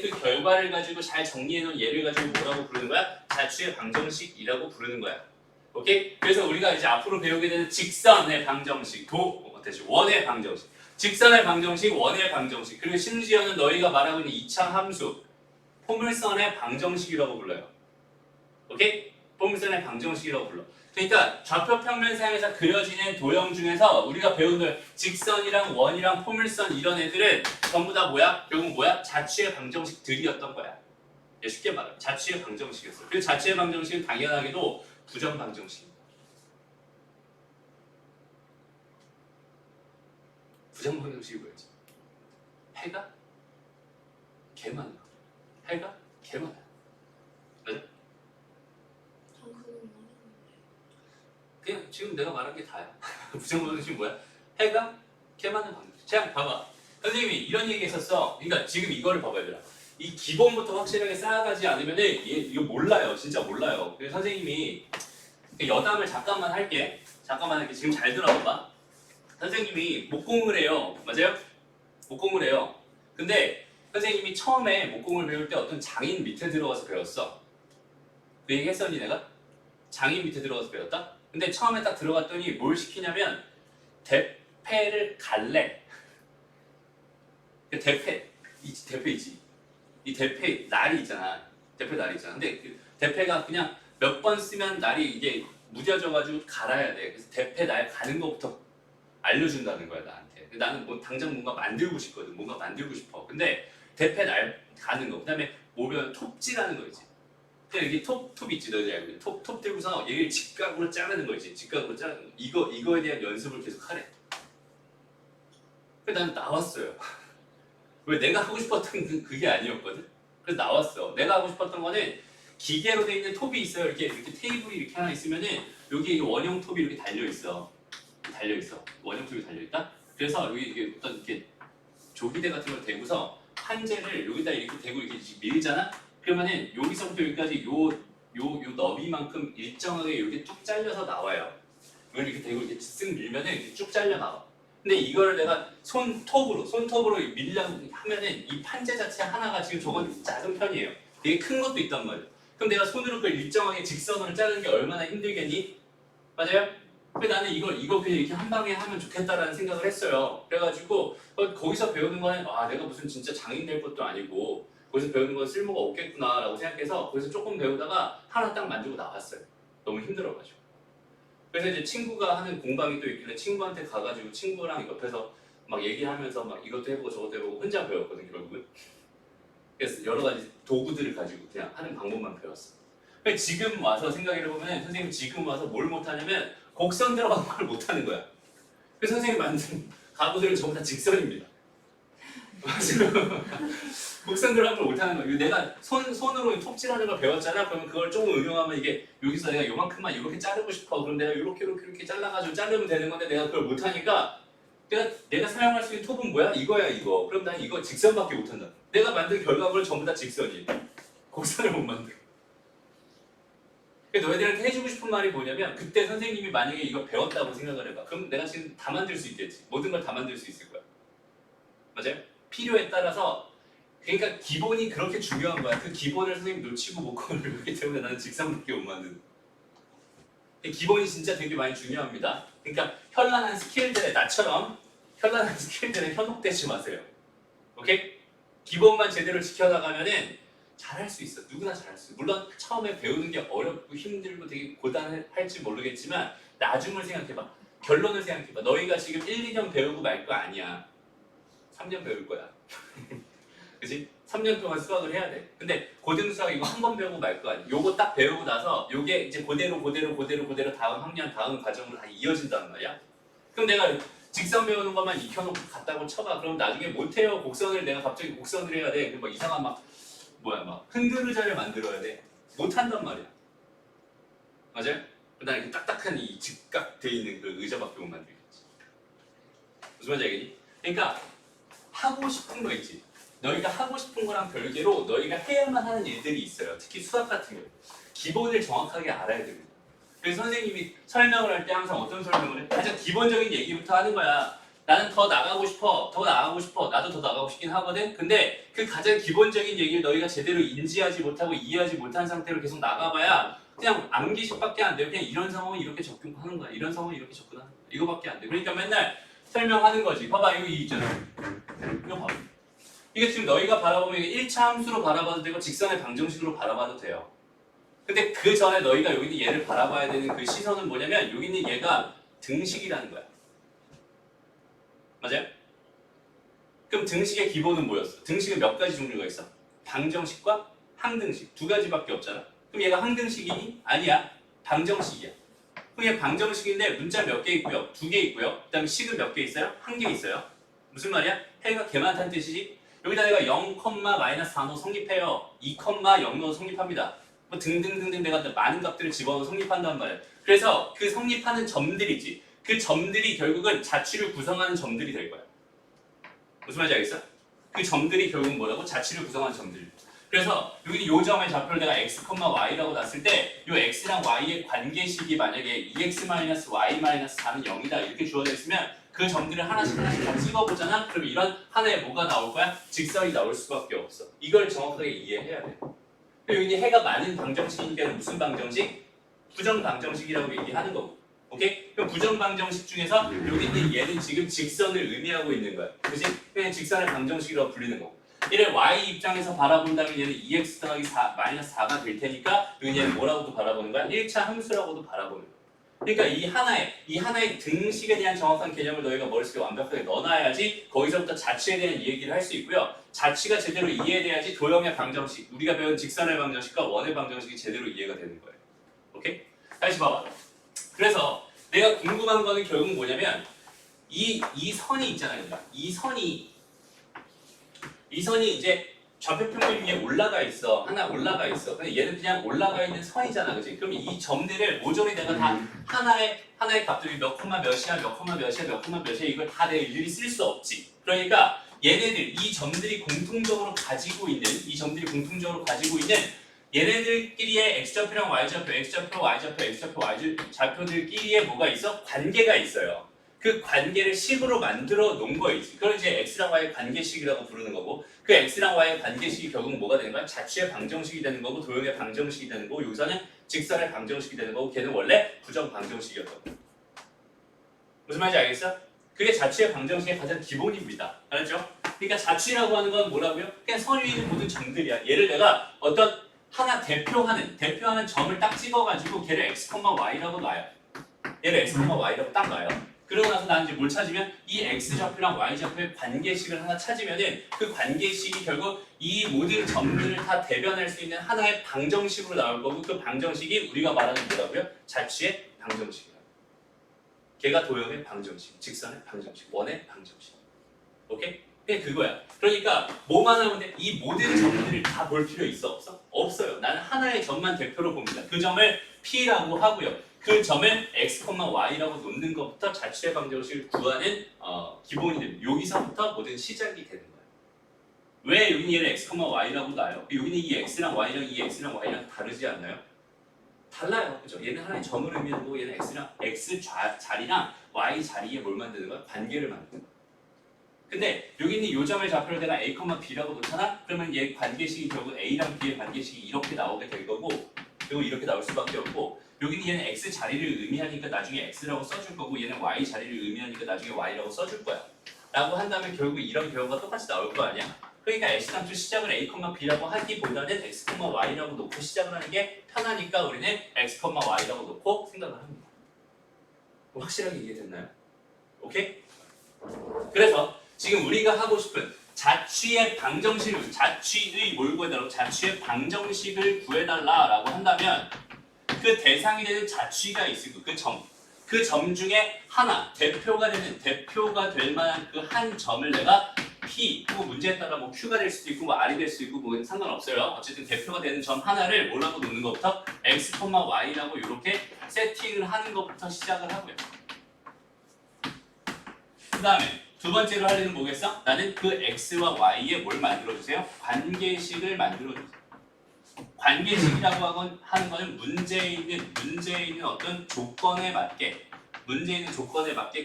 그 결과를 가지고 잘 정리해 놓은 얘를 가지고 뭐라고 부르는 거야? 자취의 방정식이라고 부르는 거야. 오케이? 그래서 우리가 이제 앞으로 배우게 되는 직선의 방정식, 원의 방정식, 직선의 방정식, 원의 방정식, 그리고 심지어는 너희가 말하고 있는 2차 함수, 포물선의 방정식이라고 불러요. 오케이? 포물선의 방정식이라고 불러. 그러니까 좌표 평면상에서 그려지는 도형 중에서 우리가 배우는 직선이랑 원이랑 포물선 이런 애들은 전부 다 뭐야? 결국 뭐야? 자취의 방정식들이었던 거야. 쉽게 말하면 자취의 방정식이었어. 그리고 자취의 방정식은 당연하게도 부정 방정식입니다. 부정 방정식이 뭐였지? 해가 개 많아. 해가 개 많아. 맞아? 전 그건 모르겠는데. 그냥 지금 내가 말한 게 다야. 부정 방정식이 뭐야? 해가 개 많은 방정식. 자, 봐봐. 선생님이 이런 얘기 했었어. 그러니까 지금 이거를 봐봐 얘들아. 이 기본부터 확실하게 쌓아가지 않으면은 이거 몰라요. 진짜 몰라요. 그래서 선생님이 여담을 잠깐만 할게. 지금 잘 들어봐. 선생님이 목공을 해요. 맞아요? 목공을 해요. 근데 선생님이 처음에 목공을 배울 때 어떤 장인 밑에 들어가서 배웠어. 그 얘기 했었니 내가? 장인 밑에 들어가서 배웠다? 근데 처음에 딱 들어갔더니 뭘 시키냐면 대패를 갈래. 대패 있지. 이 대패 날이 있잖아. 근데 그 대패가 그냥 몇 번 쓰면 날이 이게 무뎌져가지고 갈아야 돼. 그래서 대패 날 가는 것부터 알려준다는 거야 나한테. 나는 뭐 당장 뭔가 만들고 싶거든. 근데 대패 날 가는 거. 그다음에 뭐면 톱질하는 거 있지. 그냥 여기 톱 있지 너희들 알고 있는 톱 들고서 얘를 직각으로 자르는 거 있지. 이거에 대한 연습을 계속 하래. 그래서 나는 나왔어요. 왜 내가 하고 싶었던 그게 아니었거든. 그래서 나왔어. 내가 하고 싶었던 거는 기계로 돼 있는 톱이 있어요. 이렇게 테이블이 이렇게 하나 있으면은 여기 원형 톱이 이렇게 달려 있어. 원형 톱이 달려 있다. 그래서 여기 이게 어떤 이렇게 조기대 같은 걸 대고서 판재를 여기다 이렇게 대고 이렇게 밀잖아. 그러면은 여기서부터 여기까지 요 너비만큼 일정하게 이렇게 쭉 잘려서 나와요. 이걸 이렇게 대고 이렇게 쓱 밀면은 이렇게 쭉 잘려 나와. 근데 이거를 내가 손톱으로 밀려고 하면은 이 판재 자체 하나가 지금 저건 작은 편이에요. 되게 큰 것도 있단 말이에요. 그럼 내가 손으로 그걸 일정하게 직선으로 자르는 게 얼마나 힘들겠니? 맞아요? 근데 나는 이거 그냥 이렇게 한 방에 하면 좋겠다라는 생각을 했어요. 그래가지고 거기서 배우는 거는 내가 무슨 진짜 장인 될 것도 아니고 거기서 배우는 건 쓸모가 없겠구나라고 생각해서 거기서 조금 배우다가 하나 딱 만들고 나왔어요. 너무 힘들어가지고. 그래서 이제 친구가 하는 공방이 또 있길래 친구한테 가가지고 친구랑 옆에서 막 얘기하면서 막 이것도 해보고 저것도 해보고 혼자 배웠거든 결국은. 그래서 여러 가지 도구들을 가지고 그냥 하는 방법만 배웠어. 지금 와서 생각해보면 선생님 지금 와서 뭘 못하냐면 곡선 들어간 걸 못하는 거야. 그래서 선생님 만든 가구들은 전부 다 직선입니다. 곡선 들어간 걸 못하는 거야. 내가 손으로 톱질하는 걸 배웠잖아. 그러면 그걸 조금 응용하면 이게 여기서 내가 요만큼만 이렇게 자르고 싶어. 그럼 내가 이렇게 잘라가지고 자르면 되는 건데 내가 그걸 못하니까 내가 사용할 수 있는 톱은 뭐야? 이거야 이거. 그럼 난 이거 직선밖에 못한다. 내가 만든 결과물 전부 다 직선이에요. 곡선을 못 만들어. 너희들한테 해주고 싶은 말이 뭐냐면 그때 선생님이 만약에 이걸 배웠다고 생각을 해봐. 그럼 내가 지금 다 만들 수 있겠지. 모든 걸 다 만들 수 있을 거야. 맞아요? 필요에 따라서 그러니까 기본이 그렇게 중요한 거야. 그 기본을 선생님 놓치고 목공을 배우기 때문에 나는 직선밖에 못 만드는. 기본이 진짜 되게 많이 중요합니다. 그러니까 현란한 스킬들에 나처럼 현란한 스킬들에 현혹되지 마세요. 오케이? 기본만 제대로 지켜나가면은 잘할 수 있어. 누구나 잘할 수 있어. 물론 처음에 배우는 게 어렵고 힘들고 되게 고단할지 모르겠지만 나중을 생각해봐. 결론을 생각해봐. 너희가 지금 1, 2년 배우고 말 거 아니야. 3년 배울 거야. 그치? 3년 동안 수학을 해야 돼. 근데 고등수학 이거 한 번 배우고 말 거 아니야. 요거 딱 배우고 나서 요게 이제 그대로 다음 학년 다음 과정으로 다 이어진단 말이야. 그럼 내가 직선 배우는 것만 익혀놓고 갔다고 쳐봐. 그럼 나중에 못해요. 곡선을 내가 갑자기 곡선을 해야 돼. 막 이상한 막 흔들의자를 만들어야 돼. 못한단 말이야. 맞아요? 그다음에 이렇게 딱딱한 이 직각돼 있는 그 의자밖에 못 만들겠지. 무슨 말인지 알겠니? 그러니까 하고 싶은 거 있지. 너희가 하고 싶은 거랑 별개로 너희가 해야만 하는 일들이 있어요. 특히 수학 같은 경우. 기본을 정확하게 알아야 됩니다. 그래서 선생님이 설명을 할 때 항상 어떤 설명을 해? 가장 기본적인 얘기부터 하는 거야. 나는 더 나가고 싶어. 나도 더 나가고 싶긴 하거든. 근데 그 가장 기본적인 얘기를 너희가 제대로 인지하지 못하고 이해하지 못한 상태로 계속 나가봐야 그냥 암기식밖에 안 돼요. 그냥 이런 상황은 이렇게 접근하는 거야. 이런 상황은 이렇게 접근하는 거야. 이거밖에 안 돼. 그러니까 맨날 설명하는 거지. 봐봐, 이거 있잖아. 이거 봐. 이게 지금 너희가 바라보면 1차 함수로 바라봐도 되고 직선의 방정식으로 바라봐도 돼요. 근데 그 전에 너희가 여기 있는 얘를 바라봐야 되는 그 시선은 뭐냐면 여기 있는 얘가 등식이라는 거야. 맞아요? 그럼 등식의 기본은 뭐였어? 등식은 몇 가지 종류가 있어? 방정식과 항등식 두 가지밖에 없잖아. 그럼 얘가 항등식이니? 아니야. 방정식이야. 그럼 얘 방정식인데 문자 몇 개 있고요? 2개 있고요. 그 다음에 식은 몇 개 있어요? 1개 있어요. 무슨 말이야? 해가 개 많다는 뜻이지? 여기다 내가 0,-4로 성립해요. 2,0로 성립합니다. 뭐 등등등등 내가 많은 값들을 집어넣어 성립한단 말이야. 그래서 그 성립하는 점들이 있지. 그 점들이 결국은 자취를 구성하는 점들이 될 거야. 무슨 말인지 알겠어? 그 점들이 결국 뭐라고? 자취를 구성하는 점들. 그래서 여기 요 점의 좌표를 내가 x, y라고 놨을 때 요 x랑 y의 관계식이 만약에 2x-y-4는 0이다 이렇게 주어져 있으면 그 점들을 하나씩 다 찍어보잖아? 그럼 이런 하나의 뭐가 나올 거야? 직선이 나올 수밖에 없어. 이걸 정확하게 이해해야 돼. 여기 해가 많은 방정식이니까 무슨 방정식? 부정방정식이라고 얘기하는 거고. 오케이? 그럼 부정방정식 중에서 여기 있는 얘는 지금 직선을 의미하고 있는 거야. 그치? 그냥 직선의 방정식이라고 불리는 거고. 얘를 y 입장에서 바라본다면 얘는 2x 더하기 4가 될 테니까 여기 얘는 뭐라고도 바라보는 거야? 1차 함수라고도 바라보는 거야. 그러니까 이 하나의 등식에 대한 정확한 개념을 너희가 머릿속에 완벽하게 넣어놔야지 거기서부터 자취에 대한 얘기를 할 수 있고요. 자취가 제대로 이해돼야지 도형의 방정식, 우리가 배운 직선의 방정식과 원의 방정식이 제대로 이해가 되는 거예요. 오케이? 다시 봐봐. 그래서 내가 궁금한 거는 결국 뭐냐면 이 선이 있잖아요. 이 선이 이제 좌표평면 위에 올라가 있어. 하나 올라가 있어. 근데 얘는 그냥 올라가 있는 선이잖아. 그치? 그럼 이 점들을 모조리 내가 다 하나의 값들이 몇 콤마 몇이야 이걸 다 내가 일일이 쓸 수 없지. 그러니까 얘네들, 이 점들이 공통적으로 가지고 있는 얘네들끼리의 x좌표랑 y좌표, x좌표, y좌표, x좌표, y좌표들끼리의 뭐가 있어? 관계가 있어요. 그 관계를 식으로 만들어 놓은 거이지. 그걸 이제 x랑 y의 관계식이라고 부르는 거고, 그 x랑 y의 관계식이 결국 뭐가 되는 거야? 자취의 방정식이 되는 거고, 도형의 방정식이 되는 거고, 여기서는 직선의 방정식이 되는 거고, 걔는 원래 부정 방정식이었던 거야. 무슨 말인지 알겠어? 그게 자취의 방정식의 가장 기본입니다. 알았죠? 그러니까 자취라고 하는 건 뭐라고요? 그냥 선 위에 있는 모든 점들이야. 얘를 내가 어떤 하나 대표하는 점을 딱 찍어가지고 걔를 x, y라고 놔요. 얘를 x, y라고 딱 놔요. 그러고 나서 나는 이제 뭘 찾으면 이 x좌표랑 y좌표의 관계식을 하나 찾으면은 그 관계식이 결국 이 모든 점들을 다 대변할 수 있는 하나의 방정식으로 나올 거고, 그 방정식이 우리가 말하는 뭐라고요? 자취의 방정식이야. 걔가 도형의 방정식, 직선의 방정식, 원의 방정식. 오케이? 그냥 그거야. 그러니까 뭐만 하면 돼? 이 모든 점들을 다 볼 필요 있어? 없어? 없어요. 나는 하나의 점만 대표로 봅니다. 그 점을 P라고 하고요. 그 점을 x, y라고 놓는 것부터 자취의 방정식을 구하는 기본이 됩니다. 여기서부터 모든 시작이 되는 거예요. 왜 여기는 얘를 x, y라고 놔요? 여기는 이 x랑 y랑 다르지 않나요? 달라요. 그죠? 얘는 하나의 점을 의미하는 거고, 얘는 x 자리랑 y 자리에 뭘 만드는 거야? 관계를 만드는 거야. 근데 여기 있는 요 점의 좌표를 내가 a, b라고 놓잖아? 그러면 얘 관계식이 결국 a랑 b의 관계식이 이렇게 나오게 될 거고 그리고 이렇게 나올 수밖에 없고 여기는 얘는 x 자리를 의미하니까 나중에 x라고 써줄 거고 얘는 y 자리를 의미하니까 나중에 y라고 써줄 거야. 라고 한다면 결국 이런 결과가 똑같이 나올 거 아니야? 그러니까 x단수 시작을 a, b라고 하기보다는 x, y라고 놓고 시작을 하는 게 편하니까 우리는 x, y라고 놓고 생각을 합니다. 확실하게 이해됐나요? 오케이? 그래서 지금 우리가 하고 싶은 자취의 방정식을 자취의 뭘 구해달라고 자취의 방정식을 구해달라라고 한다면 그 대상이 되는 자취가 있을 거고 그 점 중에 하나 대표가 될 만한 그 한 점을 내가 P 혹은 문제에 따라 뭐 Q가 될 수도 있고 뭐 R이 될 수도 있고 뭐 상관없어요. 어쨌든 대표가 되는 점 하나를 뭐라고 놓는 것부터 X, Y라고 이렇게 세팅을 하는 것부터 시작을 하고요. 그 다음에 두 번째로 할 일은 뭐겠어? 나는 그 X와 Y에 뭘 만들어주세요? 관계식을 만들어주세요. 관계식이라고 하는 거는 문제에 있는 어떤 조건에 맞게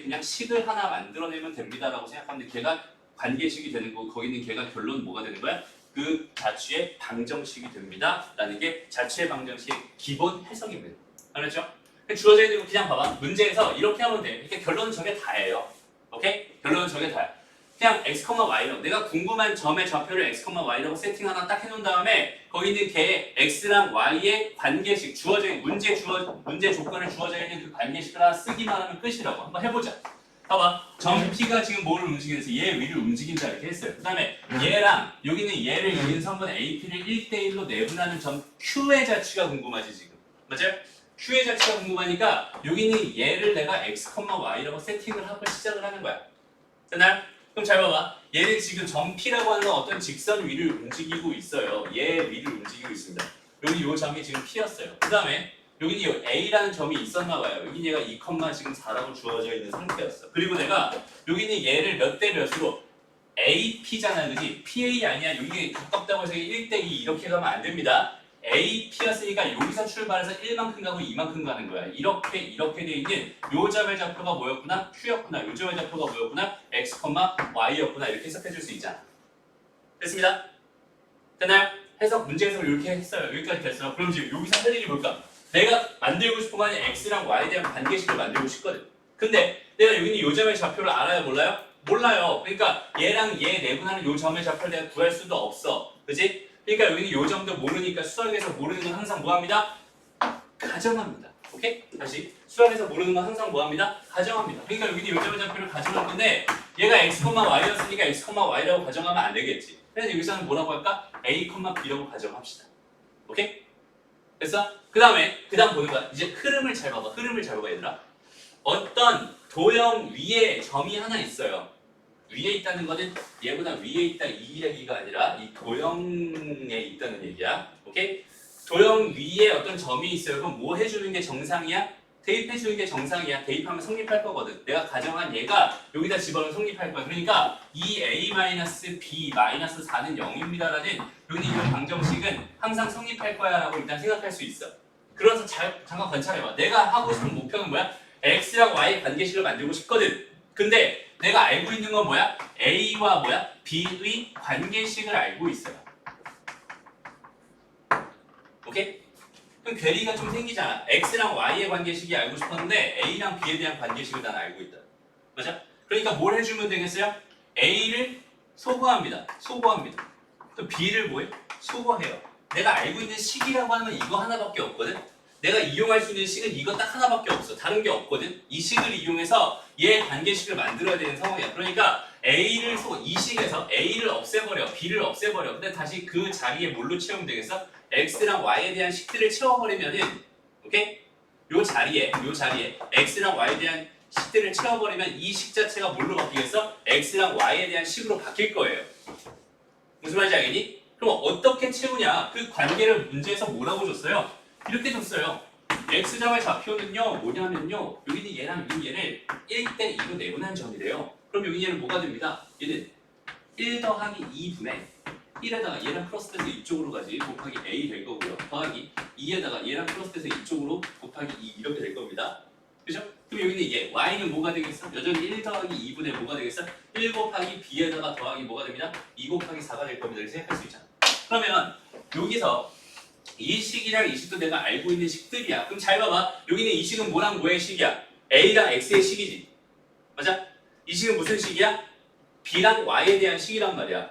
그냥 식을 하나 만들어내면 됩니다라고 생각하는데 걔가 관계식이 되는 거고 거기는 걔가 결론 뭐가 되는 거야? 그 자취의 방정식이 됩니다. 라는 게 자취의 방정식의 기본 해석입니다. 알았죠? 주어져 있는 거 그냥 봐봐. 문제에서 이렇게 하면 돼. 이렇게 결론은 저게 다예요. 오케이? 결론은 저게 다야. 그냥 x, y라고 내가 궁금한 점의 좌표를 x, y라고 세팅 하나 딱 해놓은 다음에 거기 있는 걔 x랑 y의 관계식 문제 조건에 주어져 있는 그 관계식을 하나 쓰기만 하면 끝이라고. 한번 해보자. 봐봐. 점 P가 지금 뭐를 움직이면서 얘 위를 움직인다 이렇게 했어요. 그 다음에 얘랑 여기는 얘를 이긴 성분 AP를 1대1로 내분하는 점 Q의 자취가 궁금하지 지금. 맞아요? Q의 자취가 궁금하니까 여기 있는 얘를 내가 x, y라고 세팅을 하고 시작을 하는 거야. 됐나요? 그럼 잘 봐봐. 얘는 지금 점 P라고 하는 건 어떤 직선 위를 움직이고 있어요. 얘 위를 움직이고 있습니다. 여기 요 점이 지금 P였어요. 그 다음에 여기는 A라는 점이 있었나 봐요. 여기 얘가 2, 지금 4라고 주어져 있는 상태였어. 그리고 내가 여기는 얘를 몇 대 몇으로 AP잖아, 그지? PA 아니야. 여기 가깝다고 해서 1대2 이렇게 가면 안 됩니다. AP였으니까 여기서 출발해서 1만큼 가고 2만큼 가는 거야. 이렇게 돼 있는 요 점의 좌표가 뭐였구나? Q였구나. 요 점의 좌표가 뭐였구나? X, Y였구나. 이렇게 해석해 줄 수 있잖아. 됐습니다? 됐나요? 해석 문제 해석을 이렇게 했어요. 여기까지 됐어요. 그럼 지금 여기서 할 일이 뭘까? 내가 만들고 싶은 건 X랑 Y에 대한 관계식을 만들고 싶거든. 근데 내가 여기 있는 요 점의 좌표를 알아요? 몰라요? 몰라요. 그러니까 얘랑 얘 내분하는 요 점의 좌표를 내가 구할 수도 없어. 그지? 그러니까 여기는 요 점도 모르니까 수학에서 모르는 건 항상 뭐합니다? 가정합니다. 오케이? 다시 수학에서 모르는 건 항상 뭐합니다? 가정합니다. 그러니까 여기는 요 점의 좌표를 가정할 건데 얘가 x, y였으니까 x, y라고 가정하면 안 되겠지. 그래서 여기서는 뭐라고 할까? a, b라고 가정합시다. 오케이? 됐어? 그 다음 보는 거야. 이제 흐름을 잘 봐봐. 얘들아. 어떤 도형 위에 점이 하나 있어요. 위에 있다는 거는 얘보다 위에 있다 이 얘기가 아니라 이 도형에 있다는 얘기야. 오케이? 도형 위에 어떤 점이 있어요. 그럼 뭐 해주는 게 정상이야? 대입해주는 게 정상이야. 대입하면 성립할 거거든. 내가 가정한 얘가 여기다 집어넣으면 성립할 거야. 그러니까 이 a-b-4는 0입니다라는 여기 이런 방정식은 항상 성립할 거야 라고 일단 생각할 수 있어. 그래서 잠깐 관찰해봐. 내가 하고 싶은 목표는 뭐야? x랑 y 관계식을 만들고 싶거든. 근데 내가 알고 있는 건 뭐야? a와 b의 관계식을 알고 있어요. 오케이? 그럼 괴리가 좀 생기잖아. x랑 y의 관계식이 알고 싶었는데 a랑 b에 대한 관계식을 난 알고 있다. 맞아? 그러니까 뭘 해주면 되겠어요? a를 소거합니다. 또 b를 뭐해? 소거해요. 내가 알고 있는 식이라고 하는 건 이거 하나밖에 없거든. 내가 이용할 수 있는 식은 이거 딱 하나밖에 없어. 다른 게 없거든. 이 식을 이용해서 얘 관계식을 만들어야 되는 상황이야. 그러니까 이 식에서 a를 없애버려, b를 없애버려. 근데 다시 그 자리에 뭘로 채우면 되겠어? x랑 y에 대한 식들을 채워버리면은, 오케이? 요 자리에 x랑 y에 대한 식들을 채워버리면 이 식 자체가 뭘로 바뀌겠어? x랑 y에 대한 식으로 바뀔 거예요. 무슨 말인지 알겠니? 그럼 어떻게 채우냐? 그 관계를 문제에서 뭐라고 줬어요? 이렇게 줬어요. x점의 좌표는요 뭐냐면요 여기 있는 얘랑 여기 얘를 1대2로 내분한 점이래요. 그럼 여기 얘는 뭐가 됩니다? 얘는 1 더하기 2분의 1에다가 얘랑 플러스돼서 이쪽으로 가지 곱하기 a 될 거고요. 더하기 2에다가 얘랑 플러스돼서 이쪽으로 곱하기 2 이렇게 될 겁니다. 그죠? 그럼 여기는 이게 y는 뭐가 되겠어? 여전히 1 더하기 2분의 뭐가 되겠어? 1 곱하기 b에다가 더하기 뭐가 됩니다? 2 곱하기 4가 될 겁니다. 이렇게 생각할 수 있잖아. 그러면 여기서 이 식이랑 이 식도 내가 알고 있는 식들이야. 그럼 잘 봐봐. 여기는 이 식은 뭐랑 뭐의 식이야? a랑 x의 식이지. 맞아? 이 식은 무슨 식이야? b랑 y에 대한 식이란 말이야.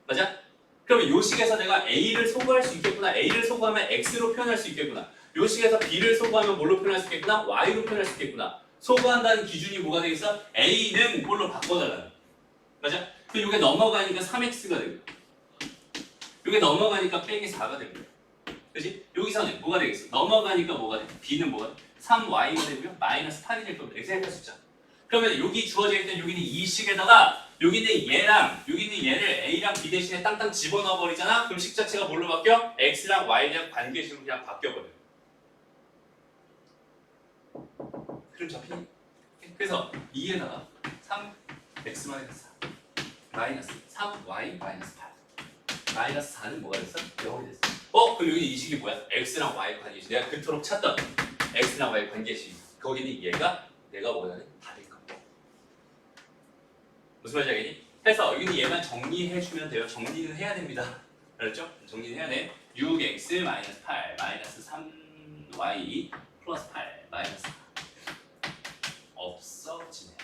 맞아? 그러면 요 식에서 내가 a를 소구할 수 있겠구나. a를 소구하면 x로 표현할 수 있겠구나. 요 식에서 b를 소구하면 뭘로 표현할 수 있겠구나? y로 표현할 수 있겠구나. 소구한다는 기준이 뭐가 되겠어? a는 뭘로 바꿔달라는. 맞아? 그럼 이게 넘어가니까 3x가 되고 이게 넘어가니까 빼기 4가 됩니다. 그지? 여기서는 뭐가 되겠어? 넘어가니까 뭐가 돼? b는 뭐가 돼? 3y가 되고요. 마이너스 8이 될 겁니다. 이렇게 생각할 수 있잖아. 그러면 여기 주어져 있던 여기는 이 식에다가 여기는 얘랑 여기는 얘를 a랑 b 대신에 땅땅 집어넣어 버리잖아. 그럼 식 자체가 뭘로 바뀌어? x랑 y에 대한 관계식으로 그냥 바뀌어버려. 그럼 잡히니? 그래서 2에다가 3x 마이너스 4 마이너스 3y 마이너스 8 마이너스 4는 뭐가 됐어? 0이 됐어. 그럼 여기 이 식이 뭐야? x랑 y 관계식. 내가 그토록 찾던 x랑 y 관계식. 거기는 얘가 내가 원하는 답일 겁니다. 무슨 말인지 알겠니? 해서 여기는 얘만 정리해주면 돼요. 정리는 해야 됩니다. 알았죠? 정리는 해야 돼. 6x 마이너스 8 마이너스 3y 플러스 8 마이너스 4 없어지네.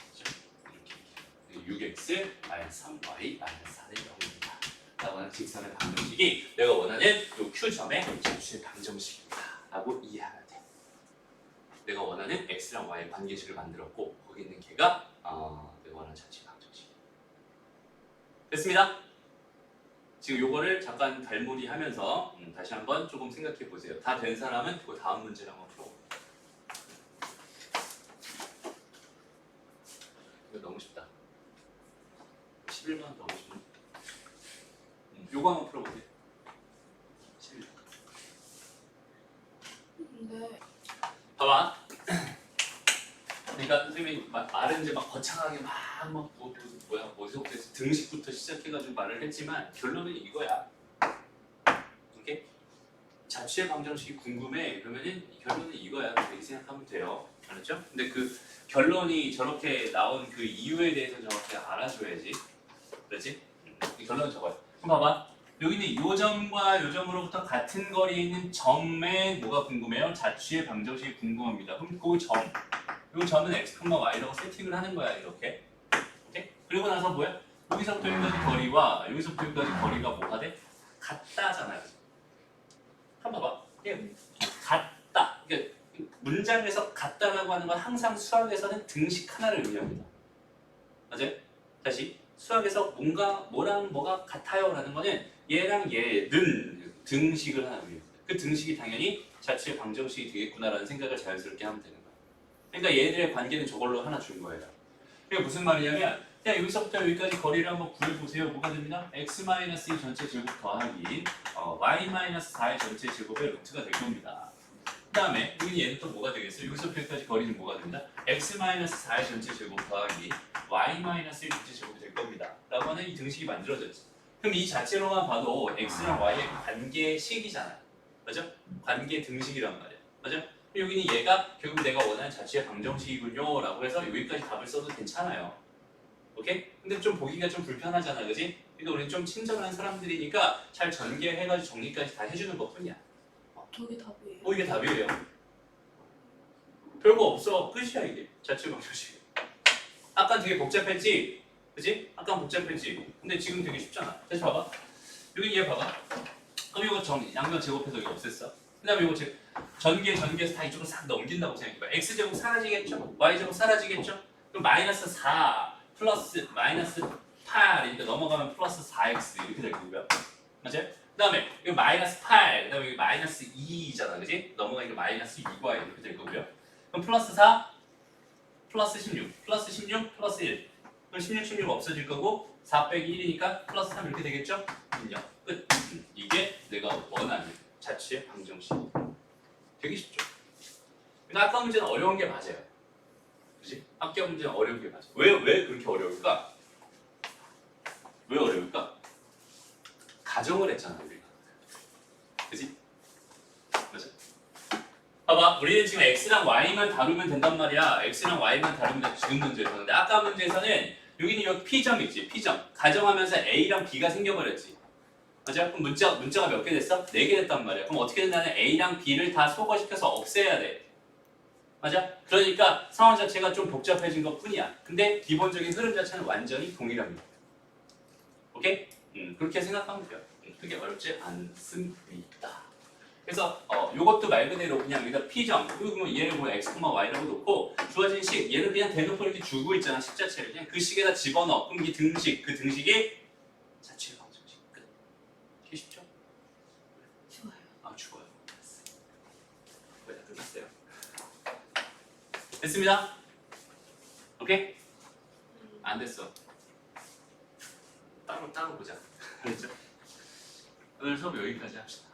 이렇게 6x 마이너스 3y 마이너스 4는 0입니다. 라고 하는 직선의 방정식이 내가 원하는 이 Q점의 접수의 방정식입니다. 라고 이해하면 돼. 내가 원하는 x랑 y의 관계식을 만들었고 거기 있는 걔가 내가 원하는 자체 방정식. 됐습니다. 지금 요거를 잠깐 달무리하면서 다시 한번 조금 생각해 보세요. 다 된 사람은 그 다음 문제를 한번 풀어볼게요. 이거 너무 쉽다. 11번 너무 쉽네. 요거 한번 풀어보세요. 11번. 근데 봐봐. 그러니까 선생님이 말은 이제 막 거창하게 어디서부터 등식부터 시작해가지고 말을 했지만 결론은 이거야. 이게 자취의 방정식이 궁금해. 그러면은 결론은 이거야. 이렇게 생각하면 돼요. 알았죠? 근데 그 결론이 저렇게 나온 그 이유에 대해서 정확히 알아줘야지. 그렇지? 이 결론은 저거야. 그럼 봐봐. 여기는 요 점과 요 점으로부터 같은 거리에 있는 점에 뭐가 궁금해요? 자취의 방정식이 궁금합니다. 그럼 그 점, 요 점은 x, y라고 세팅을 하는 거야. 이렇게. 오케이? 그리고 나서 뭐야? 여기서부터 여기까지 거리와 여기서부터 여기까지 거리가 뭐가 돼? 같다잖아요. 한번 봐봐. 이게 같다. 그러니까 문장에서 같다라고 하는 건 항상 수학에서는 등식 하나를 의미합니다. 맞아요? 다시 수학에서 뭐랑 뭐가 같아요라는 거는 얘랑 얘는 등식을 하나 의미합니다. 그 등식이 당연히 자취의 방정식이 되겠구나라는 생각을 자연스럽게 하면 되는 거야. 그러니까 얘들의 관계는 저걸로 하나 준 거예요. 그게 무슨 말이냐면 그냥 여기서부터 여기까지 거리를 한번 구해보세요. 뭐가 됩니다? x-2 전체 제곱 더하기 y-4의 전체 제곱의 루트가 될 겁니다. 그 다음에 여기 얘는 또 뭐가 되겠어요? 여기서부터 여기까지 거리는 뭐가 됩니다? x-4의 전체 제곱 더하기 y-1 전체 제곱이 될 겁니다. 라고 하는 이 등식이 만들어졌지. 그럼 이 자체로만 봐도 x랑 y의 관계식이잖아요. 맞죠? 관계 등식이란 말이야. 맞죠? 여기는 얘가 결국 내가 원하는 자취의 방정식이군요 라고 해서 여기까지 답을 써도 괜찮아요. 오케이? 근데 좀 보기가 좀 불편하잖아, 그지? 그러니까 우리는 좀 친절한 사람들이니까 잘 전개해가지고 정리까지 다 해주는 것 뿐이야. 저게 답이에요. 이게 답이에요. 별거 없어. 끝이야 이게. 자취 방정식. 아까 되게 복잡했지? 그지? 아까 복잡했지? 근데 지금 되게 쉽잖아. 다시 봐봐. 여기 얘 봐봐. 그럼 이거 양변 제곱해서 이거 없앴어. 그 다음에 이거 전개해서 다 이쪽으로 싹 넘긴다고 생각해봐. x제곱 사라지겠죠? y제곱 사라지겠죠? 그럼 마이너스 4 플러스 마이너스 8 이렇게 넘어가면 플러스 4x 이렇게 될 거고요. 맞아요? 그 다음에 이거 마이너스 8, 그 다음에 여기 마이너스 2잖아, 그지? 넘어가니까 마이너스 6y 이렇게 될 거고요. 그럼 플러스 4, 플러스 16, 플러스 16, 플러스 1. 그럼 16, 16 없어질 거고 4 빼기 1이니까 플러스 3 이렇게 되겠죠? 0. 끝. 이게 내가 원하는 자취의 방정식. 되게 쉽죠? 근데 아까 문제는 어려운 게 맞아요. 그지? 아까 문제는 어려운 게 맞아. 왜 그렇게 어려울까? 왜 어려울까? 가정을 했잖아 우리가. 그지? 맞아? 봐봐, 우리는 지금 x랑 y만 다루면 된단 말이야. x랑 y만 다루면 돼, 지금 문제에서는. 근데 아까 문제에서는 여기는 여기 p점 있지, p점. 가정하면서 a랑 b가 생겨버렸지. 맞아? 그럼 문자가 몇 개 됐어? 4개 됐단 말이야. 그럼 어떻게 된다는 a랑 b를 다 소거시켜서 없애야 돼. 맞아? 그러니까 상황 자체가 좀 복잡해진 것 뿐이야. 근데 기본적인 흐름 자체는 완전히 동일합니다. 오케이? 그렇게 생각하면 돼요. 크게 어렵지 않습니다. 그래서 요것도 말 그대로 그냥 여기다 p점, 그리고 얘를 뭐 x, y라고 놓고 주어진 식, 얘는 그냥 대놓고 이렇게 주고 있잖아, 식 자체를. 그냥 그 식에다 집어넣어. 그럼 이 등식, 그 등식이 자취의 방정식. 끝. 이게 쉽죠? 좋아요. 아, 죽어요. 거의 다 끝났어요. 됐습니다. 오케이? 안 됐어. 따로 보자. 알겠죠? 오늘 수업 여기까지 합시다.